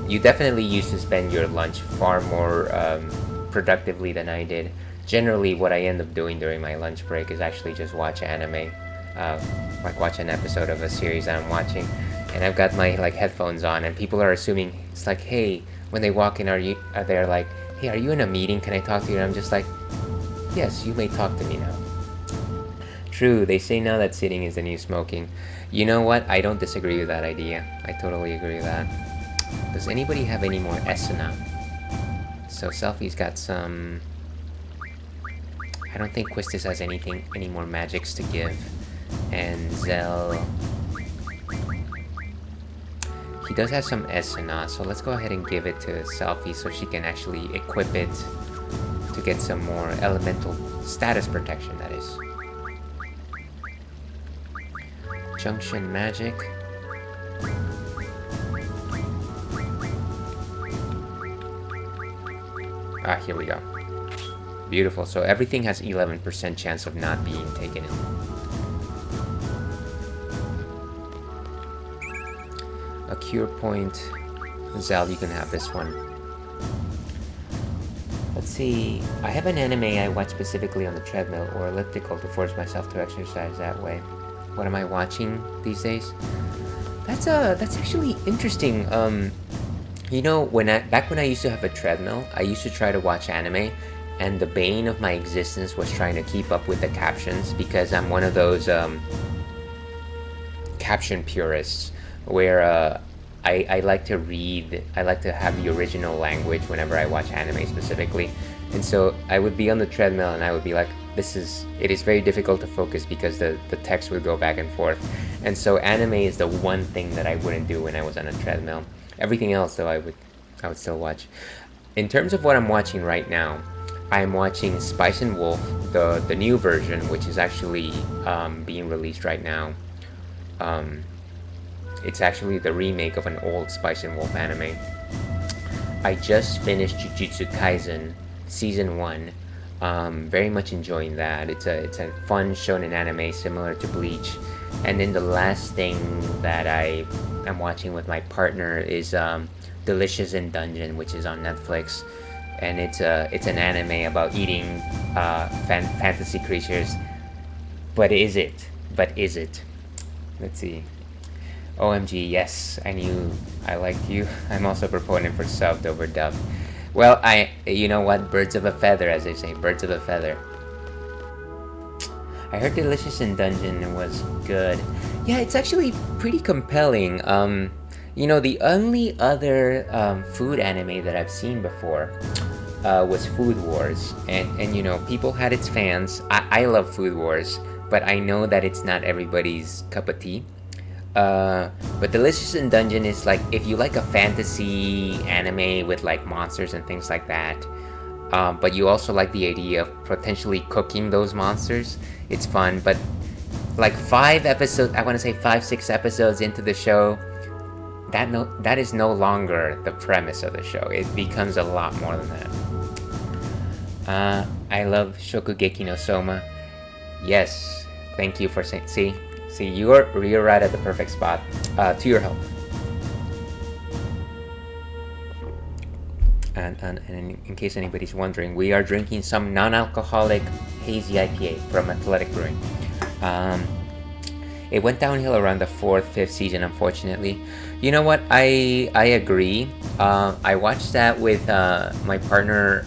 You definitely used to spend your lunch far more productively than I did. Generally, what I end up doing during my lunch break is actually just watch anime. Like watch an episode of a series that I'm watching. And I've got my like headphones on, and people are assuming it's like, hey, when they walk in, are they like, hey, are you in a meeting? Can I talk to you? And I'm just like, yes, you may talk to me now. True, they say now that sitting is the new smoking. You know what? I don't disagree with that idea. I totally agree with that. Does anybody have any more Esuna? So Selfie's got some... I don't think Quistis has any more magics to give. And Zell... He does have some Esuna, so let's go ahead and give it to Selfie so she can actually equip it to get some more elemental status protection, that is. Junction magic. Ah, here we go. Beautiful. So everything has 11% chance of not being taken in. A cure point. Zal, you can have this one. Let's see. I have an anime I watch specifically on the treadmill or elliptical to force myself to exercise that way. What am I watching these days? That's actually interesting. You know, back when I used to have a treadmill, I used to try to watch anime, and the bane of my existence was trying to keep up with the captions, because I'm one of those caption purists where I like to read, I like to have the original language whenever I watch anime specifically. And so I would be on the treadmill and I would be like, it is very difficult to focus because the text would go back and forth. And so anime is the one thing that I wouldn't do when I was on a treadmill. Everything else though I would still watch. In terms of what I'm watching right now, I'm watching Spice and Wolf, the new version, which is actually being released right now. It's actually the remake of an old Spice and Wolf anime. I just finished Jujutsu Kaisen Season 1. Very much enjoying that. It's a fun shonen anime similar to Bleach. And then the last thing that I am watching with my partner is Delicious in Dungeon, which is on Netflix. And it's an anime about eating fantasy creatures. But is it? Let's see. OMG, yes, I knew I liked you. I'm also a proponent for subbed over dubbed. Well, you know what? Birds of a feather, as they say. Birds of a feather. I heard Delicious in Dungeon was good. Yeah, it's actually pretty compelling. You know, the only other food anime that I've seen before was Food Wars, and you know, people had its fans. I love Food Wars, but I know that it's not everybody's cup of tea. But Delicious in Dungeon is like, if you like a fantasy anime with like monsters and things like that, but you also like the idea of potentially cooking those monsters, it's fun. But like 5 episodes, I want to say 5, 6 episodes into the show, that is no longer the premise of the show. It becomes a lot more than that. I love Shokugeki no Soma. Yes, thank you for saying. See, you're right at the perfect spot. To your health. And in case anybody's wondering, we are drinking some non-alcoholic hazy IPA from Athletic Brewing. It went downhill around the 4th, 5th season, unfortunately. You know what? I agree. I watched that with my partner,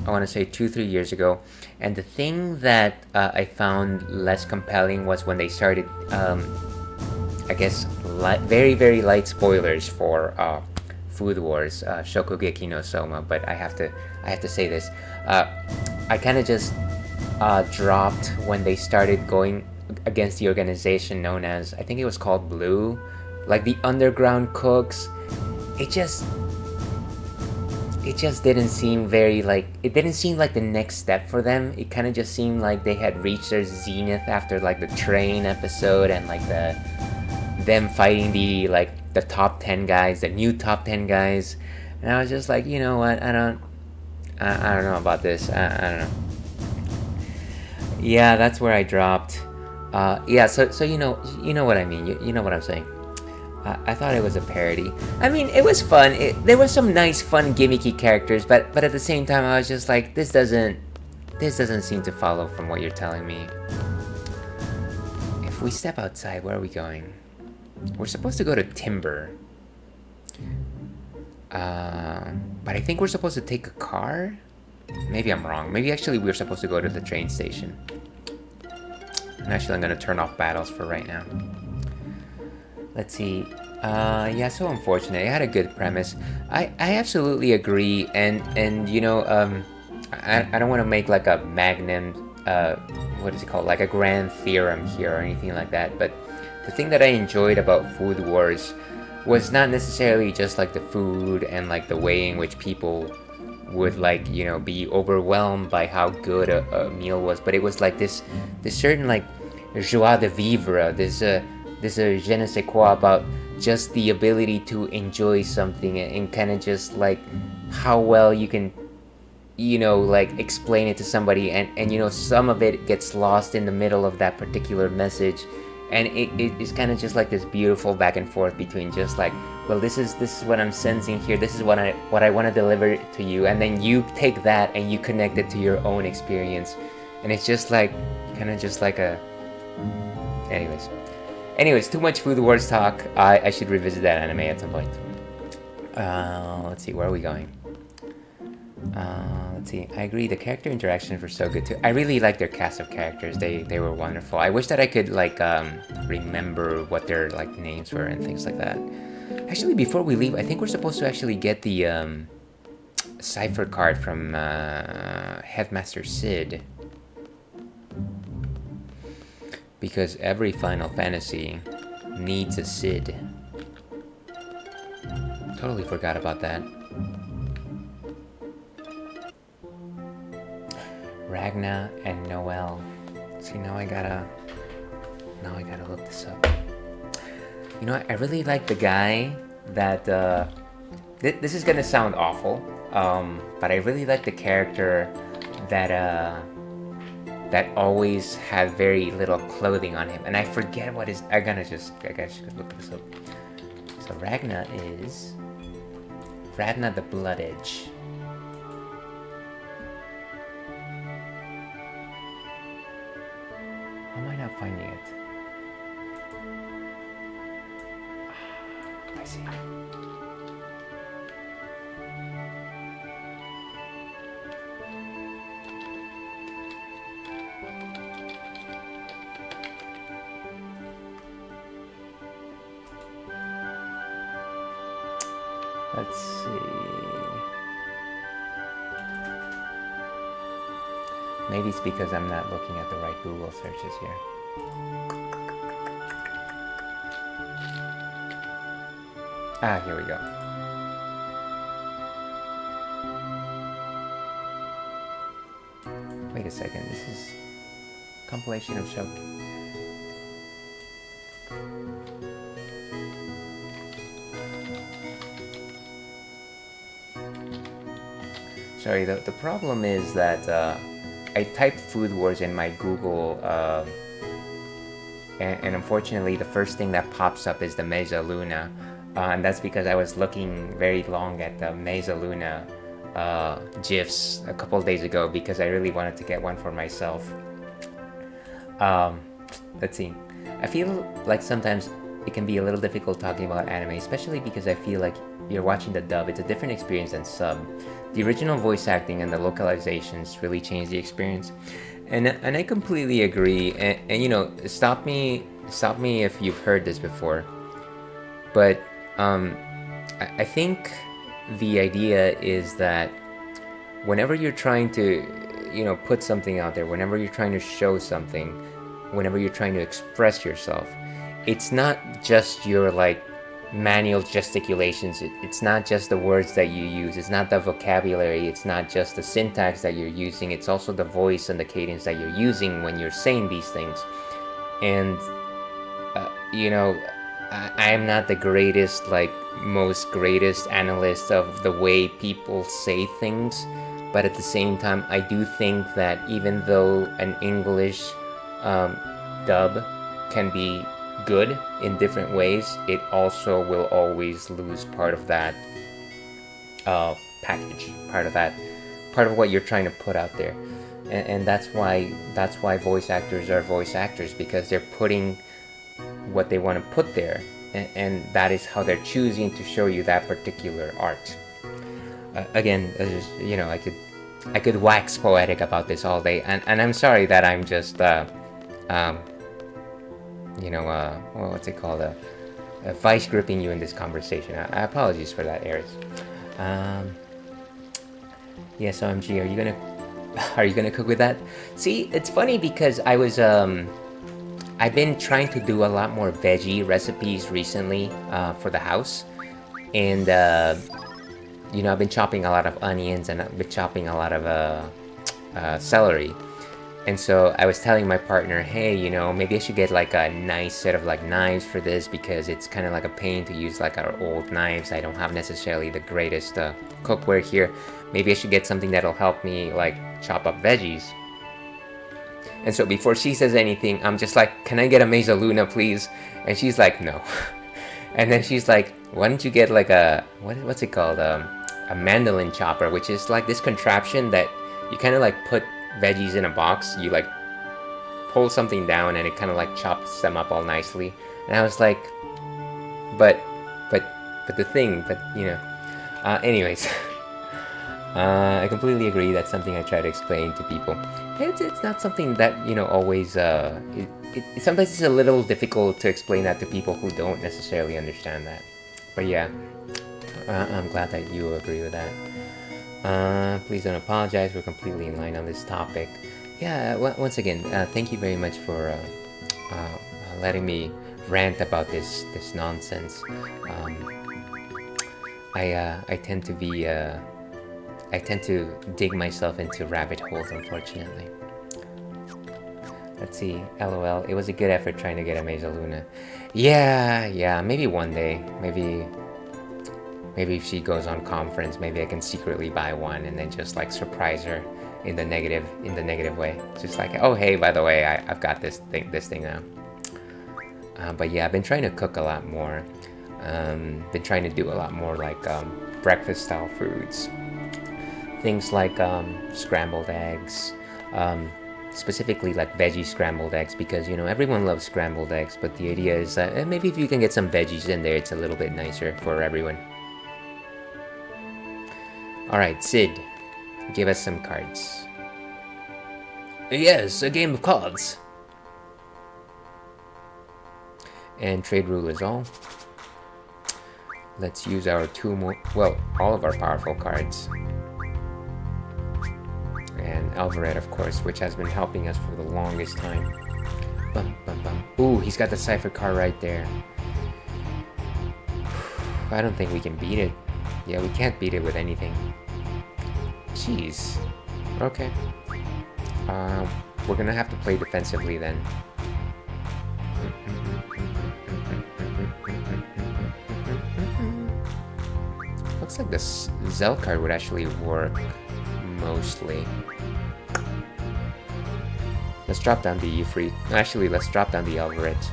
I want to say 2-3 years ago. And the thing that I found less compelling was when they started, I guess, very, very light spoilers for Food Wars, Shokugeki no Soma. But I have to say this. I kind of just dropped when they started going against the organization known as, I think it was called Blue, like the underground cooks. It just didn't seem very like, it didn't seem like the next step for them. It kind of just seemed like they had reached their zenith after like the train episode and like them fighting the top 10 guys, the new top 10 guys. And I was just like, you know what, I don't know about this. I don't know. Yeah, that's where I dropped. Yeah, so you know what I mean. You know what I'm saying. I thought it was a parody. I mean, it was fun. There were some nice, fun, gimmicky characters, but at the same time, I was just like, this doesn't seem to follow from what you're telling me. If we step outside, where are we going? We're supposed to go to Timber. But I think we're supposed to take a car? Maybe I'm wrong. Maybe actually we're supposed to go to the train station. And actually I'm gonna turn off battles for right now. Let's see. Yeah, so unfortunate. It had a good premise. I absolutely agree, and you know, I don't want to make like a magnum, what is it called, like a grand theorem here or anything like that, but the thing that I enjoyed about Food Wars was not necessarily just like the food and like the way in which people would like, you know, be overwhelmed by how good a meal was, but it was like this certain like joie de vivre, this je ne sais quoi about just the ability to enjoy something and kind of just like how well you can, you know, like explain it to somebody, and you know, some of it gets lost in the middle of that particular message, and it's kind of just like this beautiful back and forth between just like, well, this is what I'm sensing here, this is what I want to deliver to you, and then you take that and you connect it to your own experience, and it's just like kind of just like a anyways, too much Food Wars talk. I should revisit that anime at some point. Let's see, where are we going? Let's see. I agree. The character interactions were so good too. I really like their cast of characters. They were wonderful. I wish that I could like remember what their like names were and things like that. Actually, before we leave, I think we're supposed to actually get the cipher card from Headmaster Sid, because every Final Fantasy needs a Sid. Totally forgot about that. Ragna and Noel. See, now I gotta look this up. You know what? I really like the guy that this is gonna sound awful, but I really like the character that always had very little clothing on him, and I forget what his. I guess I should look this up. So Ragna is Ragna the Blood Edge. How am I not finding it? I see. Let's see. Maybe it's because I'm not looking at the right Google searches here. Ah, here we go. Wait a second, this is compilation of show. Sorry, the problem is that I typed Food Wars in my Google, and unfortunately the first thing that pops up is the Mesa Luna, and that's because I was looking very long at the Mesa Luna GIFs a couple of days ago because I really wanted to get one for myself. Let's see. I feel like sometimes it can be a little difficult talking about anime, especially because I feel like you're watching the dub. It's a different experience than sub. The original voice acting and the localizations really change the experience, and I completely agree. And you know, stop me if you've heard this before, but I think the idea is that whenever you're trying to, you know, put something out there, whenever you're trying to show something, whenever you're trying to express yourself, it's not just your like manual gesticulations, it's not just the words that you use, it's not the vocabulary, it's not just the syntax that you're using, it's also the voice and the cadence that you're using when you're saying these things. And you know, I am not the greatest, like most greatest analyst of the way people say things, but at the same time I do think that even though an English dub can be good in different ways, it also will always lose part of that package, part of what you're trying to put out there, and that's why voice actors are voice actors, because they're putting what they want to put there, and that is how they're choosing to show you that particular art. Again, you know, I could wax poetic about this all day, and I'm sorry that I'm just you know, well, what's it called? Vice gripping you in this conversation. I apologize for that, Aries. Yes, OMG, are you gonna cook with that? See, it's funny because I've been trying to do a lot more veggie recipes recently for the house, and you know, I've been chopping a lot of onions and I've been chopping a lot of celery. And so I was telling my partner, hey, you know, maybe I should get like a nice set of like knives for this, because it's kind of like a pain to use like our old knives. I don't have necessarily the greatest cookware here. Maybe I should get something that'll help me like chop up veggies. And so before she says anything, I'm just like, can I get a Mesa Luna, please? And she's like, no. And then she's like, why don't you get like a, what's it called? A mandolin chopper, which is like this contraption that you kind of like put veggies in a box, you like pull something down and it kind of like chops them up all nicely. And I was like, but the thing, but you know, anyways, I completely agree. That's something I try to explain to people. It's not something that, you know, always sometimes it's a little difficult to explain that to people who don't necessarily understand that. But yeah, I'm glad that you agree with that. Please don't apologize, we're completely in line on this topic. Yeah, once again, thank you very much for letting me rant about this nonsense. I tend to be I tend to dig myself into rabbit holes, unfortunately. Let's see, LOL, it was a good effort trying to get a Mesa Luna. Yeah, maybe one day, maybe if she goes on conference, maybe I can secretly buy one and then just like surprise her in the negative way. Just like, oh hey, by the way, I've got this thing now. But yeah, I've been trying to cook a lot more. Been trying to do a lot more like breakfast style foods. Things like scrambled eggs, specifically like veggie scrambled eggs, because you know everyone loves scrambled eggs, but the idea is that maybe if you can get some veggies in there, it's a little bit nicer for everyone. Alright, Sid, give us some cards. Yes, a game of cards. And trade rule is all. Let's use our two more, well, all of our powerful cards. And Alvarez, of course, which has been helping us for the longest time. Bum, bum, bum. Ooh, he's got the cipher card right there. I don't think we can beat it. Yeah, we can't beat it with anything. Jeez. Okay. We're gonna have to play defensively then. Looks like this Zell card would actually work mostly. Let's drop down the Free. Actually, let's drop down the Alvarez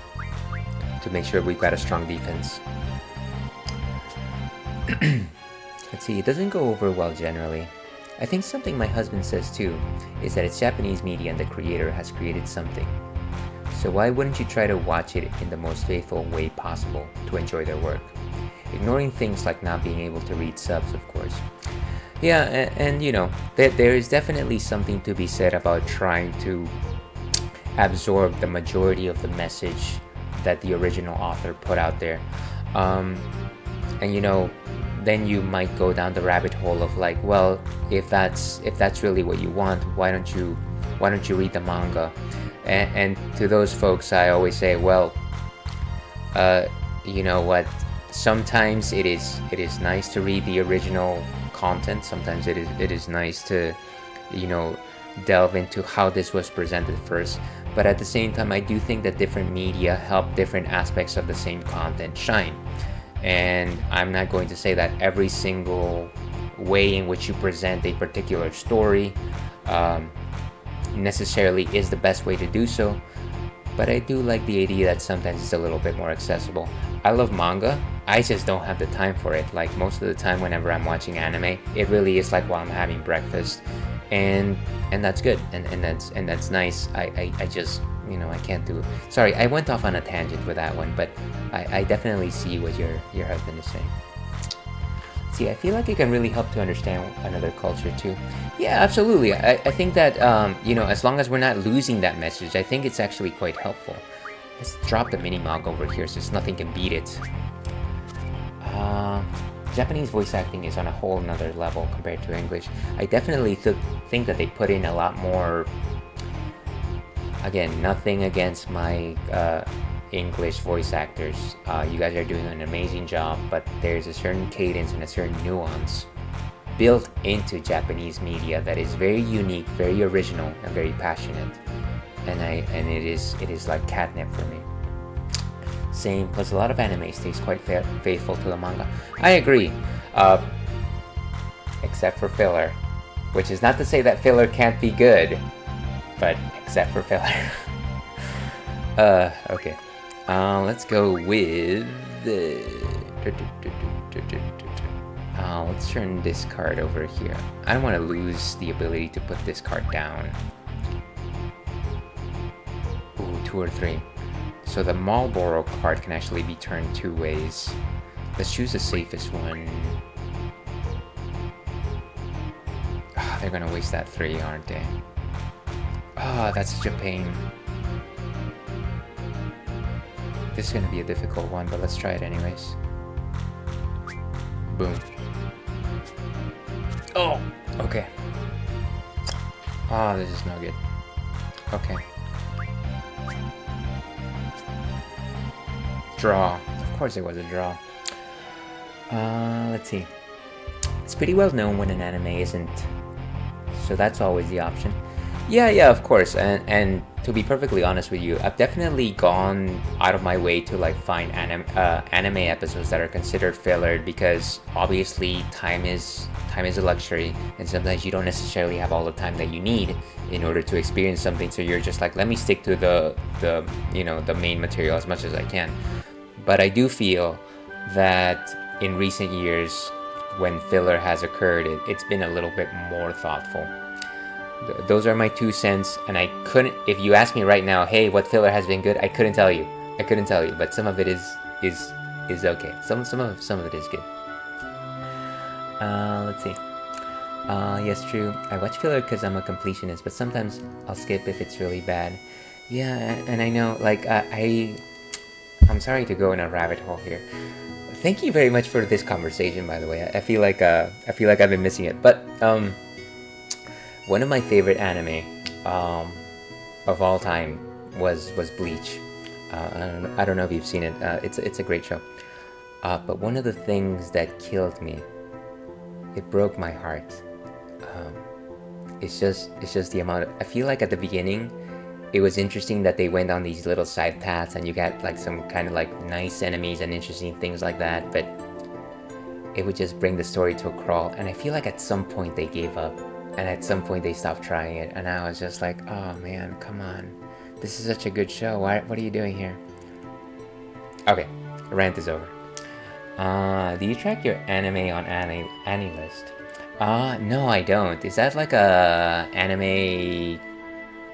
to make sure we've got a strong defense. Let's see, it doesn't go over well generally. I think something my husband says too is that it's Japanese media and the creator has created something. So why wouldn't you try to watch it in the most faithful way possible to enjoy their work? Ignoring things like not being able to read subs, of course. Yeah, and you know, there is definitely something to be said about trying to absorb the majority of the message that the original author put out there. And you know, then you might go down the rabbit hole of like, well, if that's really what you want, why don't you read the manga? And to those folks, I always say, well, you know what? Sometimes it is nice to read the original content. Sometimes it is nice to, you know, delve into how this was presented first. But at the same time, I do think that different media help different aspects of the same content shine. And I'm not going to say that every single way in which you present a particular story necessarily is the best way to do so, but I do like the idea that sometimes it's a little bit more accessible. I love manga, I just don't have the time for it. Like most of the time whenever I'm watching anime, it really is like while I'm having breakfast, and that's good, and that's nice. I just, you know, I can't do it. Sorry, I went off on a tangent with that one, but I definitely see what your husband is saying. See, I feel like it can really help to understand another culture too. Yeah, absolutely. I think that, you know, as long as we're not losing that message, I think it's actually quite helpful. Let's drop the mini-mog over here since nothing can beat it. Japanese voice acting is on a whole nother level compared to English. I definitely think that they put in a lot more. Again, nothing against my English voice actors. You guys are doing an amazing job, but there's a certain cadence and a certain nuance built into Japanese media that is very unique, very original, and very passionate. And it is like catnip for me. Same, plus a lot of anime stays quite faithful to the manga. I agree, except for filler, which is not to say that filler can't be good, but except for filler. Okay. Let's go with let's turn this card over here. I don't want to lose the ability to put this card down. Ooh, 2 or 3. So the Marlboro card can actually be turned 2 ways. Let's choose the safest one. They're gonna waste that 3, aren't they? That's such a pain. This is gonna be a difficult one, but let's try it anyways. Boom. Oh, okay. This is no good. Okay. Draw. Of course it was a draw. Let's see. It's pretty well known when an anime isn't, so that's always the option. Yeah, of course. And to be perfectly honest with you, I've definitely gone out of my way to like find anime episodes that are considered filler, because obviously time is a luxury, and sometimes you don't necessarily have all the time that you need in order to experience something. So you're just like, let me stick to the you know, the main material as much as I can. But I do feel that in recent years, when filler has occurred, it's been a little bit more thoughtful. Those are my 2 cents, and I couldn't, if you ask me right now, hey, what filler has been good, I couldn't tell you, but some of it is okay. Some of it is good. Let's see. Yes, true. I watch filler because I'm a completionist, but sometimes I'll skip if it's really bad. Yeah, and I know, like, I'm sorry to go in a rabbit hole here. Thank you very much for this conversation, by the way. I feel like I've been missing it, but One of my favorite anime um, of all time was Bleach. I don't know if you've seen it. It's a great show. But one of the things that killed me, it broke my heart. Um, it's just the amount of, I feel like at the beginning, it was interesting that they went on these little side paths and you got like some kind of like nice enemies and interesting things like that. But it would just bring the story to a crawl. And I feel like at some point they gave up. And at some point they stopped trying it. And I was just like, oh man, come on. This is such a good show. What are you doing here? Okay, rant is over. Do you track your anime on AniList? No, I don't. Is that like a anime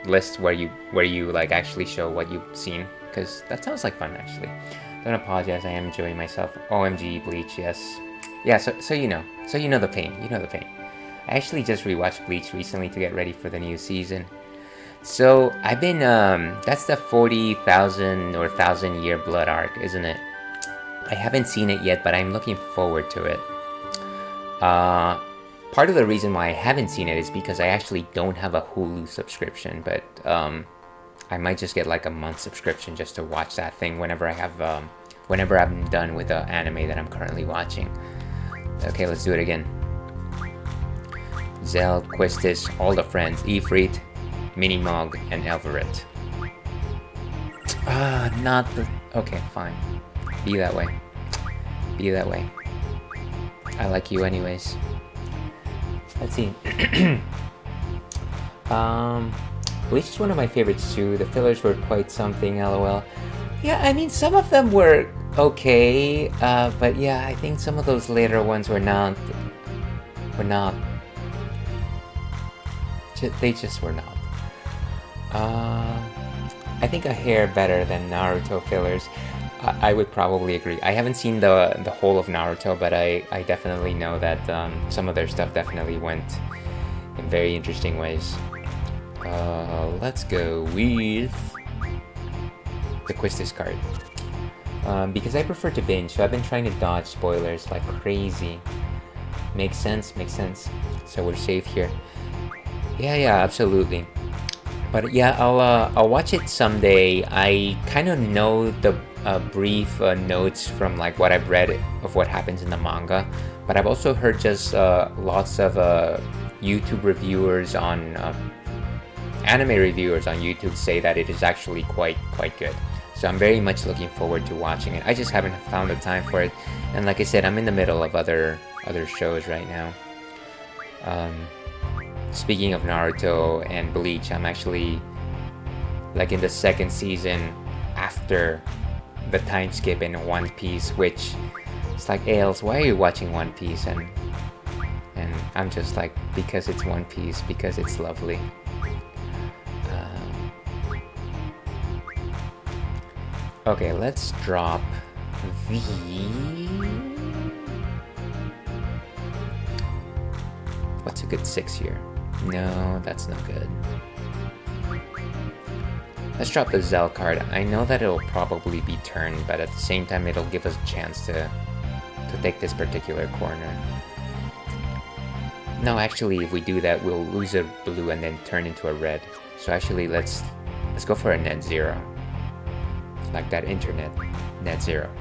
list where you like actually show what you've seen? Because that sounds like fun actually. Don't apologize, I am enjoying myself. OMG, Bleach, yes. Yeah, so you know. So you know the pain. You know the pain. I actually just rewatched Bleach recently to get ready for the new season. So I've been that's the 40,000 or 1,000 year blood arc, isn't it? I haven't seen it yet, but I'm looking forward to it. Part of the reason why I haven't seen it is because I actually don't have a Hulu subscription, but I might just get like a month subscription just to watch that thing whenever whenever I'm done with the anime that I'm currently watching. Okay, let's do it again. Zell, Questis, all the friends, Ifrit, Minimog, and Elveret. Not the... Okay, fine. Be that way. Be that way. I like you anyways. Let's see. Bleach is one of my favorites too. The fillers were quite something, lol. Yeah, I mean, some of them were okay, but yeah, I think some of those later ones were not... They just were not. I think a hair better than Naruto fillers. I would probably agree. I haven't seen the whole of Naruto, but I definitely know that some of their stuff definitely went in very interesting ways. Let's go with the Quistis card. Because I prefer to binge, so I've been trying to dodge spoilers like crazy. Makes sense, makes sense. So we're safe here. Yeah, absolutely. But yeah, I'll watch it someday. I kind of know the brief notes from like what I've read of what happens in the manga, but I've also heard just lots of YouTube reviewers on anime reviewers on YouTube say that it is actually quite good. So I'm very much looking forward to watching it. I just haven't found the time for it, and like I said, I'm in the middle of other shows right now. Speaking of Naruto and Bleach, I'm actually like in the second season after the time skip in One Piece, which it's like, Ails, why are you watching One Piece? And I'm just like, because it's One Piece, because it's lovely. Okay, let's drop the... What's a good 6 here? No, that's not good. Let's drop the Zell card. I know that it'll probably be turned, but at the same time it'll give us a chance to take this particular corner. No, actually, if we do that, we'll lose a blue and then turn into a red. So actually, let's go for a net zero. Like that internet, net zero.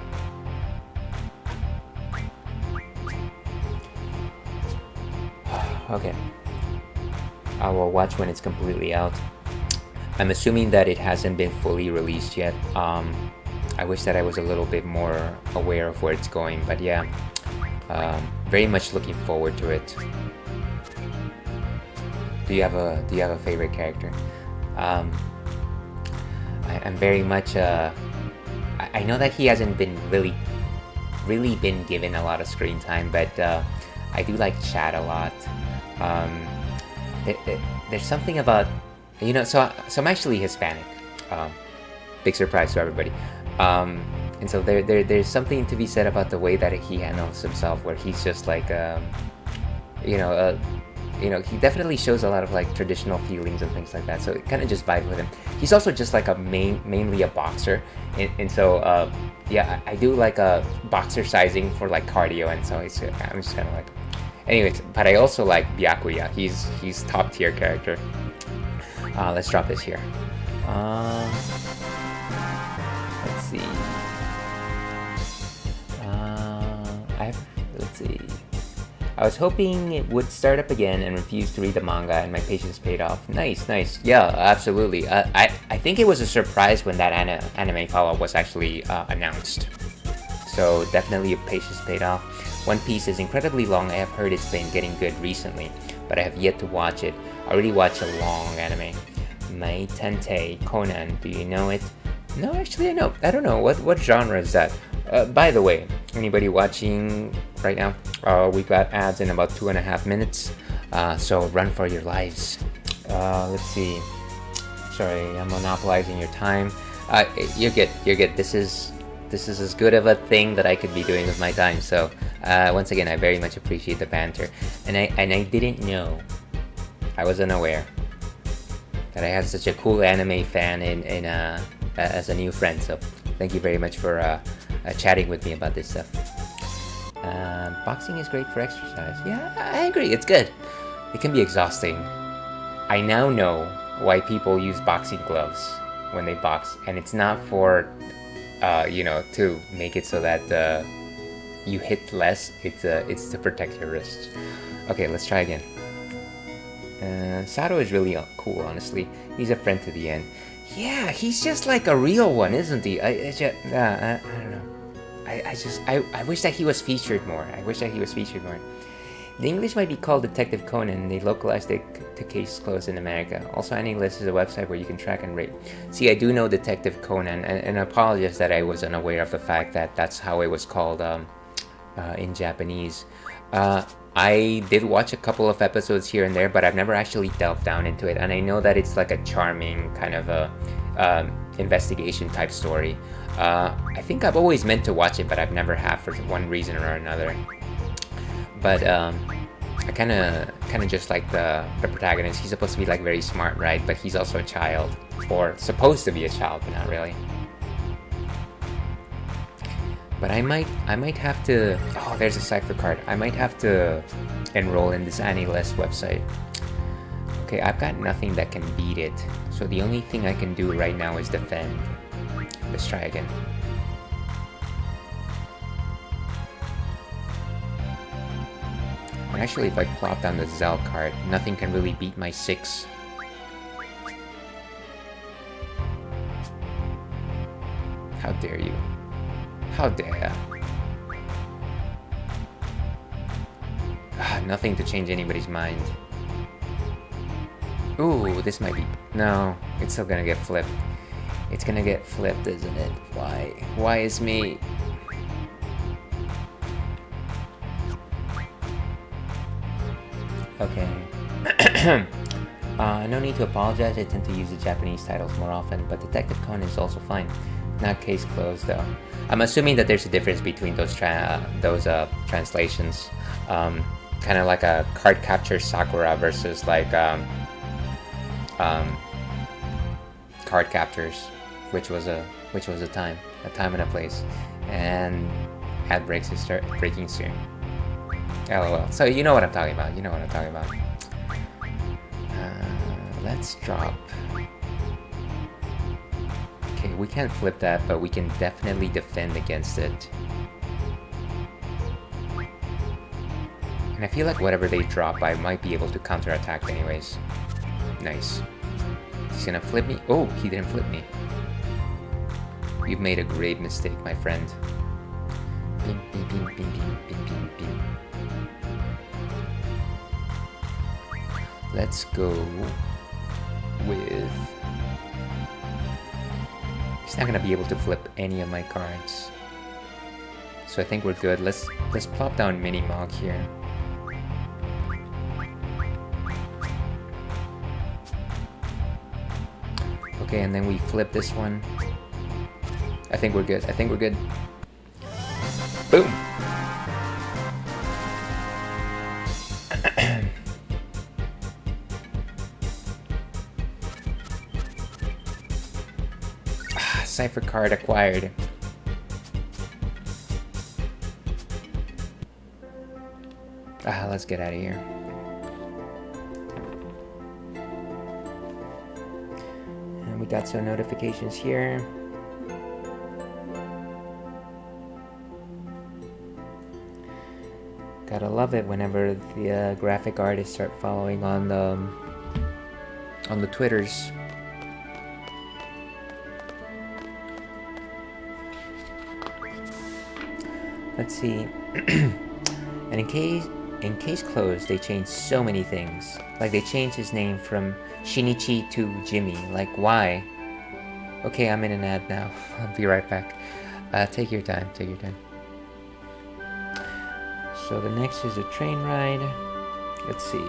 Okay. I will watch when it's completely out. I'm assuming that it hasn't been fully released yet. I wish that I was a little bit more aware of where it's going, but yeah, very much looking forward to it. Do you have a favorite character? I'm very much I know that he hasn't been really been given a lot of screen time, but I do like Chad a lot. There's something about, you know, so I'm actually Hispanic. Big surprise to everybody. And so there's something to be said about the way that he handles himself, where he's just like, you know, he definitely shows a lot of like traditional feelings and things like that. So it kind of just vibes with him. He's also just like mainly a boxer, and so yeah, I do like a boxer sizing for like cardio, and so I'm just kind of like, Anyways, but I also like Byakuya. He's top tier character. Let's drop this here. Let's see. Let's see. I was hoping it would start up again and refused to read the manga, and my patience paid off. Nice, nice. Yeah, absolutely. I think it was a surprise when that anime follow-up was actually announced. So definitely your patience paid off. One Piece is incredibly long. I have heard it's been getting good recently, but I have yet to watch it. I already watched a long anime. Mai Tente Conan, do you know it? No, actually I don't know. What genre is that? By the way, anybody watching right now, we got ads in about 2.5 minutes, so run for your lives. Let's see. Sorry, I'm monopolizing your time. You're good. This is as good of a thing that I could be doing with my time. So once again, I very much appreciate the banter, and I didn't know, I was unaware that I had such a cool anime fan in as a new friend. So thank you very much for chatting with me about this stuff. Boxing is great for exercise. Yeah, I agree. It's good. It can be exhausting. I now know why people use boxing gloves when they box, and it's not for to make it so that you hit less. It's to protect your wrists. Okay, let's try again. Sato is really cool, honestly. He's a friend to the end. Yeah, he's just like a real one, isn't he? I don't know. I wish that he was featured more. The English might be called Detective Conan. They localized it to Case Closed in America. Also, AniList is a website where you can track and rate. See, I do know Detective Conan, and I apologize that I was unaware of the fact that that's how it was called in Japanese. I did watch a couple of episodes here and there, but I've never actually delved down into it. And I know that it's like a charming kind of a investigation type story. I think I've always meant to watch it, but I've never have for one reason or another. But I kind of just like the protagonist. He's supposed to be like very smart, right? But he's also a child, or supposed to be a child, but not really. But I might have to. Oh, there's a cipher card. I might have to enroll in this AniList website. Okay, I've got nothing that can beat it. So the only thing I can do right now is defend. Let's try again. And actually, if I plop down the Zell card, nothing can really beat my 6. How dare you? How dare nothing to change anybody's mind. Ooh, this might be... No, it's still gonna get flipped. It's gonna get flipped, isn't it? Why? Why is me? Okay. No need to apologize. I tend to use the Japanese titles more often, but Detective Conan is also fine. Not Case Closed, though. I'm assuming that there's a difference between those translations. Kind of like a Card Capture Sakura versus like Card Captors, which was a time and a place, and ad breaks is start breaking soon. LOL. So you know what I'm talking about. Let's drop. Okay, we can't flip that, but we can definitely defend against it. And I feel like whatever they drop, I might be able to counterattack anyways. Nice. He's gonna flip me. Oh, he didn't flip me. You've made a grave mistake, my friend. Bing, bing, bing, bing, bing, bing, bing, bing. Let's go with... He's not gonna be able to flip any of my cards. So I think we're good. Let's plop down Mini Mog here. Okay, and then we flip this one. I think we're good. Boom! Cipher card acquired. Let's get out of here. And we got some notifications here. Gotta love it whenever the graphic artists start following on the Twitters. Let's see. And in case closed, they changed so many things. Like they changed his name from Shinichi to Jimmy. Like why? Okay, I'm in an ad now. I'll be right back. Take your time. Take your time. So the next is a train ride. Let's see.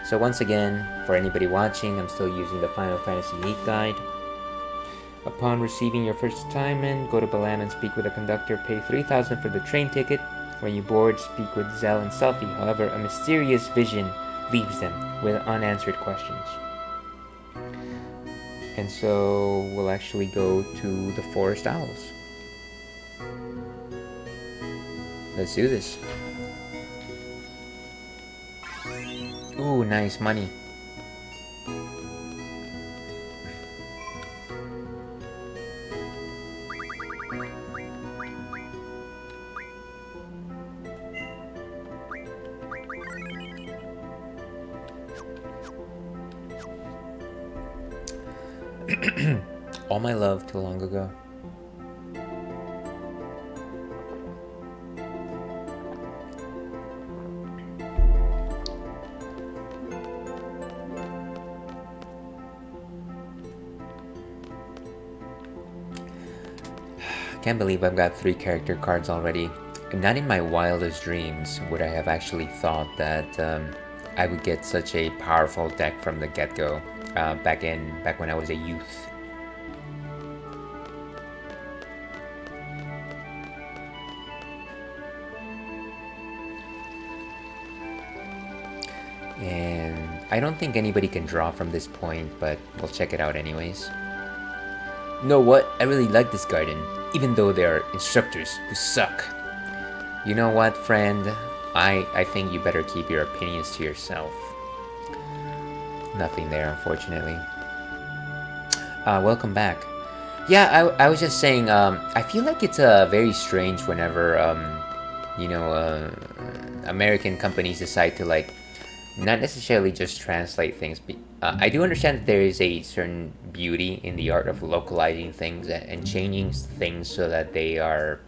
So once again, for anybody watching, I'm still using the Final Fantasy VIII guide. Upon receiving your first assignment, go to Balan and speak with the conductor. Pay 3,000 for the train ticket. When you board, speak with Zell and Selphie. However, a mysterious vision leaves them with unanswered questions. And so we'll actually go to the Forest Owls. Let's do this. Ooh, nice money. All my love too long ago. Can't believe I've got 3 character cards already. Not in my wildest dreams would I have actually thought that I would get such a powerful deck from the get-go back when I was a youth. And I don't think anybody can draw from this point, but we'll check it out anyways. Know what? I really like this garden, even though there are instructors who suck. You know what, friend? I think you better keep your opinions to yourself. Nothing there, unfortunately. Welcome back. Yeah, I was just saying, I feel like it's very strange whenever, American companies decide to, like, not necessarily just translate things. I do understand that there is a certain beauty in the art of localizing things and changing things so that they are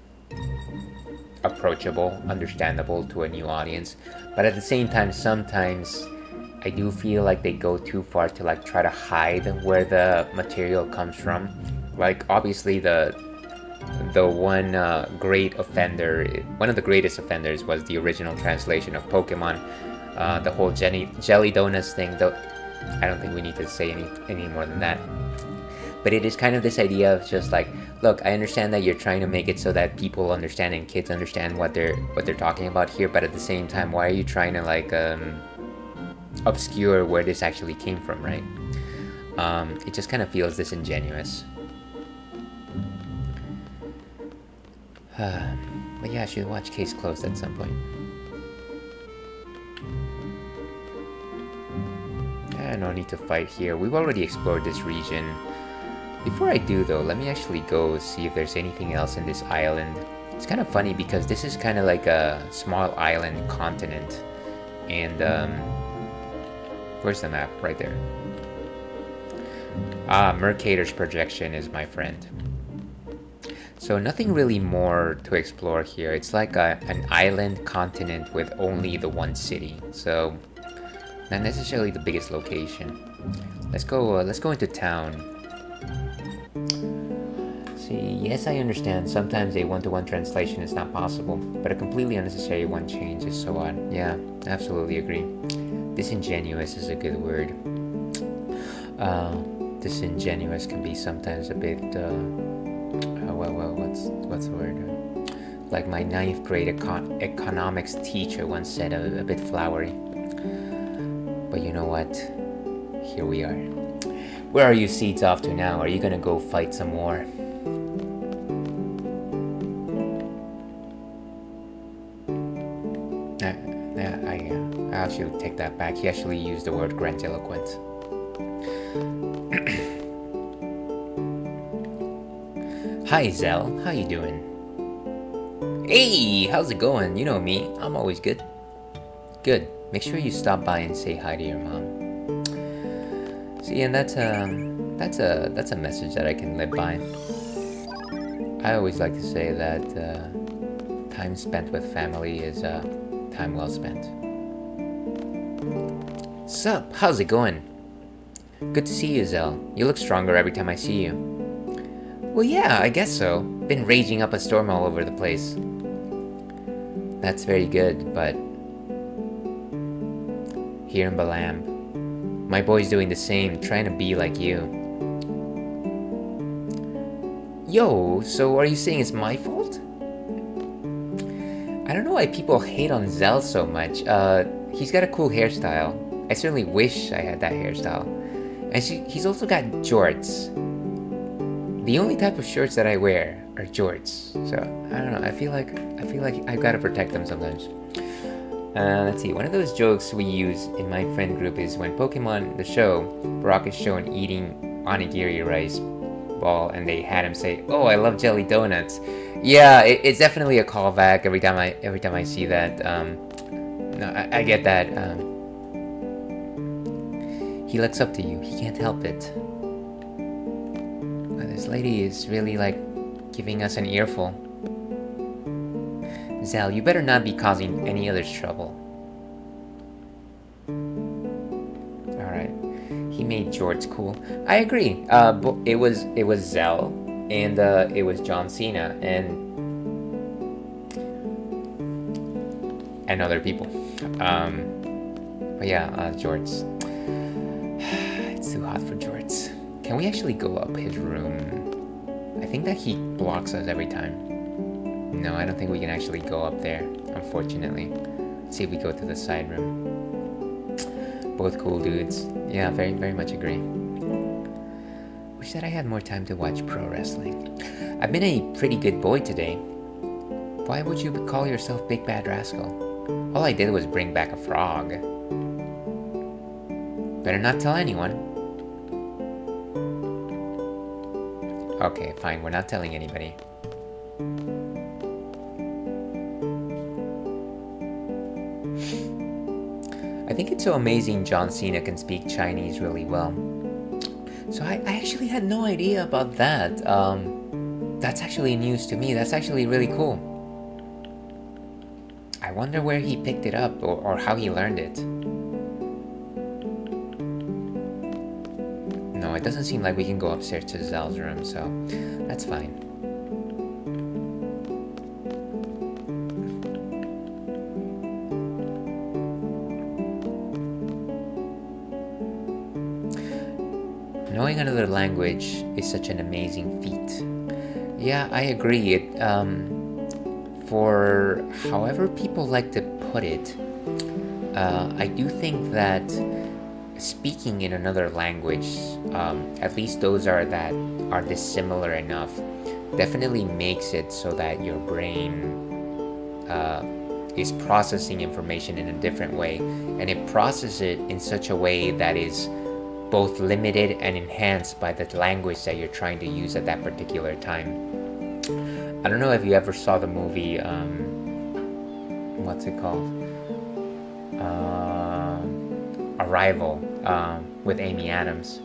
approachable, understandable to a new audience. But at the same time, sometimes I do feel like they go too far to like try to hide where the material comes from. Like obviously the one great offender, one of the greatest offenders was the original translation of Pokemon. The whole jelly donuts thing, though I don't think we need to say any more than that. But it is kind of this idea of just like, look, I understand that you're trying to make it so that people understand and kids understand what they're talking about here, but at the same time, why are you trying to like obscure where this actually came from, right? It just kind of feels disingenuous. But yeah, I should watch Case Closed at some point. No need to fight here. We've already explored this region. Before I do though, let me actually go see if there's anything else in this island. It's kind of funny because this is kind of like a small island continent. And where's the map? Right there. Mercator's projection is my friend. So nothing really more to explore here. It's like an island continent with only the one city. So not necessarily the biggest location. Let's go into town. See, yes, I understand. Sometimes a one-to-one translation is not possible, but a completely unnecessary one change is so odd. Yeah, absolutely agree. Disingenuous is a good word. Disingenuous can be sometimes a bit, what's the word? Like my 9th grade economics teacher once said, a bit flowery. But you know what? Here we are. Where are you seeds off to now? Are you gonna go fight some more? actually take that back. He actually used the word grandiloquent. Hi, Zell. How you doing? Hey, how's it going? You know me. I'm always good. Good. Make sure you stop by and say hi to your mom. See, and that's a message that I can live by. I always like to say that time spent with family is time well spent. Sup? How's it going? Good to see you, Zell. You look stronger every time I see you. Well, yeah, I guess so. Been raging up a storm all over the place. That's very good, but here in Balam, my boy's doing the same, trying to be like you. Yo, so are you saying it's my fault? I don't know why people hate on Zell so much. He's got a cool hairstyle. I certainly wish I had that hairstyle. And he's also got jorts. The only type of shirts that I wear are jorts. So, I don't know, I feel like I've got to protect them sometimes. Let's see, one of those jokes we use in my friend group is when Pokemon, the show, Brock is shown eating onigiri rice ball and they had him say, "Oh, I love jelly donuts." Yeah, it's definitely a callback every time I see that. No, I get that. He looks up to you. He can't help it. This lady is really like giving us an earful. Zell, you better not be causing any other's trouble. Alright. He made Jorts cool. I agree. It was Zell and it was John Cena and other people. But yeah, Jorts. It's too hot for Jorts. Can we actually go up his room? I think that he blocks us every time. No, I don't think we can actually go up there, unfortunately. Let's see if we go to the side room. Both cool dudes. Yeah, very, very much agree. Wish that I had more time to watch pro wrestling. I've been a pretty good boy today. Why would you call yourself Big Bad Rascal? All I did was bring back a frog. Better not tell anyone. Okay, fine, we're not telling anybody. I think it's so amazing John Cena can speak Chinese really well. So I actually had no idea about that. That's actually news to me. That's actually really cool. I wonder where he picked it up or how he learned it. No, it doesn't seem like we can go upstairs to Zell's room, so that's fine. Knowing another language is such an amazing feat. Yeah, I agree. For however people like to put it, I do think that speaking in another language, at least those that are dissimilar enough, definitely makes it so that your brain is processing information in a different way, and it processes it in such a way that is both limited and enhanced by the language that you're trying to use at that particular time. I don't know if you ever saw the movie, what's it called? Arrival, with Amy Adams.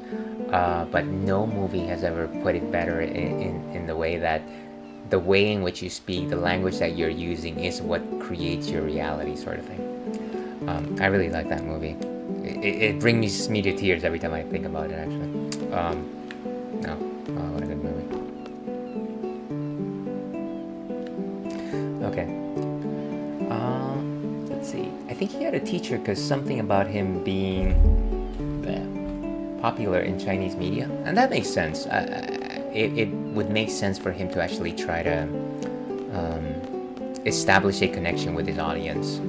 But no movie has ever put it better in the way that the way in which you speak, the language that you're using is what creates your reality, sort of thing. I really like that movie. It brings me to tears every time I think about it, actually. What a good movie. Okay. Let's see. I think he had a teacher because something about him being popular in Chinese media, and that makes sense. It would make sense for him to actually try to establish a connection with his audience.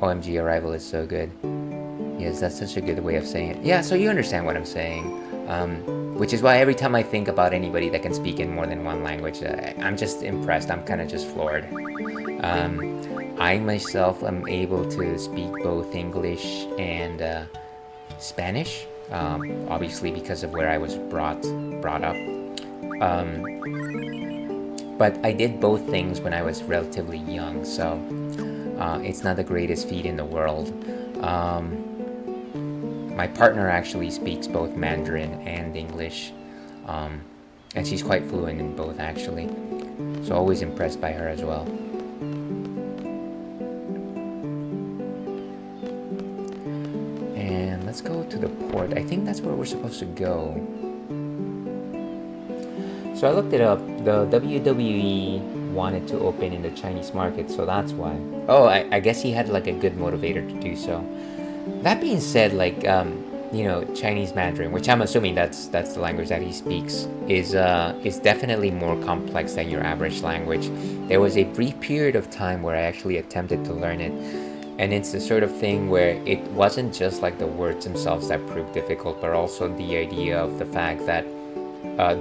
OMG, Arrival is so good. Yes, that's such a good way of saying it. Yeah, so you understand what I'm saying. Which is why every time I think about anybody that can speak in more than one language, I'm just impressed. I'm kind of just floored. I myself am able to speak both English and Spanish, obviously because of where I was brought up. Um, but I did both things when I was relatively young, so it's not the greatest feat in the world. Um, my partner actually speaks both Mandarin and English, um, and she's quite fluent in both actually. So always impressed by her as well. And let's go to the port. I think that's where we're supposed to go. So I looked it up. The WWE wanted to open in the Chinese market, so that's why. Oh, I guess he had like a good motivator to do so. That being said, like Chinese Mandarin, which I'm assuming that's the language that he speaks, is definitely more complex than your average language. There was a brief period of time where I actually attempted to learn it, and it's the sort of thing where it wasn't just like the words themselves that proved difficult, but also the idea of the fact that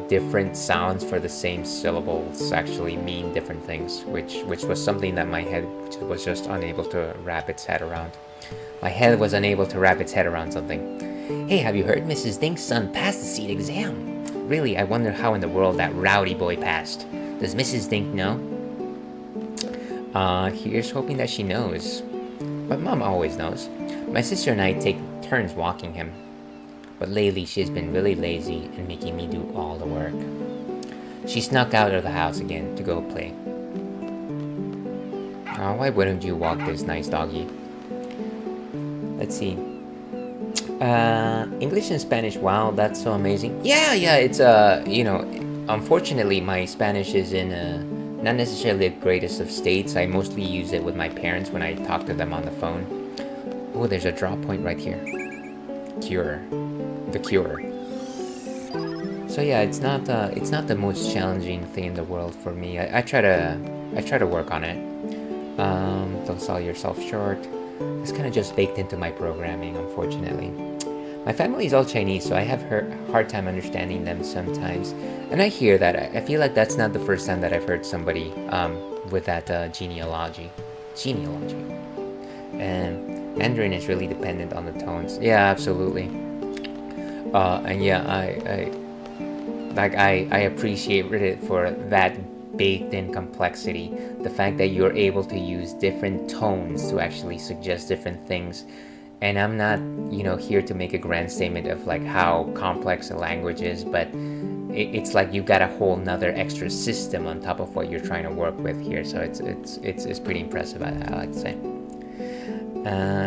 different sounds for the same syllables actually mean different things, which was something that my head was just unable to wrap its head around. My head was unable to wrap its head around something. Hey, have you heard Mrs. Dink's son passed the seat exam? Really, I wonder how in the world that rowdy boy passed. Does Mrs. Dink know? Here's hoping that she knows. But Mom always knows. My sister and I take turns walking him. But lately she's been really lazy and making me do all the work. She snuck out of the house again to go play. Oh, why wouldn't you walk this nice doggy? Let's see. English and Spanish, wow, that's so amazing. Yeah, it's, unfortunately my Spanish is in not necessarily the greatest of states. I mostly use it with my parents when I talk to them on the phone. Oh, there's a draw point right here. Cure. The cure. So yeah, it's not the most challenging thing in the world for me. I try to work on it. Don't sell yourself short. It's kind of just baked into my programming, unfortunately. My family is all Chinese, so I have a hard time understanding them sometimes. And I hear that. I feel like that's not the first time that I've heard somebody with that genealogy. And Mandarin is really dependent on the tones. Yeah, absolutely. And yeah, I appreciate it for that baked-in complexity. The fact that you're able to use different tones to actually suggest different things. And I'm not, here to make a grand statement of like how complex a language is, but it's like you got a whole nother extra system on top of what you're trying to work with here. So it's pretty impressive, I like to say.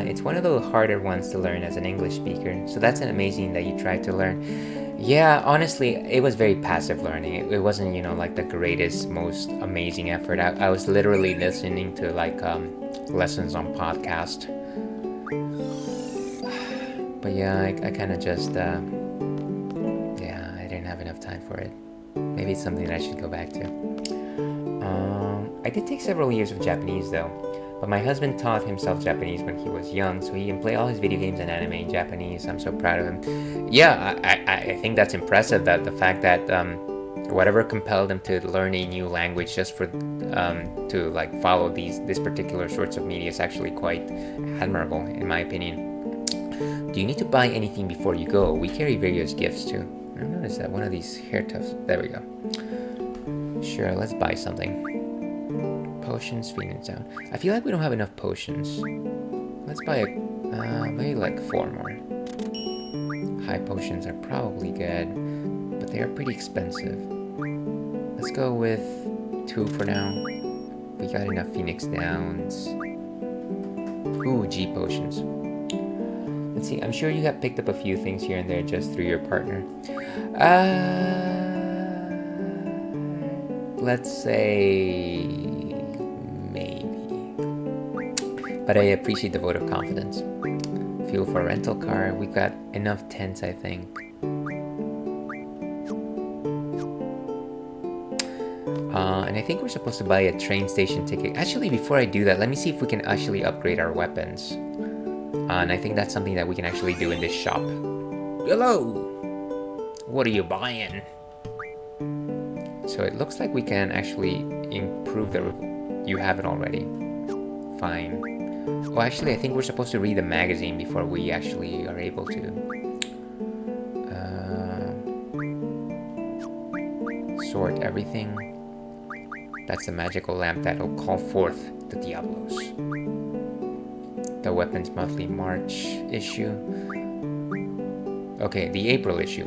It's one of the harder ones to learn as an English speaker, so that's amazing that you tried to learn. Yeah, honestly, it was very passive learning. It wasn't, like the greatest, most amazing effort. I was literally listening to like lessons on podcast. But yeah, I kind of just, I didn't have enough time for it. Maybe it's something that I should go back to. I did take several years of Japanese though. But my husband taught himself Japanese when he was young, so he can play all his video games and anime in Japanese. I'm so proud of him. Yeah, I think that's impressive, that the fact that whatever compelled him to learn a new language just for to like follow this particular sorts of media is actually quite admirable, in my opinion. Do you need to buy anything before you go? We carry various gifts too. I noticed that one of these hair tufts. There we go. Sure, let's buy something. Potions, Phoenix down. I feel like we don't have enough potions. Let's buy maybe like 4 more. High potions are probably good, but they are pretty expensive. Let's go with 2 for now. We got enough Phoenix Downs. Ooh, G potions. Let's see, I'm sure you have picked up a few things here and there just through your partner. Let's say maybe. But I appreciate the vote of confidence. Fuel for a rental car. We've got enough tents, I think. And I think we're supposed to buy a train station ticket. Actually, before I do that, let me see if we can actually upgrade our weapons. And I think that's something that we can actually do in this shop. Hello! What are you buying? So it looks like we can actually improve the... You have it already. fine. Oh, actually, I think we're supposed to read the magazine before we actually are able to. Sort everything. That's the magical lamp that'll call forth the Diablos. The Weapons Monthly March issue. Okay, the April issue.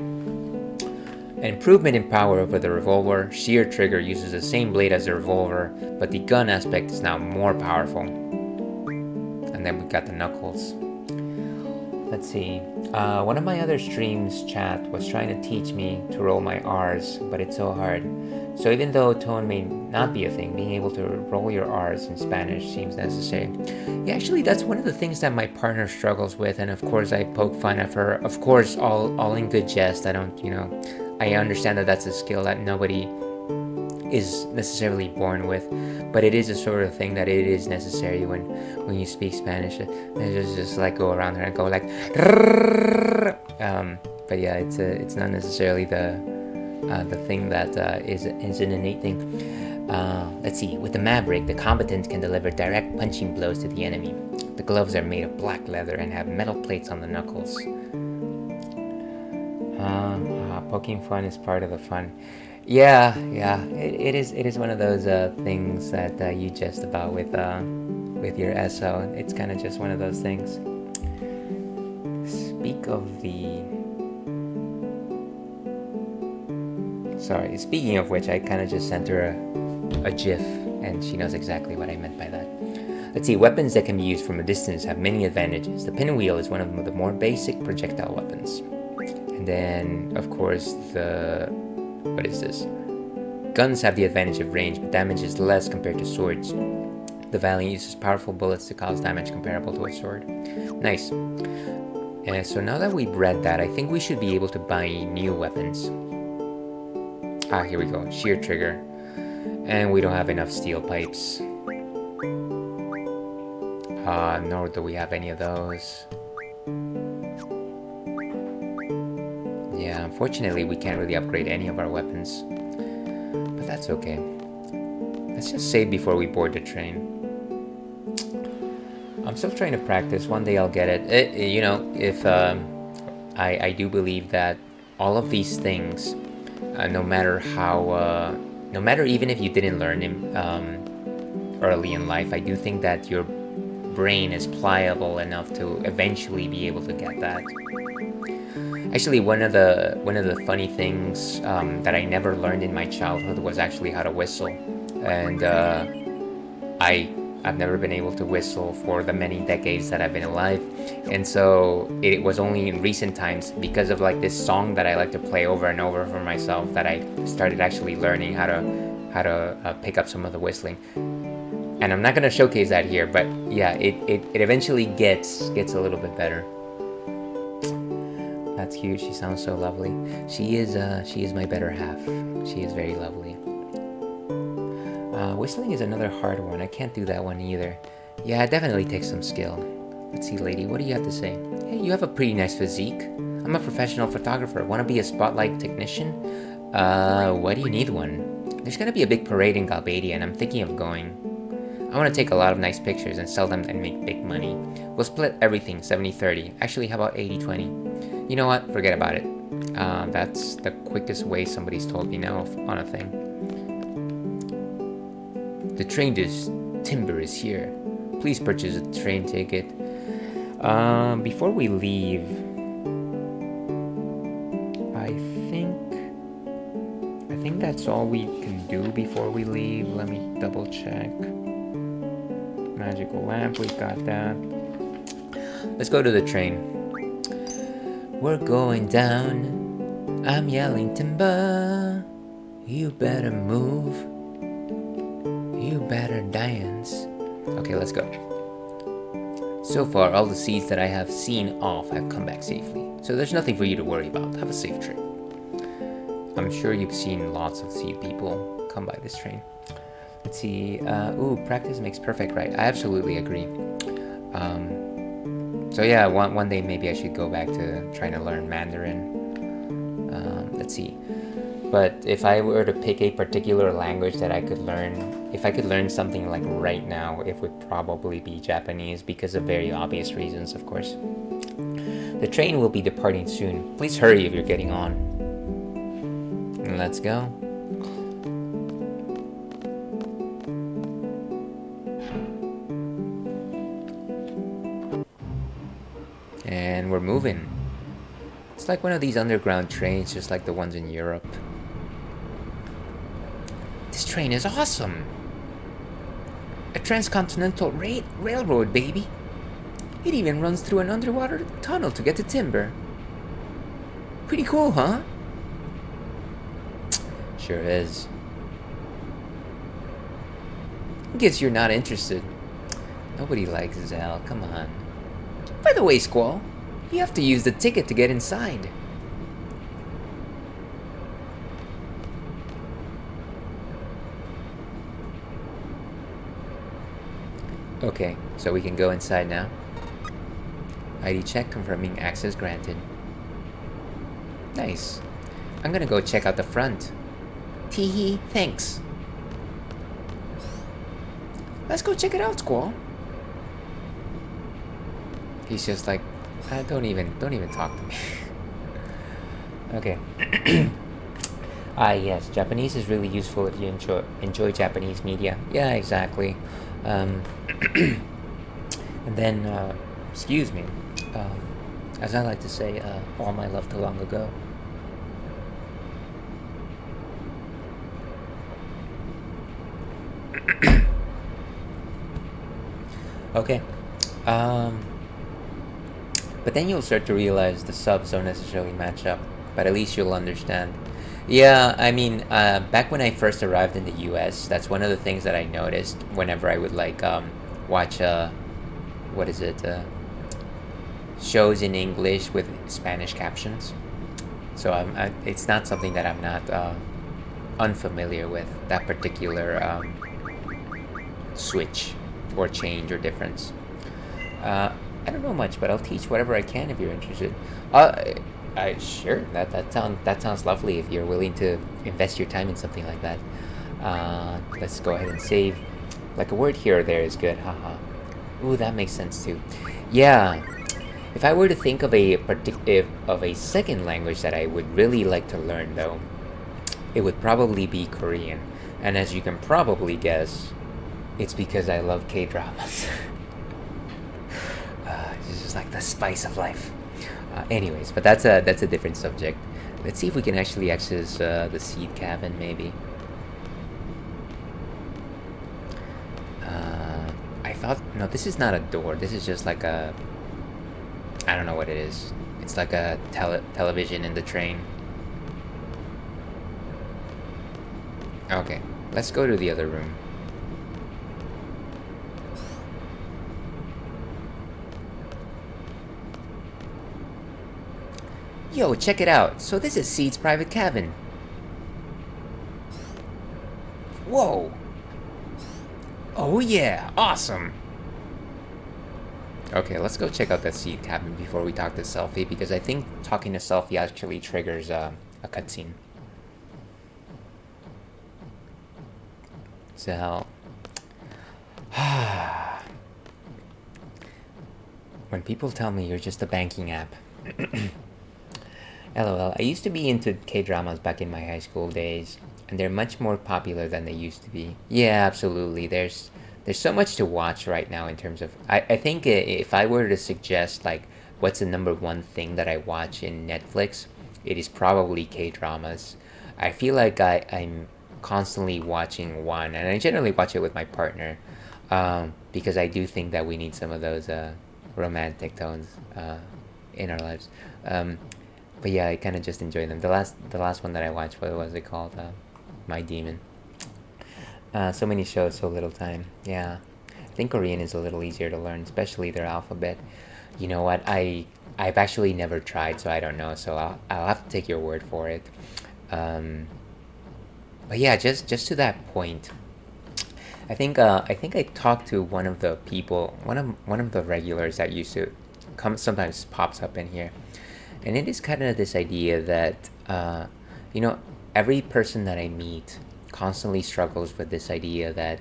An improvement in power over the revolver. Sheer trigger uses the same blade as the revolver, but the gun aspect is now more powerful. And then we got the knuckles. Let's see. One of my other streams chat was trying to teach me to roll my R's, but it's so hard. So even though tone may not be a thing, being able to roll your R's in Spanish seems necessary. Yeah, actually, that's one of the things that my partner struggles with, and of course I poke fun at her. Of course, all in good jest. I don't, I understand that that's a skill that nobody is necessarily born with, but it is a sort of thing that it is necessary when you speak Spanish. Just like go around her and go like, but yeah, it's not necessarily the thing that is an innate thing. Let's see. With the Maverick, the combatant can deliver direct punching blows to the enemy. The gloves are made of black leather and have metal plates on the knuckles. Poking fun is part of the fun. Yeah, it is one of those things that you jest about with your SO. It's kind of just one of those things. Speaking of which, I kind of just sent her a GIF, and she knows exactly what I meant by that. Let's see, weapons that can be used from a distance have many advantages. The pinwheel is one of the more basic projectile weapons. And then, of course, what is this? Guns have the advantage of range, but damage is less compared to swords. The Valiant uses powerful bullets to cause damage comparable to a sword. Nice. So now that we've read that, I think we should be able to buy new weapons. Here we go. Sheer trigger. And we don't have enough steel pipes. Nor do we have any of those. Yeah, unfortunately we can't really upgrade any of our weapons. But that's okay. Let's just save before we board the train. I'm still trying to practice. One day I'll get it. If I do believe that all of these things, no matter even if you didn't learn them early in life, I do think that your brain is pliable enough to eventually be able to get that. Actually, one of the funny things that I never learned in my childhood was actually how to whistle, and I've never been able to whistle for the many decades that I've been alive, and so it was only in recent times, because of like this song that I like to play over and over for myself, that I started actually learning how to pick up some of the whistling. And I'm not gonna showcase that here, but yeah, it eventually gets a little bit better. That's cute. She sounds so lovely. She is my better half. She is very lovely. Whistling is another hard one. I can't do that one either. Yeah, it definitely takes some skill. Let's see, lady, what do you have to say? Hey, you have a pretty nice physique. I'm a professional photographer. Want to be a spotlight technician? Why do you need one? There's gonna be a big parade in Galbadia, and I'm thinking of going. I want to take a lot of nice pictures and sell them and make big money. We'll split everything 70-30. Actually, how about 80-20? You know what? Forget about it. That's the quickest way somebody's told me no on a thing. The train timber is here. Please purchase a train ticket. Before we leave, I think that's all we can do before we leave. Let me double check. Magical lamp, we got that. Let's go to the train. We're going down. I'm yelling timber. You better move. You better dance. Okay, let's go. So far, all the seeds that I have seen off have come back safely. So there's nothing for you to worry about. Have a safe trip. I'm sure you've seen lots of seed people come by this train. Let's see. Practice makes perfect, right? I absolutely agree. So yeah, one day maybe I should go back to trying to learn Mandarin. Let's see. But if I were to pick a particular language that I could learn, if I could learn something like right now, it would probably be Japanese because of very obvious reasons, of course. The train will be departing soon. Please hurry if you're getting on. Let's go. And we're moving. It's like one of these underground trains, just like the ones in Europe. This train is awesome! A transcontinental railroad, baby! It even runs through an underwater tunnel to get to timber. Pretty cool, huh? Sure is. Guess you're not interested. Nobody likes Zell, come on. By the way, Squall, you have to use the ticket to get inside. Okay, so we can go inside now. ID check confirming access granted. Nice. I'm gonna go check out the front. Teehee, thanks. Let's go check it out, Squall. He's just like, don't even talk to me. Okay. Yes, Japanese is really useful if you enjoy Japanese media. Yeah, exactly. And then, excuse me, as I like to say, all my love to long ago. Okay. But then you'll start to realize the subs don't necessarily match up, but at least you'll understand. Yeah, I mean, back when I first arrived in the US, that's one of the things that I noticed whenever I would like watch what is it, shows in English with Spanish captions. So it's not something that I'm not unfamiliar with, that particular switch or change or difference. I don't know much, but I'll teach whatever I can if you're interested. Sure. That sounds lovely if you're willing to invest your time in something like that. Let's go ahead and save. Like a word here or there is good. Haha. Ooh, that makes sense too. Yeah. If I were to think of a second language that I would really like to learn, though, it would probably be Korean. And as you can probably guess, it's because I love K-dramas. It's just like the spice of life. Anyways, but that's a different subject. Let's see if we can actually access the seed cabin, maybe. I thought, no, this is not a door. This is just like a, I don't know what it is. It's like a television in the train. Okay, let's go to the other room. Yo, check it out. So this is Seed's private cabin. Whoa. Oh yeah, awesome. Okay, let's go check out that Seed cabin before we talk to Selfie, because I think talking to Selfie actually triggers a cutscene. So, when people tell me you're just a banking app. LOL, I used to be into K-dramas back in my high school days, and they're much more popular than they used to be. Yeah, absolutely. There's so much to watch right now in terms of... I think if I were to suggest, like, what's the number one thing that I watch in Netflix, it is probably K-dramas. I feel like I'm constantly watching one, and I generally watch it with my partner, because I do think that we need some of those romantic tones in our lives. But yeah, I kind of just enjoy them. The last one that I watched, what was it called? My Demon. So many shows, so little time. Yeah, I think Korean is a little easier to learn, especially their alphabet. You know what? I've actually never tried, so I don't know. So I'll have to take your word for it. But yeah, just to that point, I think I talked to one of the people, one of the regulars that used to sometimes pops up in here. And it is kind of this idea that, you know, every person that I meet constantly struggles with this idea that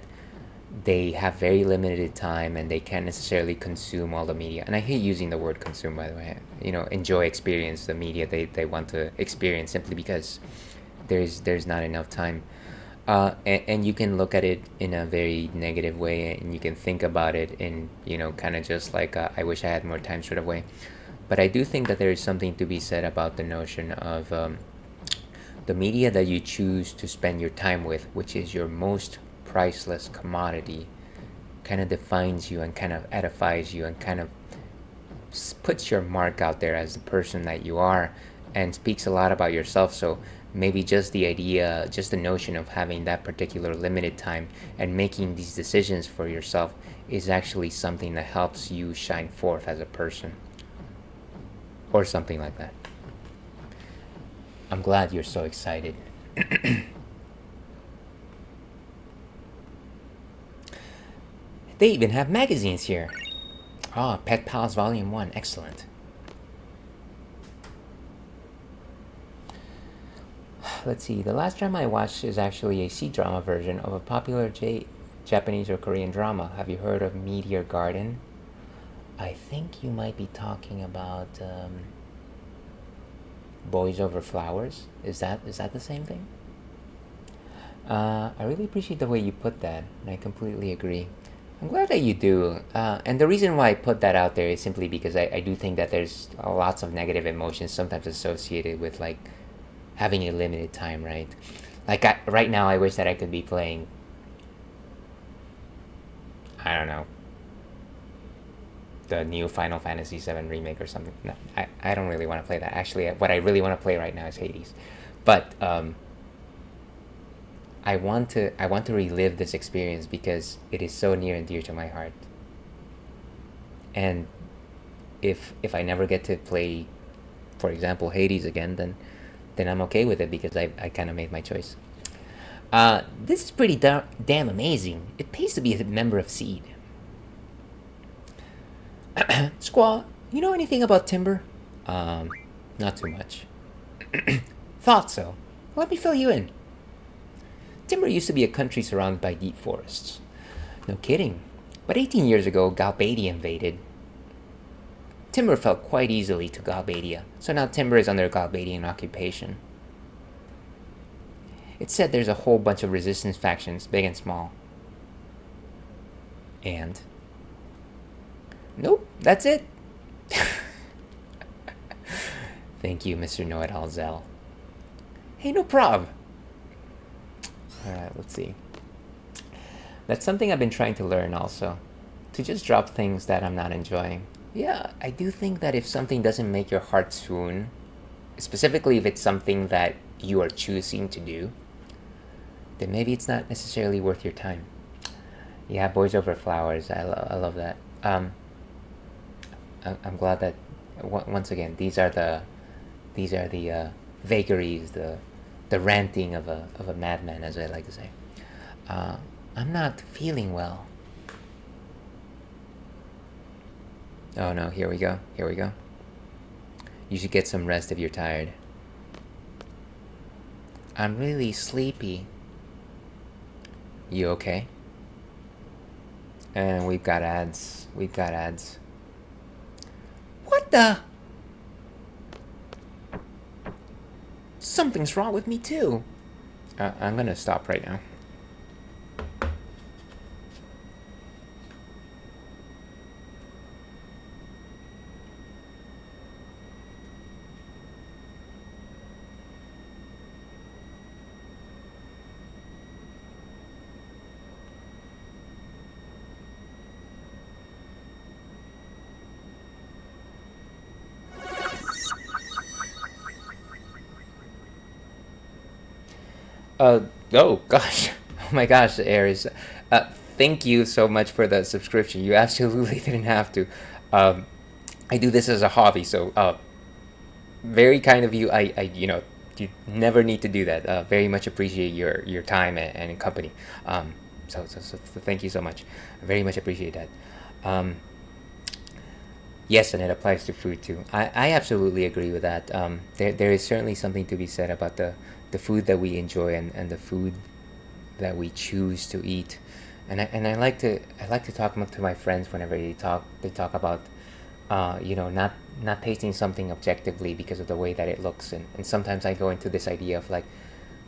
they have very limited time and they can't necessarily consume all the media. And I hate using the word consume, by the way. Enjoy, experience the media they want to experience, simply because there's not enough time. And you can look at it in a very negative way, and you can think about it in, kind of just like I wish I had more time sort of way. But I do think that there is something to be said about the notion of the media that you choose to spend your time with, which is your most priceless commodity, kind of defines you and kind of edifies you and kind of puts your mark out there as the person that you are, and speaks a lot about yourself. So maybe just the idea, just the notion of having that particular limited time and making these decisions for yourself is actually something that helps you shine forth as a person, or something like that. I'm glad you're so excited. They even have magazines here. Ah, Pet Pals Volume 1. Excellent. Let's see. The last drama I watched is actually a C-drama version of a popular Japanese or Korean drama. Have you heard of Meteor Garden? I think you might be talking about Boys Over Flowers. Is that the same thing? I really appreciate the way you put that, and I completely agree. I'm glad that you do. And the reason why I put that out there is simply because I do think that there's lots of negative emotions sometimes associated with like having a limited time, right? Like right now, I wish that I could be playing, I don't know, the new Final Fantasy VII remake or something. No, I don't really want to play that. Actually, what I really want to play right now is Hades. But I want to relive this experience because it is so near and dear to my heart. And if I never get to play, for example, Hades again, then I'm okay with it because I kind of made my choice. This is pretty damn amazing. It pays to be a member of Seed. Squaw, you know anything about timber? Not too much. Thought so. Let me fill you in. Timber used to be a country surrounded by deep forests. No kidding. But 18 years ago, Galbadia invaded. Timber fell quite easily to Galbadia, so now timber is under Galbadian occupation. It's said there's a whole bunch of resistance factions, big and small. And? Nope, that's it. Thank you, Mr. Know-It-All Zell. Hey, no prob. Alright, let's see. That's something I've been trying to learn also. To just drop things that I'm not enjoying. Yeah, I do think that if something doesn't make your heart swoon, specifically if it's something that you are choosing to do, then maybe it's not necessarily worth your time. Yeah, Boys Over Flowers, I love that. I'm glad that once again these are the vagaries, the ranting of a madman, as I like to say. I'm not feeling well. Oh no, here we go. You should get some rest if you're tired. I'm really sleepy. You okay? And we've got ads. What the? Something's wrong with me too. I'm gonna stop right now. Oh gosh. Oh my gosh, Aries. Thank you so much for the subscription. You absolutely didn't have to. I do this as a hobby, so very kind of you. You never need to do that. Very much appreciate your time and company. So thank you so much. I very much appreciate that. Yes, and it applies to food too. I absolutely agree with that. There is certainly something to be said about the food that we enjoy and the food that we choose to eat. And I like to talk to my friends whenever they talk about not tasting something objectively because of the way that it looks, and sometimes I go into this idea of like,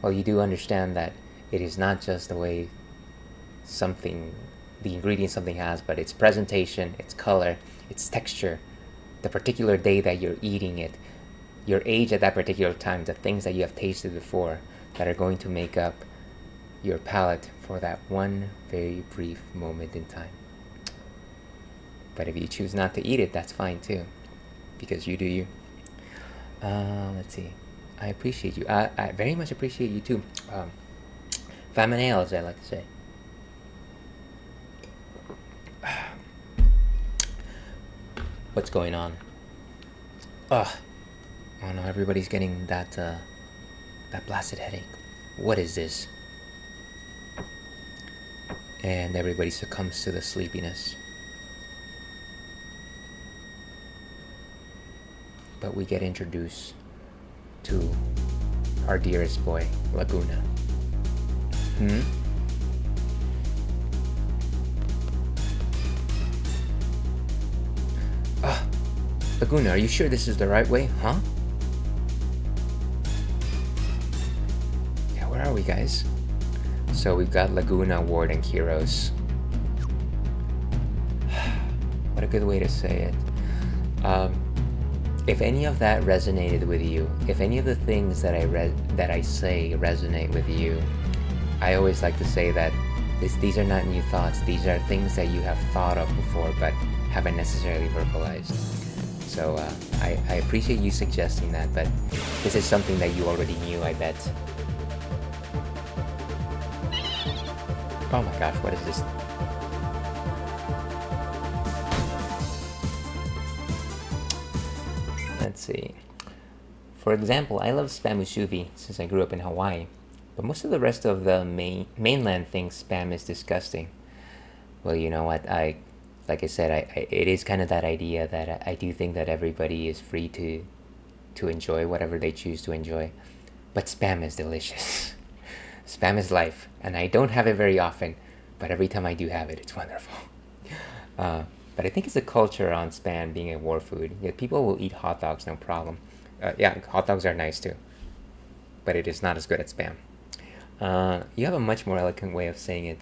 well, you do understand that it is not just the way something the ingredient something has, but its presentation, its color, its texture, the particular day that you're eating it, your age at that particular time, the things that you have tasted before that are going to make up your palate for that one very brief moment in time. But if you choose not to eat it, that's fine too, because you do you. Let's see. I appreciate you. I very much appreciate you too. Faminale, as I like to say. What's going on? Ugh. Oh no, everybody's getting that blasted headache. What is this? And everybody succumbs to the sleepiness. But we get introduced to our dearest boy, Laguna. Laguna, are you sure this is the right way, huh? Yeah, where are we, guys? So we've got Laguna, Ward, and Kiros. What a good way to say it. If any of that resonated with you, if any of the things that I say resonate with you, I always like to say that these are not new thoughts. These are things that you have thought of before, but haven't necessarily verbalized. So I appreciate you suggesting that, but this is something that you already knew, I bet. Oh my gosh, what is this? Let's see. For example, I love spam musubi since I grew up in Hawaii, but most of the rest of the mainland thinks spam is disgusting. Well, you know what? Like I said, it is kind of that idea that I do think that everybody is free to enjoy whatever they choose to enjoy, but spam is delicious. Spam is life, and I don't have it very often, but every time I do have it, it's wonderful. But I think it's a culture on spam being a war food. Yeah, people will eat hot dogs, no problem. Yeah, hot dogs are nice too, but it is not as good as spam. You have a much more eloquent way of saying it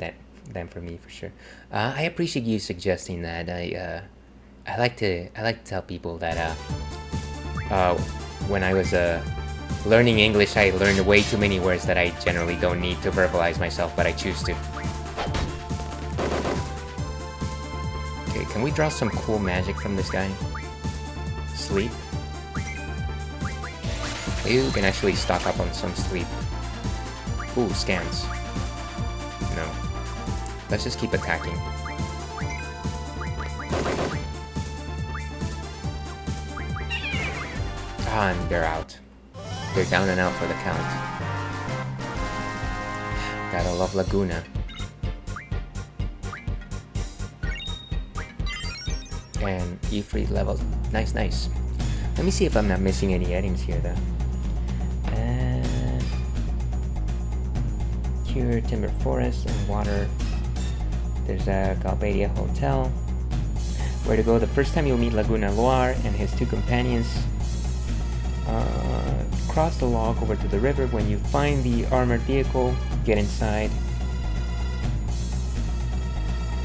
than for me, for sure. I appreciate you suggesting that. I like to tell people that when I was learning English, I learned way too many words that I generally don't need to verbalize myself, but I choose to. Okay, can we draw some cool magic from this guy? Sleep. You can actually stock up on some sleep. Ooh, scans. No. Let's just keep attacking. Ah, and they're out. They're down and out for the count. Gotta love Laguna. And Ifrit level. Nice, nice. Let me see if I'm not missing any items here, though. And Cure, Timber Forest, and Water. There's a Galbadia Hotel. Where to go? The first time you'll meet Laguna Loire and his two companions. Cross the log over to the river. When you find the armored vehicle, get inside.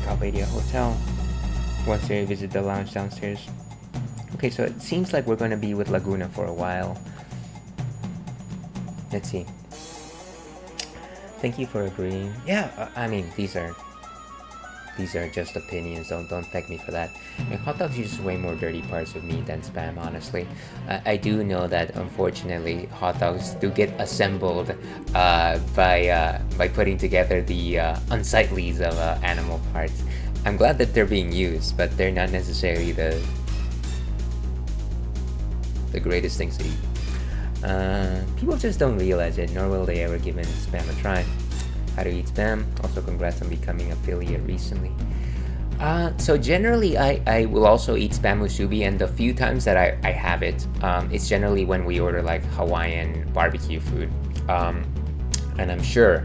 Galbadia Hotel. Once you visit the lounge downstairs. Okay, so it seems like we're going to be with Laguna for a while. Let's see. Thank you for agreeing. Yeah, I mean, these are just opinions. Don't thank me for that. And hot dogs are just way more dirty parts of me than spam, honestly. I do know that unfortunately hot dogs do get assembled by putting together the unsightlies of animal parts. I'm glad that they're being used, but they're not necessarily the greatest things to eat. People just don't realize it, nor will they ever give spam a try. How to eat spam. Also, congrats on becoming affiliate recently. So generally, I will also eat spam musubi, and the few times that I have it, it's generally when we order like Hawaiian barbecue food. Um, and I'm sure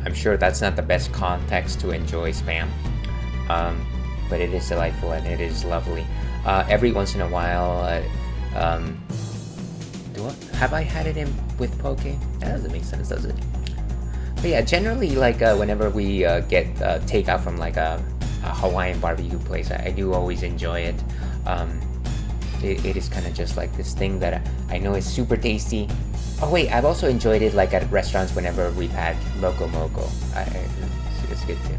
that's not the best context to enjoy spam, um, but it is delightful and it is lovely. Every once in a while, have I had it in with poke? That doesn't make sense, does it? But yeah, generally, like whenever we get takeout from like a Hawaiian barbecue place, I do always enjoy it. It is kind of just like this thing that I know is super tasty. Oh wait, I've also enjoyed it like at restaurants whenever we've had Loco Moco. It's good too.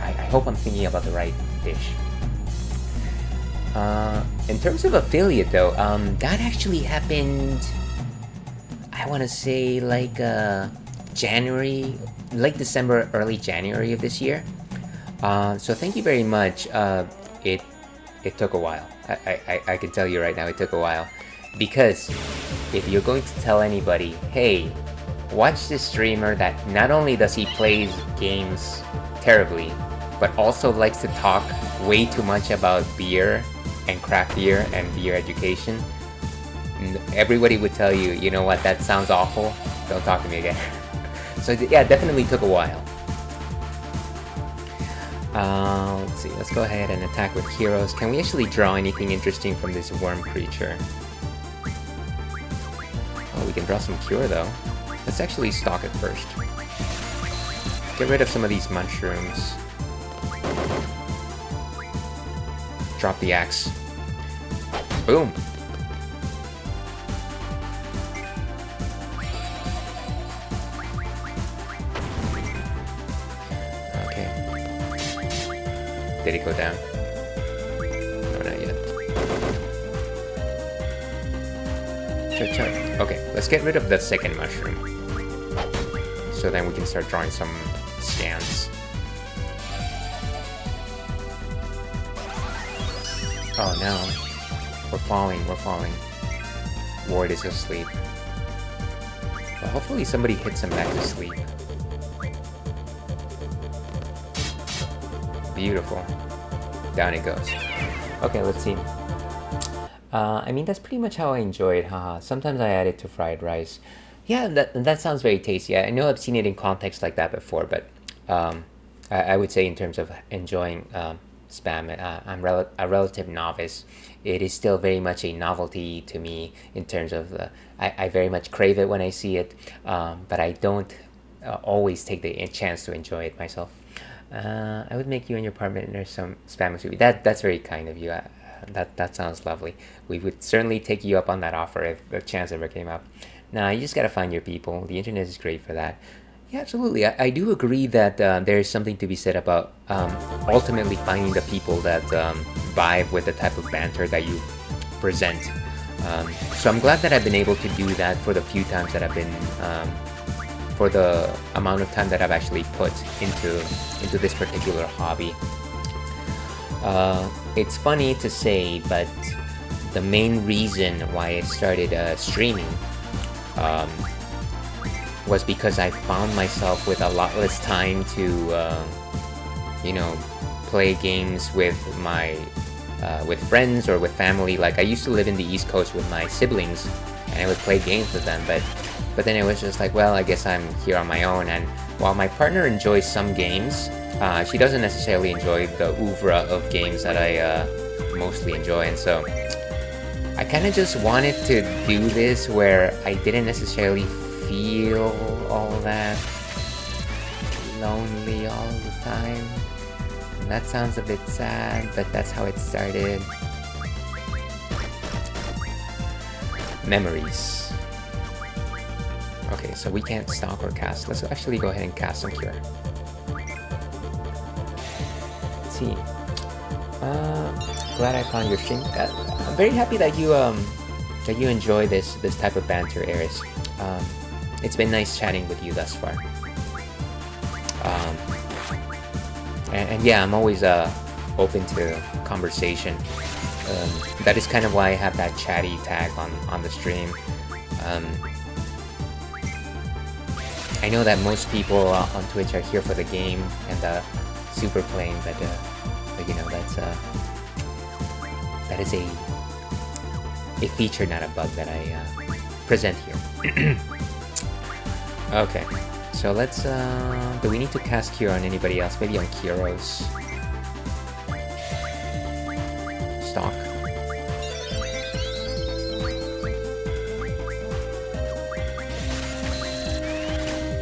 I hope I'm thinking about the right dish. In terms of affiliate though, that actually happened, I want to say like January, late December, early January of this year. So thank you very much. It took a while. I can tell you right now, it took a while. Because if you're going to tell anybody, hey, watch this streamer that not only does he plays games terribly, but also likes to talk way too much about beer and craft beer and beer education, everybody would tell you, you know what, that sounds awful, don't talk to me again. So yeah, it definitely took a while. Let's see, let's go ahead and attack with heroes. Can we actually draw anything interesting from this worm creature? Oh, we can draw some cure though. Let's actually stock it first. Get rid of some of these mushrooms. Drop the axe. Boom! Okay. Did it go down? No, not yet. Chug. Okay, let's get rid of the second mushroom. So then we can start drawing some scans. Oh no. We're falling. Ward is asleep. Well, hopefully somebody hits him back to sleep. Beautiful. Down it goes. Okay, let's see. I mean, that's pretty much how I enjoy it, haha. Sometimes I add it to fried rice. Yeah, that sounds very tasty. I know I've seen it in context like that before, but I would say in terms of enjoying spam, I'm a relative novice. It is still very much a novelty to me in terms of I very much crave it when I see it, but I don't always take the chance to enjoy it myself. I would make you and your partner some spam musubi. That's very kind of you. That sounds lovely. We would certainly take you up on that offer if the chance ever came up. Nah, you just gotta find your people. The internet is great for that. Yeah, absolutely. I do agree that there is something to be said about ultimately finding the people that vibe with the type of banter that you present. So I'm glad that I've been able to do that for the few times that I've been, for the amount of time that I've actually put into this particular hobby. It's funny to say, but the main reason why I started streaming was because I found myself with a lot less time to, play games with my with friends or with family. Like I used to live in the East Coast with my siblings, and I would play games with them. But then it was just like, well, I guess I'm here on my own. And while my partner enjoys some games, she doesn't necessarily enjoy the oeuvre of games that I mostly enjoy. And so I kind of just wanted to do this where I didn't necessarily feel all that lonely all the time. And that sounds a bit sad, but that's how it started. Memories. Okay, so we can't stalk or cast. Let's actually go ahead and cast some cure. Let's see. Glad I found your stream. I'm very happy that you enjoy this type of banter, Eris. It's been nice chatting with you thus far. And yeah, I'm always open to conversation. That is kind of why I have that chatty tag on the stream. I know that most people on Twitch are here for the game, and super playing, but you know, that is a feature, not a bug, that I present here. Okay, so let's do we need to cast cure on anybody else? Maybe on Kiro's stock.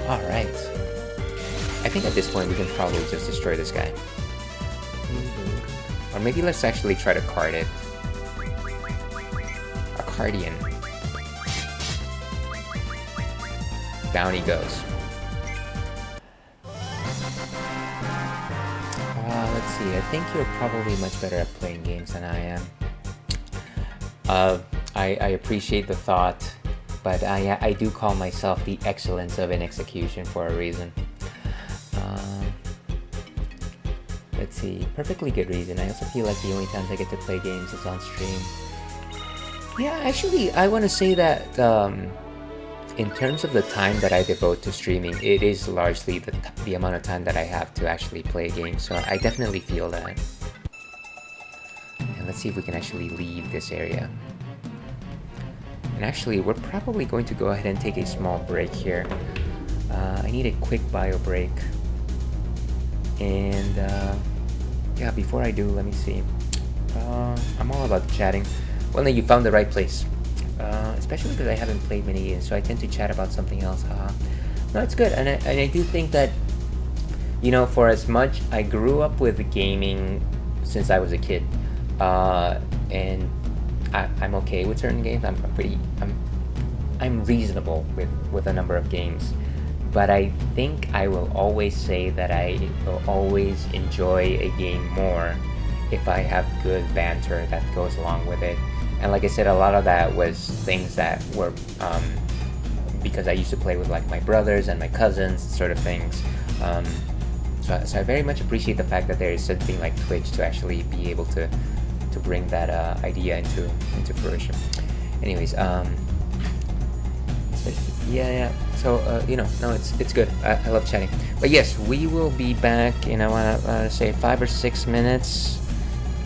Alright. I think at this point we can probably just destroy this guy. Or maybe let's actually try to card it. A Cardian. Down he goes. Let's see, I think you're probably much better at playing games than I am. I appreciate the thought, but I do call myself the excellence of an execution for a reason. Let's see, perfectly good reason. I also feel like the only times I get to play games is on stream. Yeah, actually, I want to say that in terms of the time that I devote to streaming, it is largely the amount of time that I have to actually play games, so I definitely feel that. And let's see if we can actually leave this area. And actually, we're probably going to go ahead and take a small break here. I need a quick bio break. And yeah, before I do, let me see. I'm all about chatting. Well, no, you found the right place. Especially because I haven't played many games, so I tend to chat about something else. No, it's good, and I do think that, you know, for as much I grew up with gaming since I was a kid, and I'm okay with certain games. I'm reasonable with a number of games, but I think I will always say that I will always enjoy a game more if I have good banter that goes along with it. And like I said, a lot of that was things that were because I used to play with like my brothers and my cousins, sort of things. So I very much appreciate the fact that there is something like Twitch to actually be able to bring that idea into fruition. Anyways, yeah. So you know, no, it's good. I love chatting. But yes, we will be back in, I want to say 5 or 6 minutes.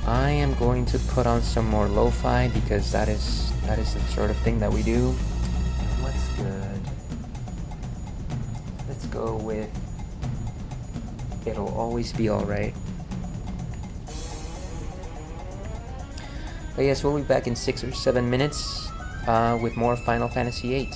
I am going to put on some more lo-fi because that is the sort of thing that we do. What's good? Let's go with It'll Always Be Alright. But yes, we'll be back in 6 or 7 minutes with more Final Fantasy VIII.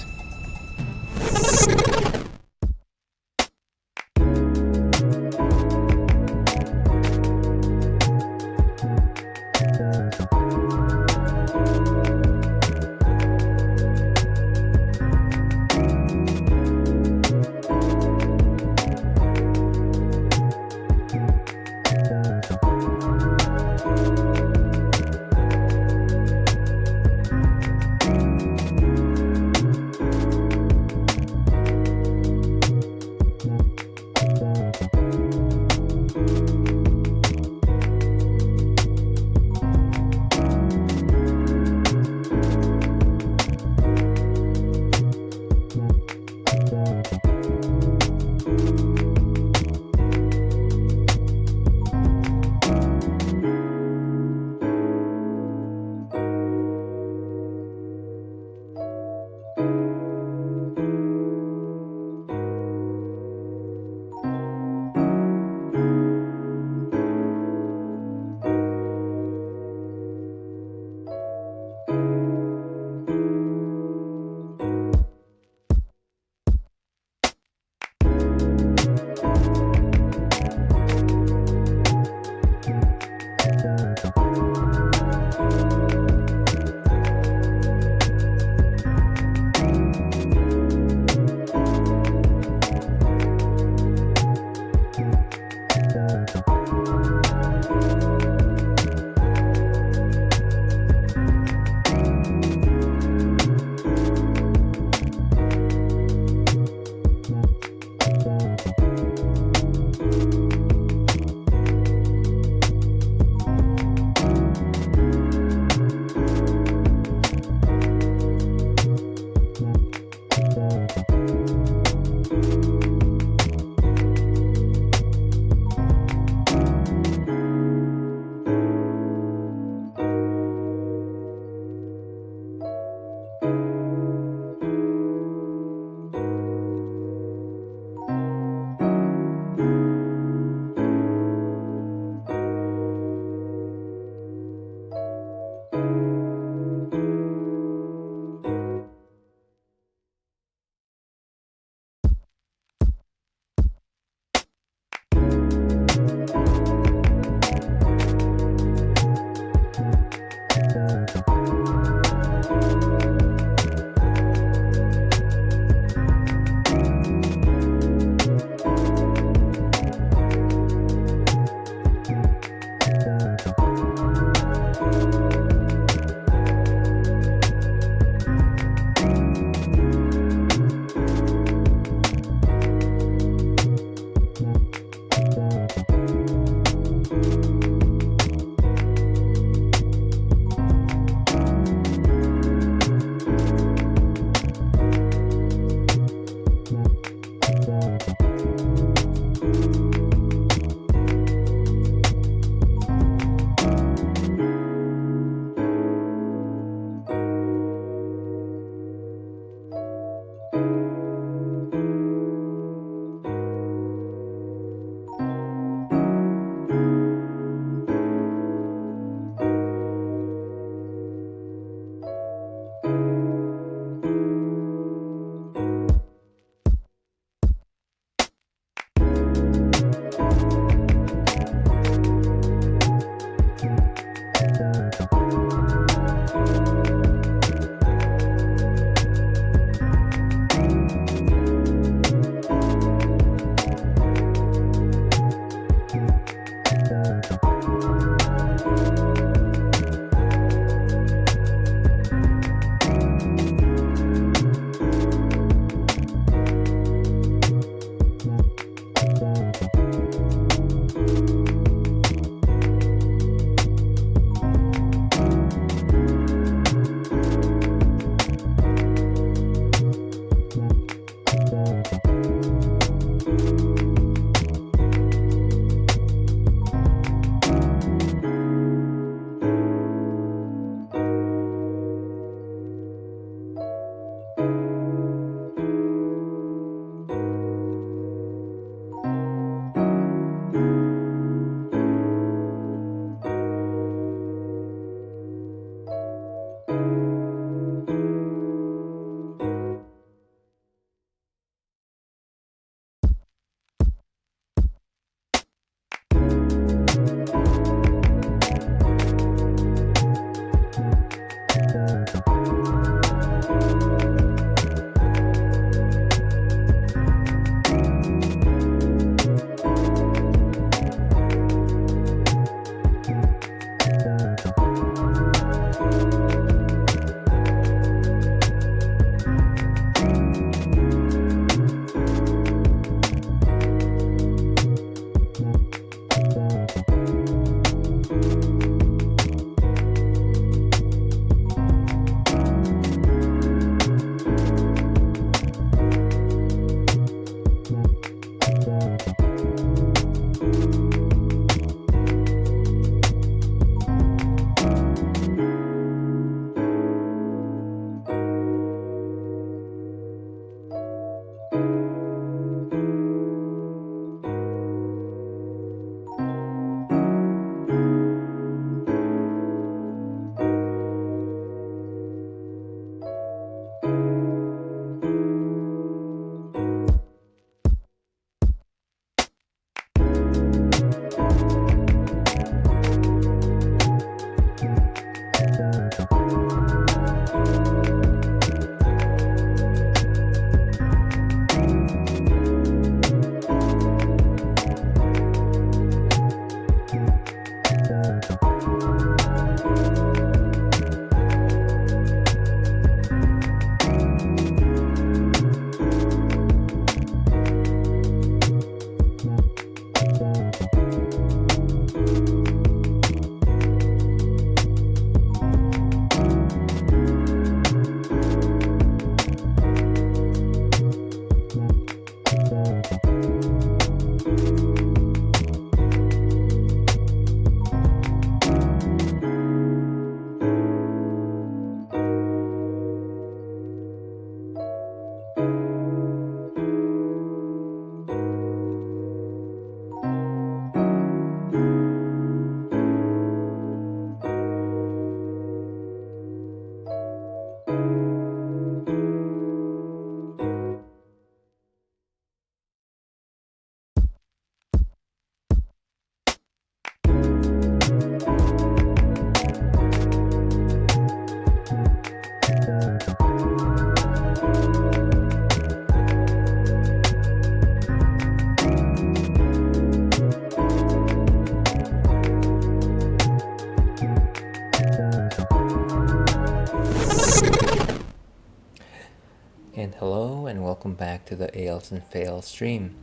And hello and welcome back to the Ales and Fails stream.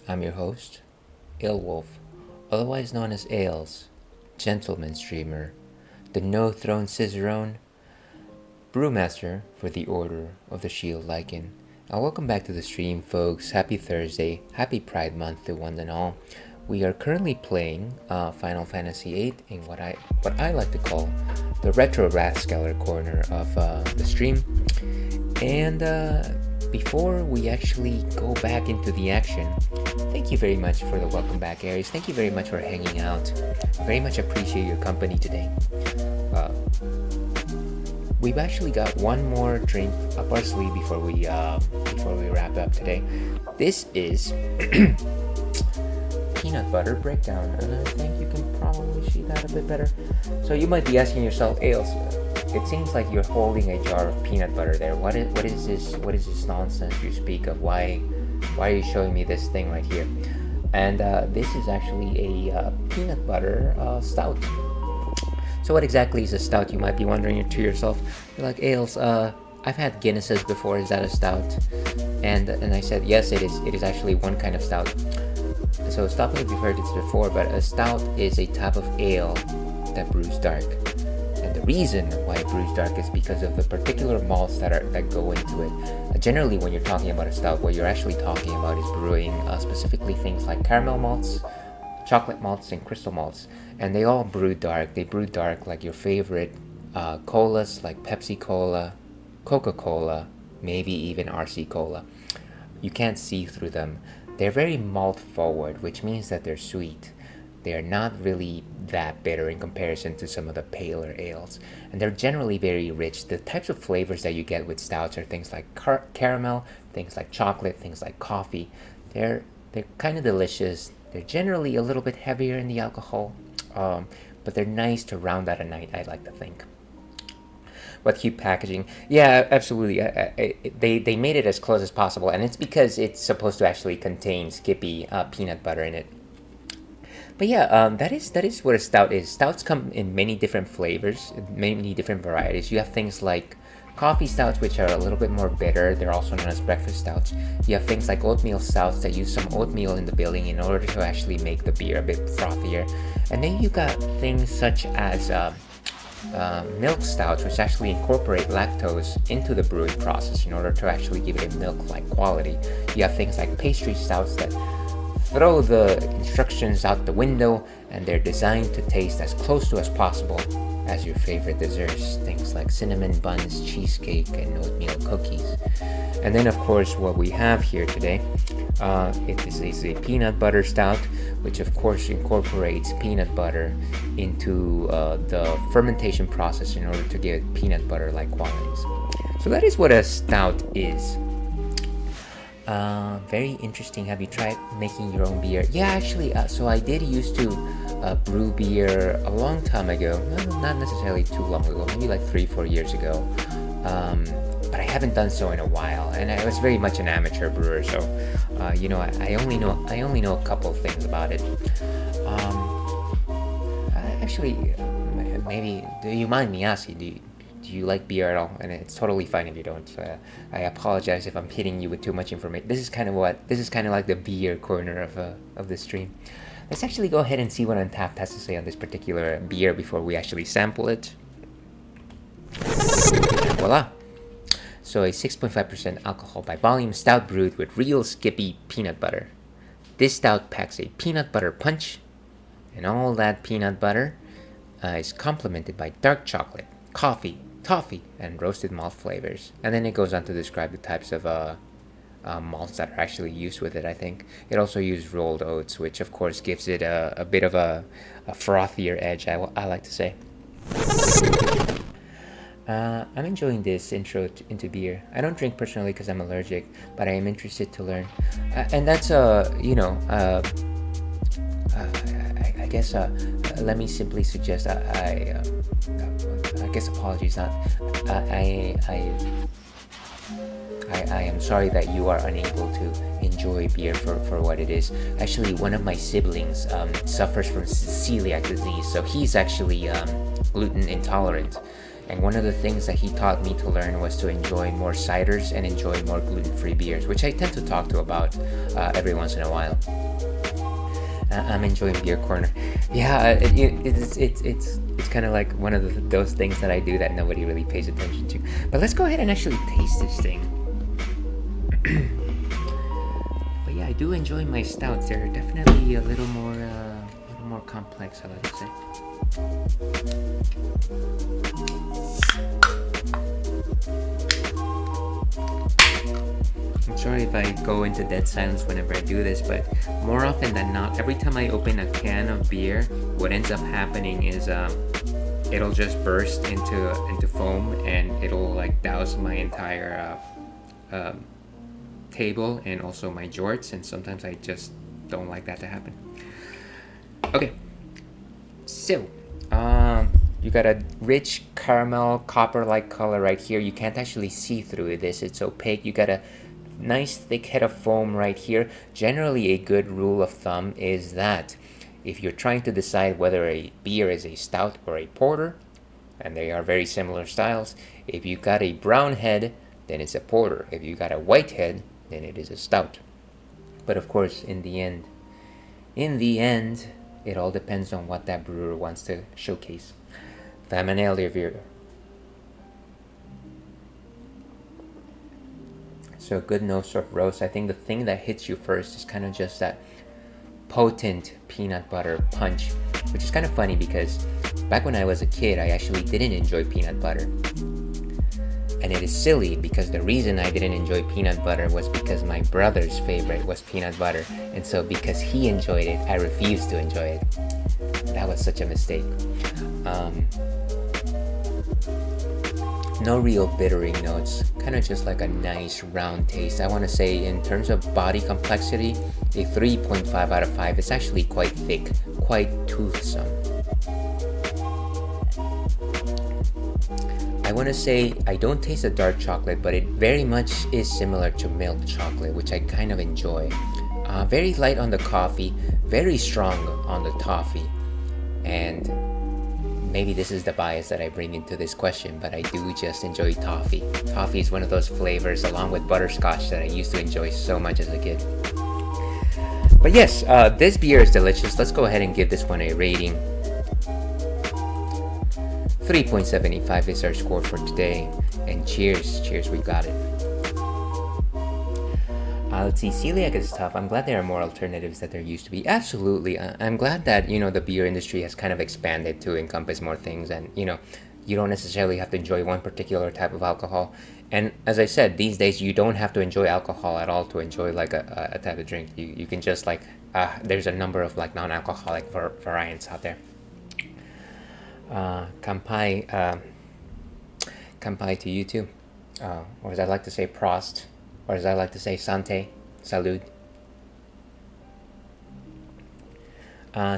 I'm your host, Alewolf, otherwise known as Ales, gentleman streamer, the no-throne cicerone, brewmaster for the Order of the Shield Lichen. Welcome back to the stream, folks. Happy Thursday, happy Pride Month to one and all. We are currently playing Final Fantasy VIII in what I like to call the retro Rathskeller corner of the stream. And before we actually go back into the action, thank you very much for the welcome back, Aries. Thank you very much for hanging out. Very much appreciate your company today. We've actually got one more drink up our sleeve before we wrap up today. This is peanut butter breakdown, and I think you can probably see that a bit better. So you might be asking yourself, Ales, it seems like you're holding a jar of peanut butter there. What is this nonsense you speak of? Why are you showing me this thing right here? And this is actually a peanut butter stout. So what exactly is a stout, you might be wondering to yourself. You're like, Ales, I've had Guinnesses before, is that a stout? And I said, yes, it is. It is actually one kind of stout. So stop me if you've heard this before, but a stout is a type of ale that brews dark. And the reason why it brews dark is because of the particular malts that go into it. Generally, when you're talking about a stout, what you're actually talking about is brewing specifically things like caramel malts, chocolate malts, and crystal malts. And they all brew dark. They brew dark like your favorite colas, like Pepsi Cola, Coca-Cola, maybe even RC Cola. You can't see through them. They're very malt forward, which means that they're sweet. They're not really that bitter in comparison to some of the paler ales. And they're generally very rich. The types of flavors that you get with stouts are things like caramel, things like chocolate, things like coffee. They're kind of delicious. They're generally a little bit heavier in the alcohol, but they're nice to round out a night, I like to think. What cute packaging. Yeah, absolutely. They made it as close as possible, and it's because it's supposed to actually contain Skippy peanut butter in it. But yeah, that is what a stout is. Stouts come in many different flavors, many different varieties. You have things like coffee stouts, which are a little bit more bitter. They're also known as breakfast stouts. You have things like oatmeal stouts that use some oatmeal in the billing in order to actually make the beer a bit frothier. And then you got things such as milk stouts, which actually incorporate lactose into the brewing process in order to actually give it a milk-like quality. You have things like pastry stouts that throw the instructions out the window, and they're designed to taste as close to as possible as your favorite desserts, things like cinnamon buns, cheesecake, and oatmeal cookies. And then of course what we have here today, it is a peanut butter stout, which of course incorporates peanut butter into the fermentation process in order to give it peanut butter like qualities. So that is what a stout is. Very interesting. Have you tried making your own beer? Yeah, actually, so I did used to brew beer a long time ago. Not necessarily too long ago, maybe like 3-4 years ago. But I haven't done so in a while, and I was very much an amateur brewer, so I only know a couple of things about it. Actually, maybe, do you mind me asking? Do you like beer at all? And it's totally fine if you don't. So I apologize if I'm hitting you with too much information. This is kind of like the beer corner of the stream. Let's actually go ahead and see what Untapped has to say on this particular beer before we actually sample it. And voila! So a 6.5% alcohol by volume stout brewed with real Skippy peanut butter. This stout packs a peanut butter punch, and all that peanut butter is complemented by dark chocolate, coffee, toffee, and roasted malt flavors. And then it goes on to describe the types of malts that are actually used with it, I think. It also used rolled oats, which of course gives it a bit of a frothier edge, I like to say. I'm enjoying this intro into beer. I don't drink personally because I'm allergic, but I am interested to learn. And that's, I guess, let me simply suggest, I guess apologies, not, I am sorry that you are unable to enjoy beer for what it is. Actually, one of my siblings suffers from celiac disease, so he's actually gluten intolerant. And one of the things that he taught me to learn was to enjoy more ciders and enjoy more gluten-free beers, which I tend to talk to about every once in a while. I'm enjoying Beer Corner. Yeah, it's kind of like one of those things that I do that nobody really pays attention to. But let's go ahead and actually taste this thing. But yeah, I do enjoy my stouts. They're definitely a little more complex, I like to say. I'm sorry if I go into dead silence whenever I do this, but more often than not, every time I open a can of beer, what ends up happening is it'll just burst into foam, and it'll like douse my entire table and also my jorts, and sometimes I just don't like that to happen. Okay, so you got a rich caramel copper-like color right here. You can't actually see through this, it's opaque. You got a nice thick head of foam right here. Generally, a good rule of thumb is that if you're trying to decide whether a beer is a stout or a porter, and they are very similar styles, if you got a brown head, then it's a porter. If you got a white head, then it is a stout. But of course, in the end, it all depends on what that brewer wants to showcase. Familiar beer. So good nose of roast. I think the thing that hits you first is kind of just that potent peanut butter punch, which is kind of funny because back when I was a kid, I actually didn't enjoy peanut butter. And it is silly because the reason I didn't enjoy peanut butter was because my brother's favorite was peanut butter. And so because he enjoyed it, I refused to enjoy it. That was such a mistake. No real bittering notes, kind of just like a nice round taste. I want to say in terms of body complexity, a 3.5 out of 5. It's actually quite thick, quite toothsome. I want to say I don't taste the dark chocolate, but it very much is similar to milk chocolate, which I kind of enjoy. Very light on the coffee, very strong on the toffee, and maybe this is the bias that I bring into this question, but I do just enjoy toffee. Toffee is one of those flavors, along with butterscotch, that I used to enjoy so much as a kid. But yes, this beer is delicious. Let's go ahead and give this one a rating. 3.75 is our score for today. And cheers, we got it. Let's see, celiac is tough. I'm glad there are more alternatives that there used to be. Absolutely. I'm glad that, the beer industry has kind of expanded to encompass more things, and, you don't necessarily have to enjoy one particular type of alcohol. And as I said, these days you don't have to enjoy alcohol at all to enjoy like a type of drink. You can just there's a number of like non-alcoholic variants out there. Kampai to you too. Or as I like to say, Prost. Or as I like to say, Santé, Salud.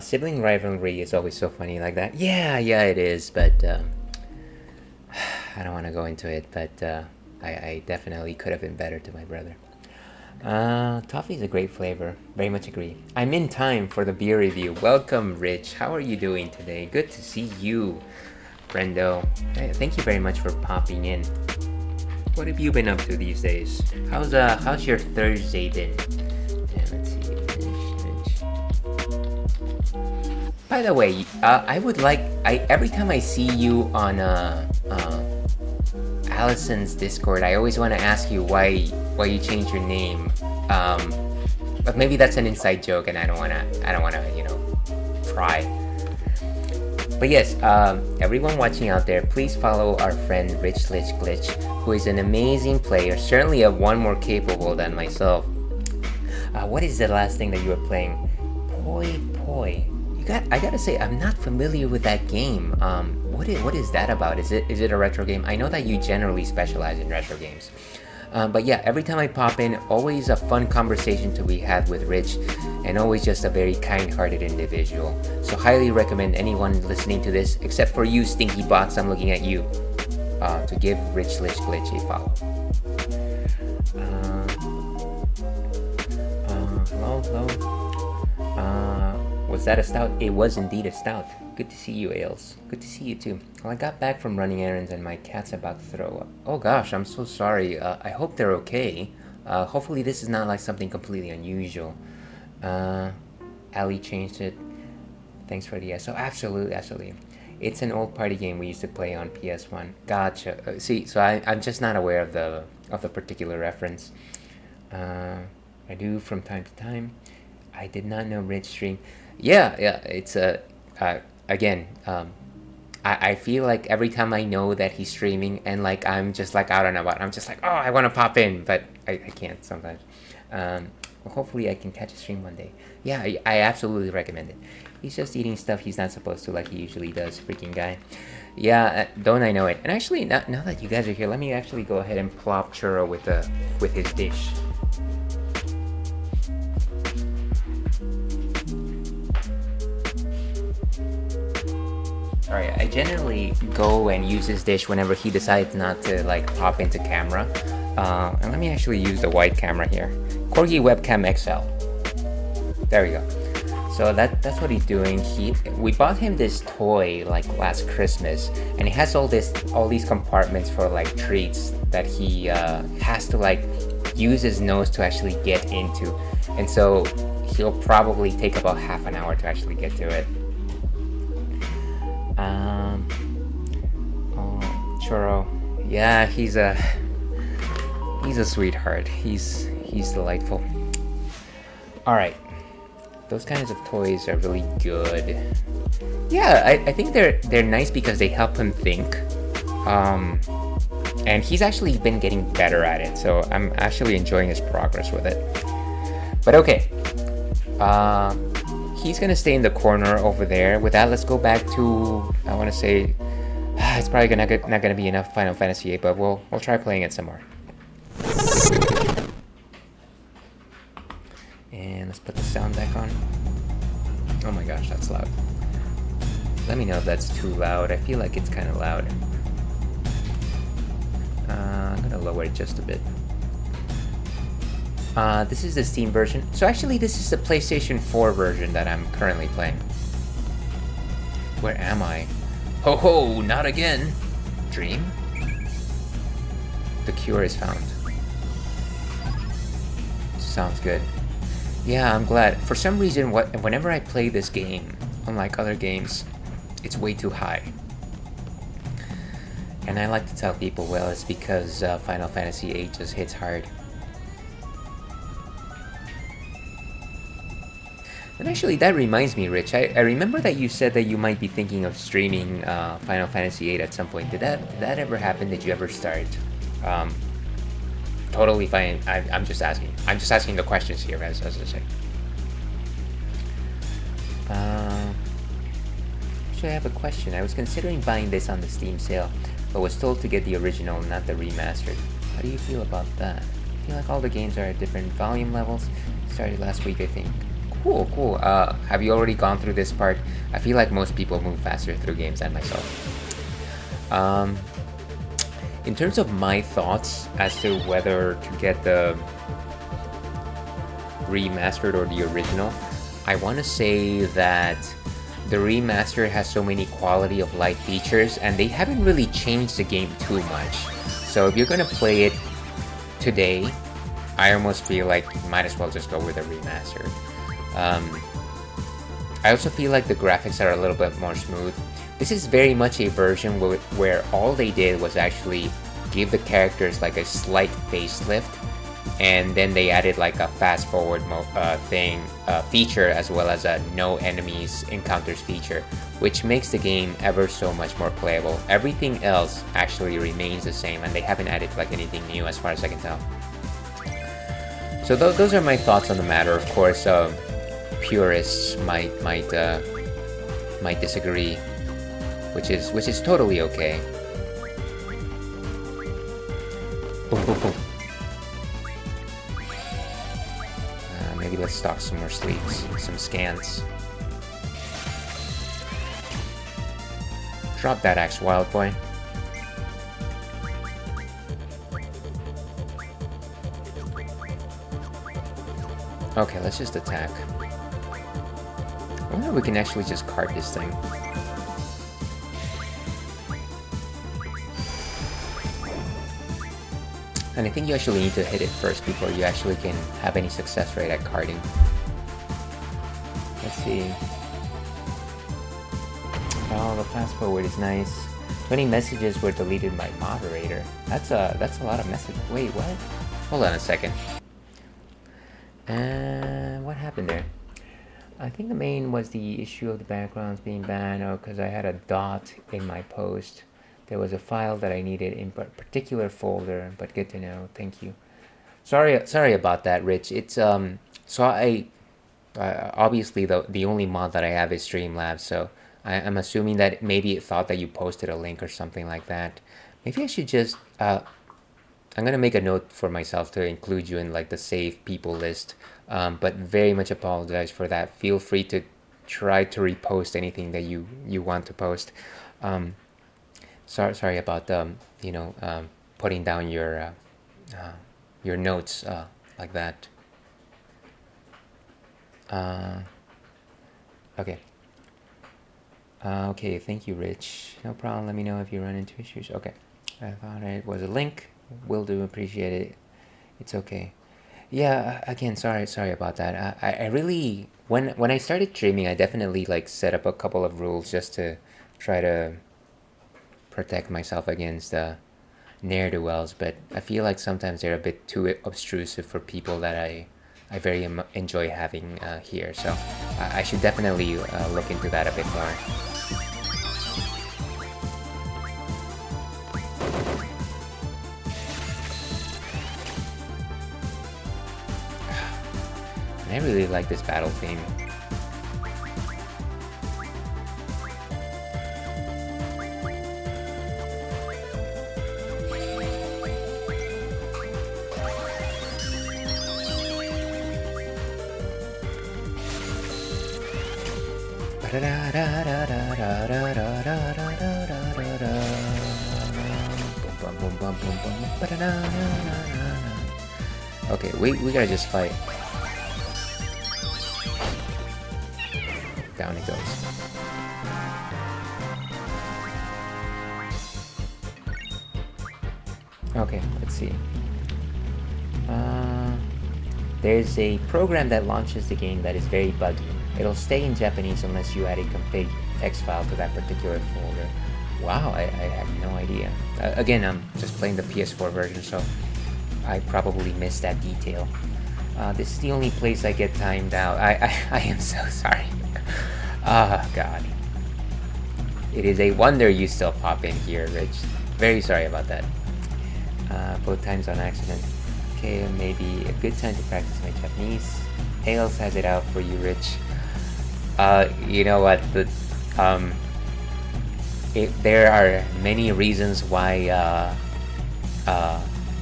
Sibling rivalry is always so funny like that. Yeah, it is, but I don't want to go into it, but I definitely could have been better to my brother. Toffee is a great flavor. Very much agree. I'm in time for the beer review. Welcome, Rich. How are you doing today? Good to see you, friendo. Thank you very much for popping in. What have you been up to these days? How's your Thursday been? Let's see. By the way, I would like every time I see you on Allison's Discord, I always want to ask you why you changed your name. But maybe that's an inside joke, and I don't wanna pry. But yes, everyone watching out there, please follow our friend Rich Lich Glitch, who is an amazing player, certainly one more capable than myself. What is the last thing that you were playing? Poi. I gotta say, I'm not familiar with that game. What is that about? Is it a retro game? I know that you generally specialize in retro games. But yeah, every time I pop in, always a fun conversation to be had with Rich, and always just a very kind-hearted individual. So highly recommend anyone listening to this, except for you stinky bots, I'm looking at you, to give Rich Lich Glitch a follow. Hello. Was that a stout? It was indeed a stout. Good to see you, Ales. Good to see you too. Well, I got back from running errands and my cat's about to throw up. Oh gosh, I'm so sorry. I hope they're okay. Hopefully this is not like something completely unusual. Ali changed it. Thanks for the SO. Absolutely, absolutely. It's an old party game we used to play on PS1. Gotcha. See, so I'm just not aware of the particular reference. I do from time to time. I did not know Rich stream. Yeah, it's again, I feel like every time I know that he's streaming and like I'm just like out and about, I'm just like, oh, I want to pop in, but I can't sometimes. Well, hopefully I can catch a stream one day. Yeah, I absolutely recommend it. He's just eating stuff he's not supposed to like he usually does, freaking guy. Yeah, don't I know it. And actually, now that you guys are here, let me actually go ahead and plop Churro with his dish. Alright, I generally go and use this dish whenever he decides not to like pop into camera. And let me actually use the wide camera here. Corgi Webcam XL. There we go. So that's what he's doing. We bought him this toy like last Christmas, and he has all these compartments for like treats that he has to like use his nose to actually get into, and so he'll probably take about half an hour to actually get to it. Oh, Churro, yeah, he's a sweetheart. He's delightful. All right. Those kinds of toys are really good. Yeah, I think they're nice because they help him think. And he's actually been getting better at it, so I'm actually enjoying his progress with it. But okay. He's gonna stay in the corner over there. With that, let's go back to, I wanna say, it's probably not gonna be enough Final Fantasy VIII, but we'll try playing it some more. And let's put the sound back on. Oh my gosh, that's loud. Let me know if that's too loud. I feel like it's kind of loud. I'm gonna lower it just a bit. This is the Steam version. So actually this is the PlayStation 4 version that I'm currently playing. Where am I? Ho ho, not again! Dream? The cure is found. Sounds good. Yeah, I'm glad. For some reason, whenever I play this game, unlike other games, it's way too high. And I like to tell people, well, it's because Final Fantasy VIII just hits hard. And actually, that reminds me, Rich, I remember that you said that you might be thinking of streaming Final Fantasy VIII at some point. Did that ever happen? Did you ever start? Totally fine. I'm just asking. I'm just asking the questions here, as I say. Actually, I have a question. I was considering buying this on the Steam sale, but was told to get the original, not the remastered. How do you feel about that? I feel like all the games are at different volume levels. Started last week, I think. Cool. Have you already gone through this part? I feel like most people move faster through games than myself. In terms of my thoughts as to whether to get the remastered or the original, I want to say that the remaster has so many quality of life features and they haven't really changed the game too much. So if you're going to play it today, I almost feel like you might as well just go with a remaster. I also feel like the graphics are a little bit more smooth. This is very much a version where all they did was actually give the characters like a slight facelift, and then they added like a fast forward feature as well as a no enemies encounters feature, which makes the game ever so much more playable. Everything else actually remains the same, and they haven't added like anything new as far as I can tell. So those are my thoughts on the matter. Of course, purists might disagree, which is totally okay. Boom, boom, boom. Maybe let's stock some more sleeves, some scans. Drop that axe, wild boy. Okay, let's just attack. I wonder if we can actually just cart this thing. And I think you actually need to hit it first before you actually can have any success rate at carting. Let's see. Oh, the fast forward is nice. 20 messages were deleted by moderator. That's a lot of messages. Wait, what? Hold on a second. What happened there? I think the main was the issue of the backgrounds being banned, or because I had a dot in my post. There was a file that I needed in a particular folder, but good to know. Thank you. Sorry about that, Rich. It's so I obviously the only mod that I have is Streamlabs, so I'm assuming that maybe it thought that you posted a link or something like that. Maybe I should just I'm gonna make a note for myself to include you in like the save people list. But very much apologize for that. Feel free to try to repost anything that you want to post. Sorry about putting down your notes like that. Okay. Okay, thank you, Rich. No problem. Let me know if you run into issues. Okay. I thought it was a link. Will do. Appreciate it. It's okay. Yeah. Again, sorry about that. I really when I started streaming, I definitely like set up a couple of rules just to try to protect myself against ne'er-do-wells, but I feel like sometimes they're a bit too obtrusive for people that I very enjoy having here. So I should definitely look into that a bit more. I really like this battle theme. Okay, we gotta just fight. Down it goes. Okay, let's see. There's a program that launches the game that is very buggy. It'll stay in Japanese unless you add a config text file to that particular folder. Wow, I had no idea. Again, I'm just playing the PS4 version, so I probably missed that detail. This is the only place I get timed out. I am so sorry. Oh, God. It is a wonder you still pop in here, Rich. Very sorry about that. Both times on accident. Okay, maybe a good time to practice my Japanese. Tails has it out for you, Rich. You know what? There are many reasons why.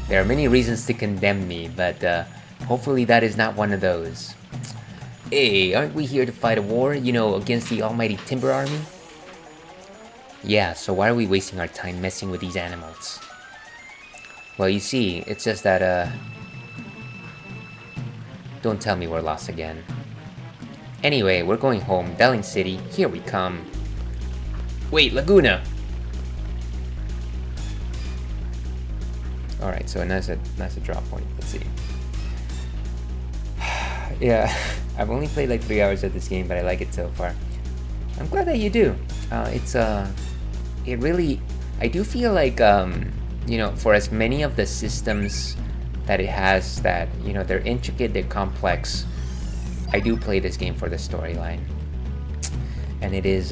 There are many reasons to condemn me, but hopefully that is not one of those. Hey, aren't we here to fight a war, against the almighty Timber Army? Yeah, so why are we wasting our time messing with these animals? Well, you see, it's just that, don't tell me we're lost again. Anyway, we're going home. Delling City, here we come. Wait, Laguna! Alright, so that's a drop point. Let's see. Yeah, I've only played like 3 hours of this game, but I like it so far. I'm glad that you do. It really... I do feel like, for as many of the systems that it has that, they're intricate, they're complex, I do play this game for the storyline. And it is,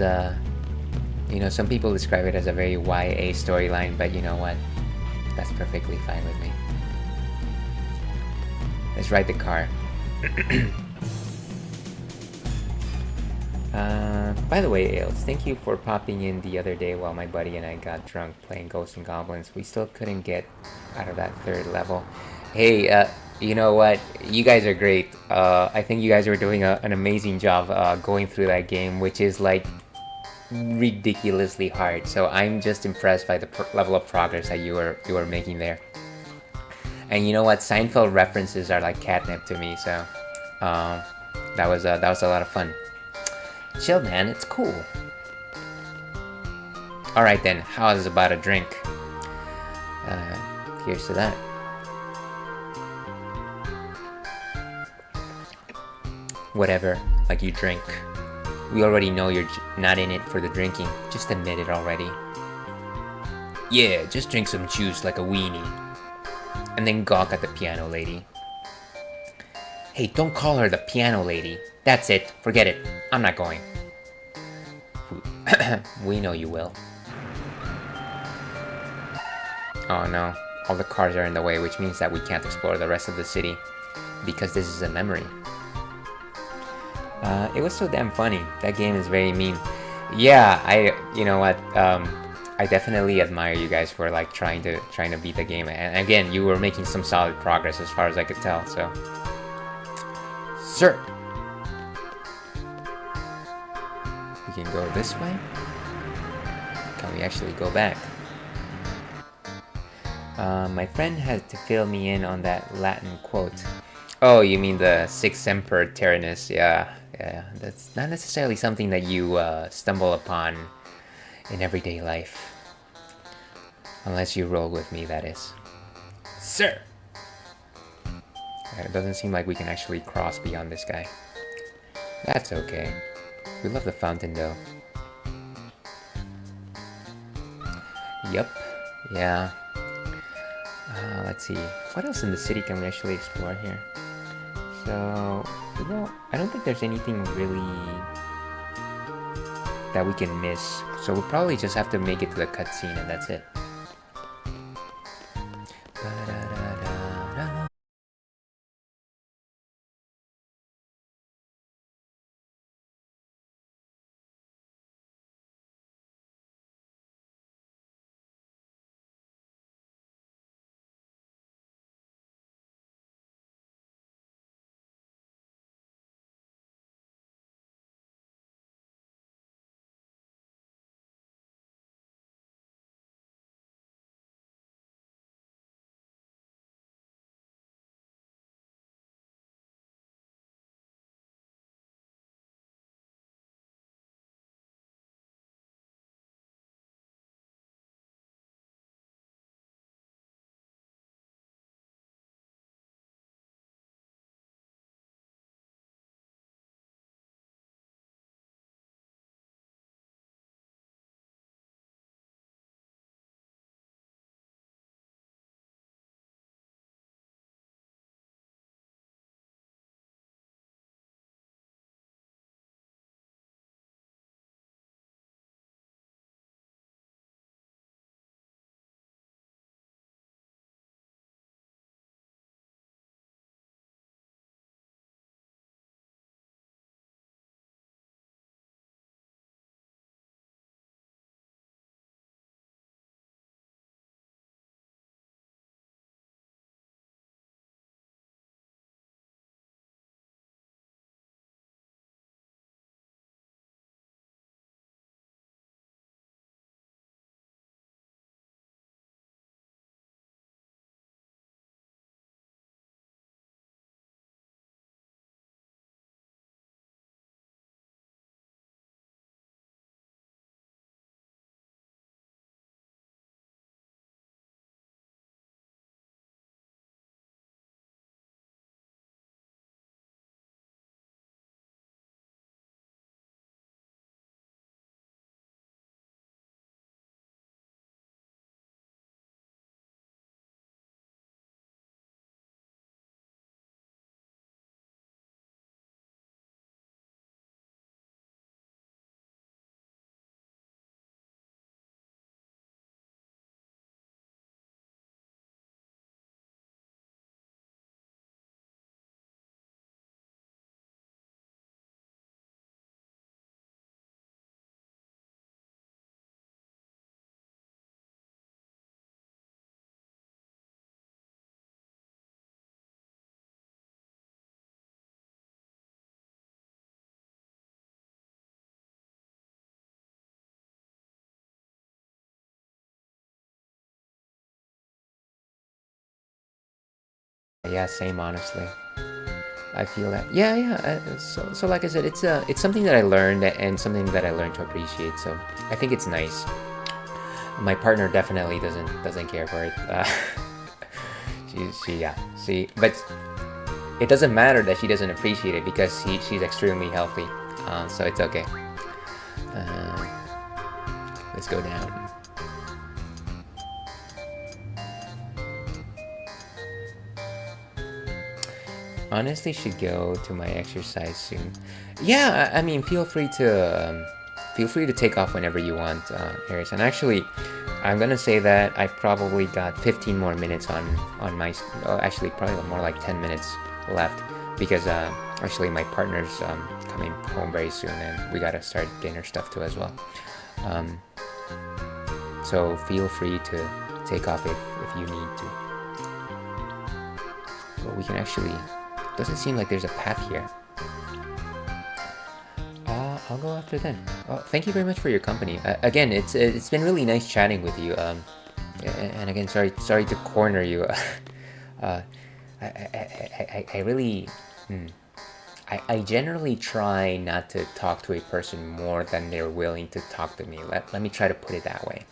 some people describe it as a very YA storyline, but you know what? That's perfectly fine with me. Let's ride the car. By the way, Ails, thank you for popping in the other day while my buddy and I got drunk playing Ghosts and Goblins. We still couldn't get out of that 3rd level. Hey, you know what? You guys are great. I think you guys are doing an amazing job going through that game, which is like ridiculously hard. So I'm just impressed by the level of progress that you were making there. And you know what? Seinfeld references are like catnip to me. So that was a lot of fun. Chill, man, it's cool. Alright then, how's about a drink? Here's to that. Whatever, like you drink. We already know you're not in it for the drinking. Just admit it already. Yeah, just drink some juice like a weenie. And then gawk at the piano lady. Hey, don't call her the piano lady. That's it, forget it. I'm not going. We know you will. Oh no, all the cars are in the way, which means that we can't explore the rest of the city. Because this is a memory. It was so damn funny. That game is very mean. Yeah, you know what, I definitely admire you guys for like trying to beat the game. And again, you were making some solid progress as far as I could tell, so. Sir! We can go this way? Can we actually go back? My friend had to fill me in on that Latin quote. Oh, you mean the sixth emperor Tyrannus? Yeah, that's not necessarily something that you stumble upon in everyday life. Unless you roll with me, that is. Sir! It doesn't seem like we can actually cross beyond this guy. That's okay. We love the fountain though. Yup. Yeah. Let's see. What else in the city can we actually explore here? So, you know, I don't think there's anything really that we can miss. So we'll probably just have to make it to the cutscene and that's it. Yeah, same honestly. I feel that. Yeah, yeah. So like I said, it's something that I learned and something that I learned to appreciate. So I think it's nice. My partner definitely doesn't care for it. But it doesn't matter that she doesn't appreciate it because she's extremely healthy. So it's okay. Let's go down. Honestly, should go to my exercise soon. Yeah, I mean, feel free to take off whenever you want, Harrison. Actually, I'm gonna say that I probably got 15 more minutes on my. Actually, probably more like 10 minutes left because actually my partner's coming home very soon and we gotta start dinner stuff too as well. So feel free to take off if you need to. But we can actually. Doesn't seem like there's a path here. I'll go after then. Oh, thank you very much for your company. Again, it's been really nice chatting with you. And again, sorry to corner you. I really, I generally try not to talk to a person more than they're willing to talk to me. Let me try to put it that way.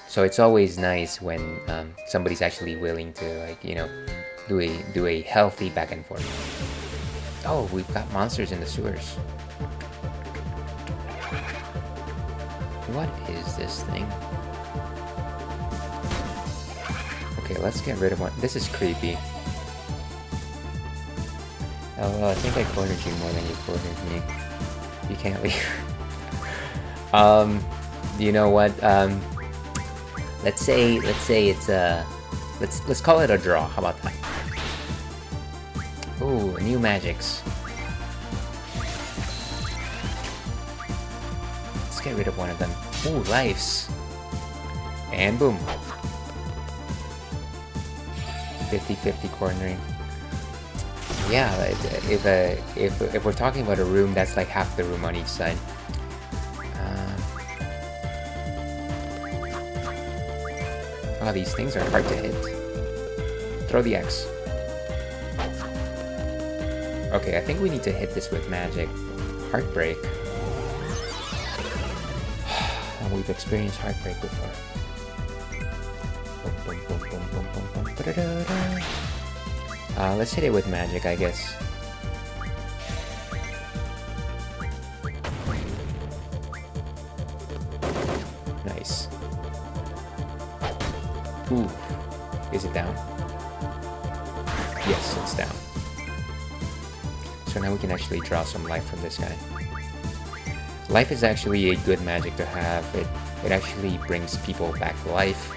So it's always nice when somebody's actually willing to, like, you know, do a healthy back and forth. Oh, we've got monsters in the sewers. What is this thing? Okay, let's get rid of one. This is creepy. Oh, well, I think I cornered you more than you cornered me. You can't leave. You know what? Let's say it's let's call it a draw. How about that? Ooh, new magics. Let's get rid of one of them. Ooh, lives. And boom. 50-50 cornering. Yeah, if we're talking about a room, that's like half the room on each side. Oh, these things are hard to hit. Throw the X. Okay, I think we need to hit this with magic. Heartbreak. We've experienced heartbreak before. Let's hit it with magic, I guess. Nice. Ooh. Is it down? Yes, it's down. So now we can actually draw some life from this guy. Life is actually a good magic to have. It actually brings people back to life.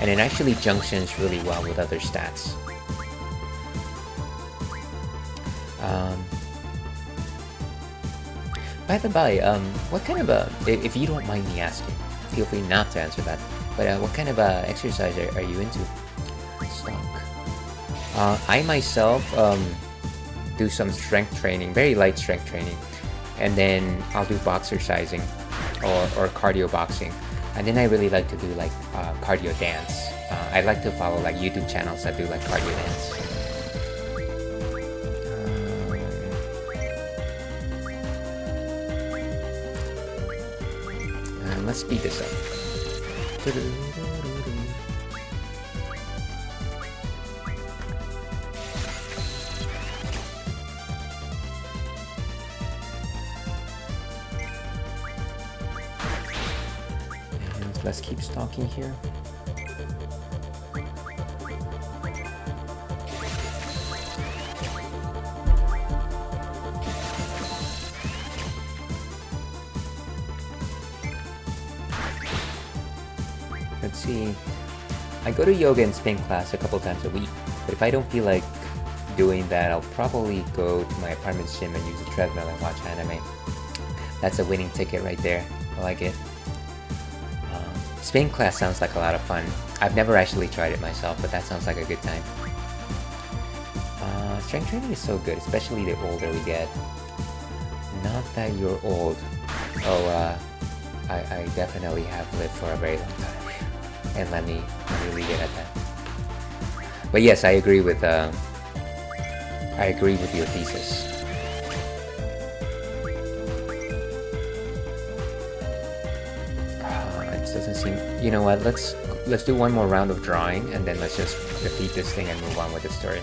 And it actually junctions really well with other stats. By the by, what kind of if you don't mind me asking, feel free not to answer that, but what kind of exercise are you into? Stock. I myself do some strength training, very light strength training, and then I'll do boxercising or cardio boxing, and then I really like to do like cardio dance. I like to follow like YouTube channels that do like cardio dance. Let's speed this up. And let's keep stalking here. Let's see. I go to yoga and spin class a couple times a week, but if I don't feel like doing that, I'll probably go to my apartment gym and use the treadmill and watch anime. That's a winning ticket right there. I like it. Spin class sounds like a lot of fun. I've never actually tried it myself, but that sounds like a good time. Strength training is so good, especially the older we get. Not that you're old. Oh, I definitely have lived for a very long time. And let me leave it at that. But yes, I agree with I agree with your thesis. It doesn't seem. You know what? Let's do one more round of drawing, and then let's just defeat this thing and move on with the story.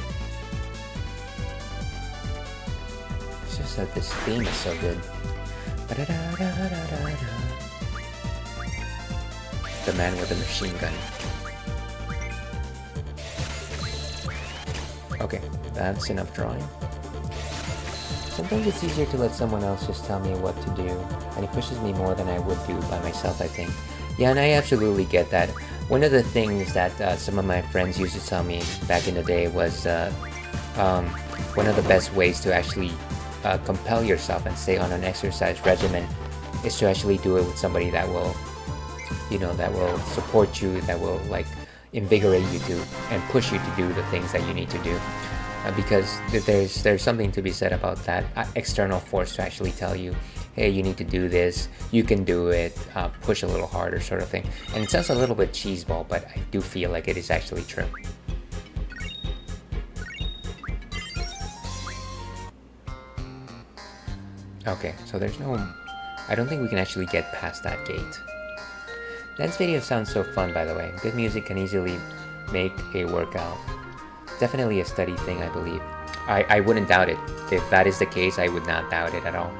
It's just that this theme is so good. The man with the machine gun. Okay, that's enough drawing. Sometimes it's easier to let someone else just tell me what to do, and it pushes me more than I would do by myself, I think. Yeah, and I absolutely get that. One of the things that some of my friends used to tell me back in the day was one of the best ways to actually compel yourself and stay on an exercise regimen is to actually do it with somebody that will, that will support you, that will like invigorate you to and push you to do the things that you need to do. Because there's something to be said about that external force to actually tell you, hey, you need to do this, you can do it, push a little harder, sort of thing. And it sounds a little bit cheeseball, but I do feel like it is actually true. Okay, so there's no... I don't think we can actually get past that gate. Dance video sounds so fun, by the way. Good music can easily make a workout. Definitely a study thing, I believe. I wouldn't doubt it. If that is the case, I would not doubt it at all.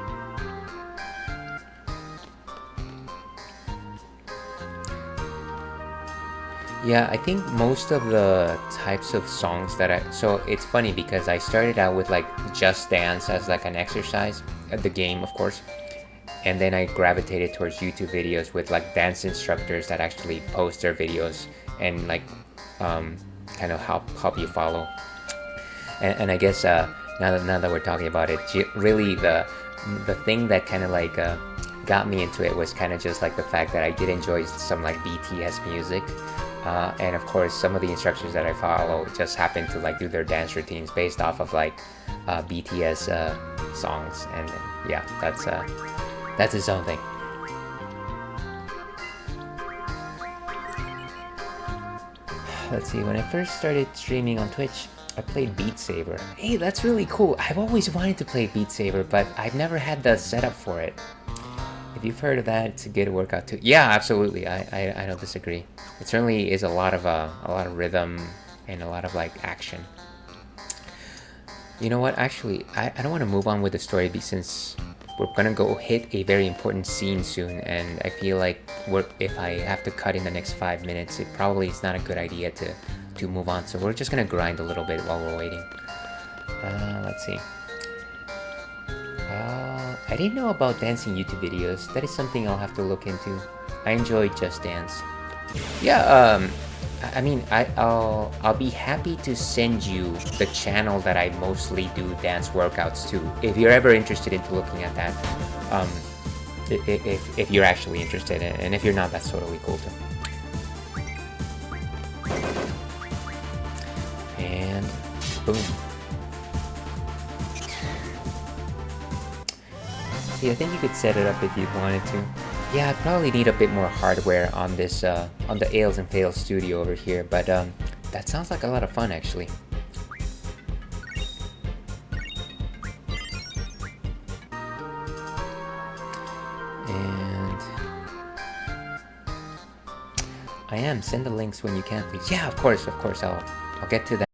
Yeah, I think most of the types of songs that so it's funny because I started out with like Just Dance as like an exercise, the game, of course. And then I gravitated towards YouTube videos with like dance instructors that actually post their videos and like kind of help you follow. And I guess now that we're talking about it, really the thing that kind of like got me into it was kind of just like the fact that I did enjoy some like BTS music. And of course, some of the instructors that I follow just happen to like do their dance routines based off of like BTS songs, and yeah, that's its own thing. Let's see. When I first started streaming on Twitch, I played Beat Saber. Hey, that's really cool. I've always wanted to play Beat Saber, but I've never had the setup for it. If you've heard of that, it's a good workout too. Yeah, absolutely. I don't disagree. It certainly is a lot of rhythm and a lot of like action. You know what? Actually, I don't want to move on with the story since we're gonna go hit a very important scene soon, and I feel like if I have to cut in the next 5 minutes, it probably is not a good idea to move on. So we're just gonna grind a little bit while we're waiting. Let's see. I didn't know about dancing YouTube videos. That is something I'll have to look into. I enjoy Just Dance. Yeah, I mean, I'll be happy to send you the channel that I mostly do dance workouts to. If you're ever interested into looking at that, if you're actually interested, and if you're not, that's totally cool too. And boom. See, I think you could set it up if you wanted to. Yeah, I probably need a bit more hardware on this, on the Ales and Fails studio over here, but that sounds like a lot of fun actually. And I am, send the links when you can, please. Yeah, of course, I'll get to that.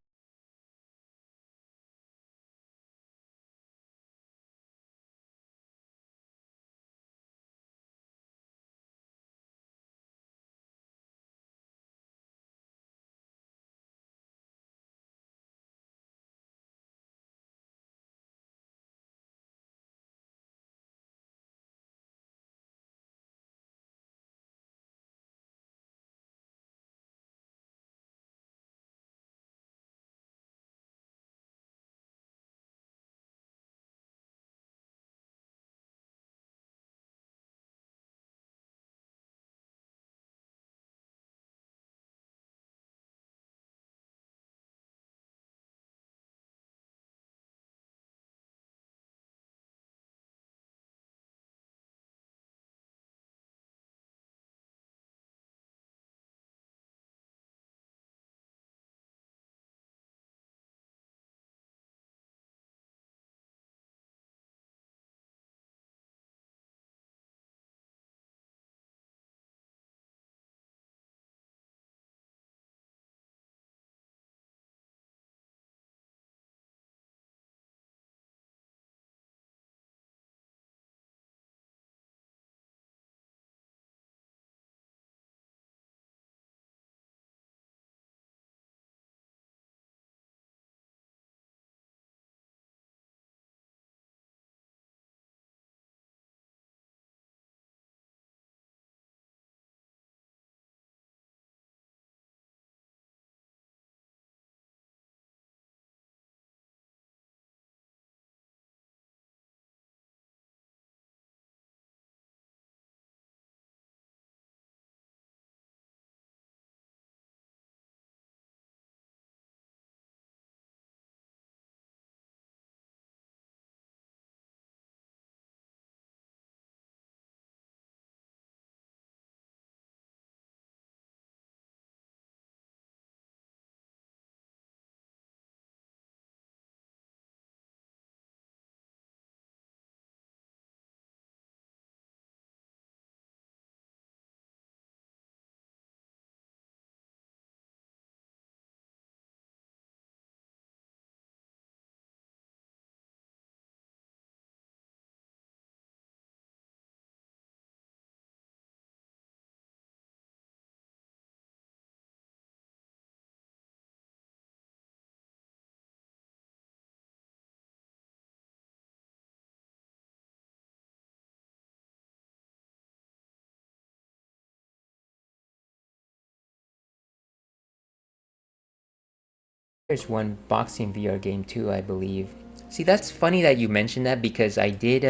There's one boxing VR game too, I believe. See, that's funny that you mentioned that because I did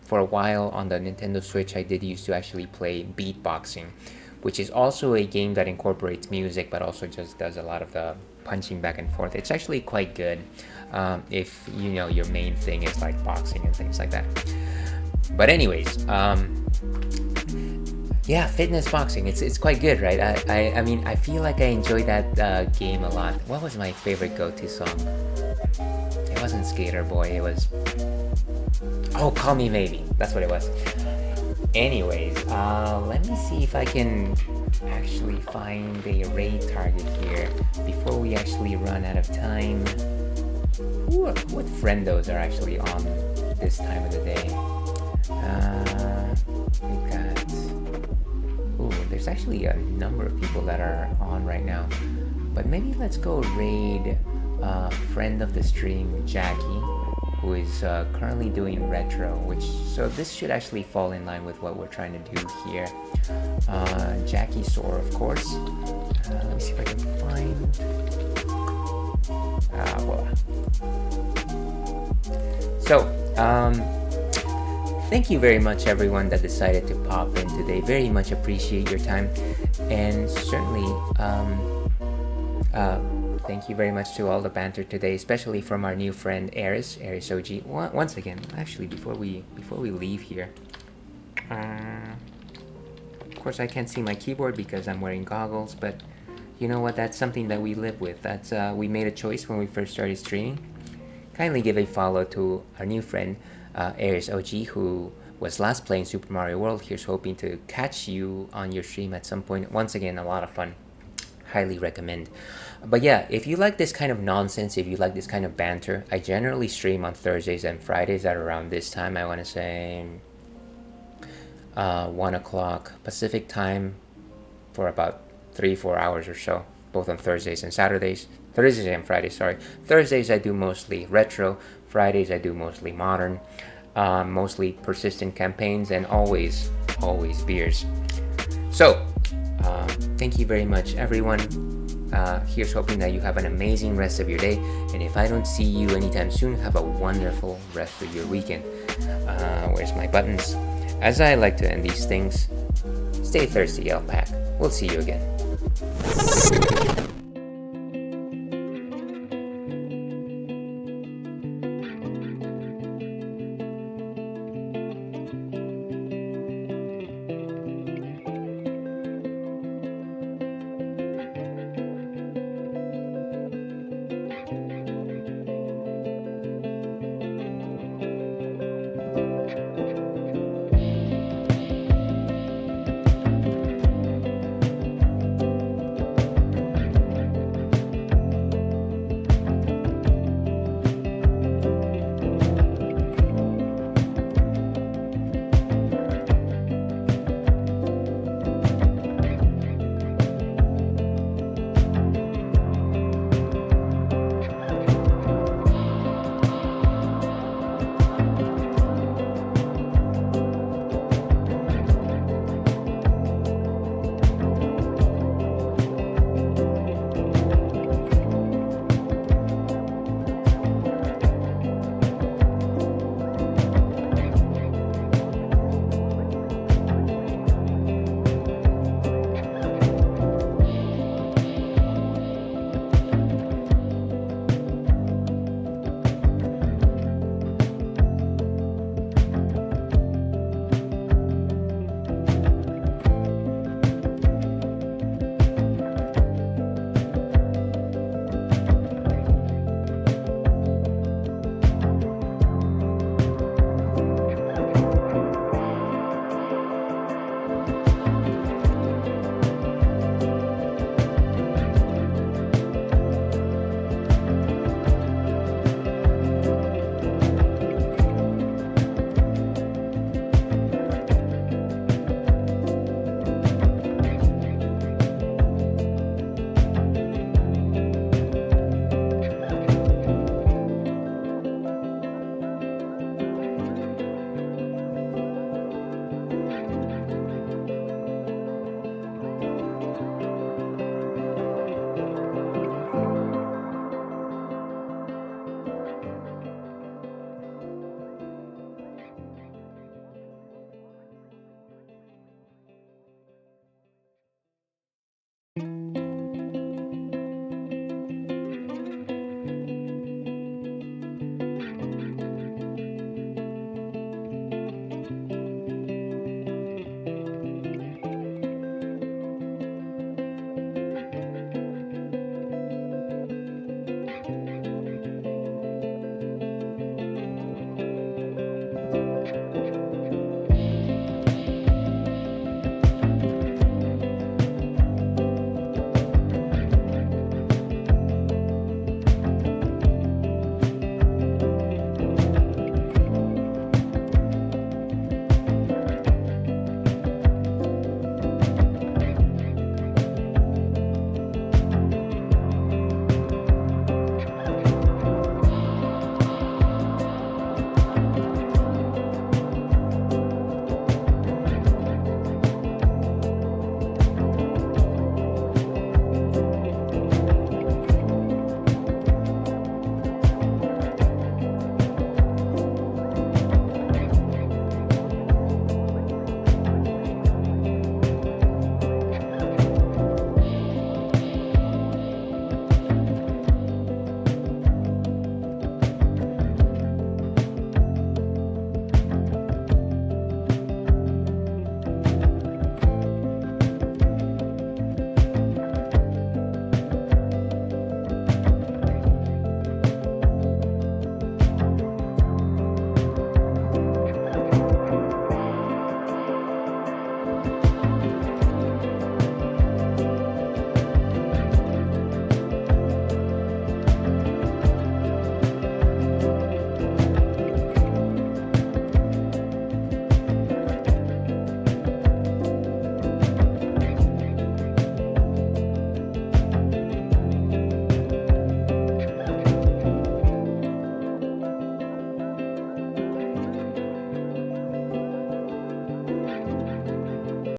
for a while on the Nintendo Switch I did used to actually play beatboxing, which is also a game that incorporates music but also just does a lot of the punching back and forth. It's actually quite good if you know your main thing is like boxing and things like that. But anyways, yeah, fitness boxing. It's quite good, right? I mean, I feel like I enjoyed that game a lot. What was my favorite go-to song? It wasn't Skater Boy. It was Oh, Call Me Maybe. That's what it was. Anyways, let me see if I can actually find a raid target here before we actually run out of time. What friendos are actually on this time of the day? We got. Ooh, there's actually a number of people that are on right now. But maybe let's go raid friend of the stream, Jackie, who is currently doing retro, so this should actually fall in line with what we're trying to do here. Jackie Soar, of course. Let me see if I can find. Voila. So, thank you very much, everyone that decided to pop in today. Very much appreciate your time, and certainly, thank you very much to all the banter today, especially from our new friend Aris OG. Once again, actually, before we leave here, of course I can't see my keyboard because I'm wearing goggles, but you know what? That's something that we live with. That's we made a choice when we first started streaming. Kindly give a follow to our new friend Aris OG, who was last playing Super Mario World. Here's hoping to catch you on your stream at some point. Once again, a lot of fun. Highly recommend. But yeah, if you like this kind of nonsense, if you like this kind of banter, I generally stream on Thursdays and Fridays at around this time. I want to say 1 o'clock Pacific time for about 3-4 hours or so, both on Thursdays and Saturdays. Thursdays and Fridays, sorry. Thursdays I do mostly retro. Fridays I do mostly modern. Mostly persistent campaigns, and always beers. So, thank you very much, everyone. Here's hoping that you have an amazing rest of your day, and if I don't see you anytime soon, have a wonderful rest of your weekend. Where's my buttons? As I like to end these things, stay thirsty, Alpac. We'll see you again.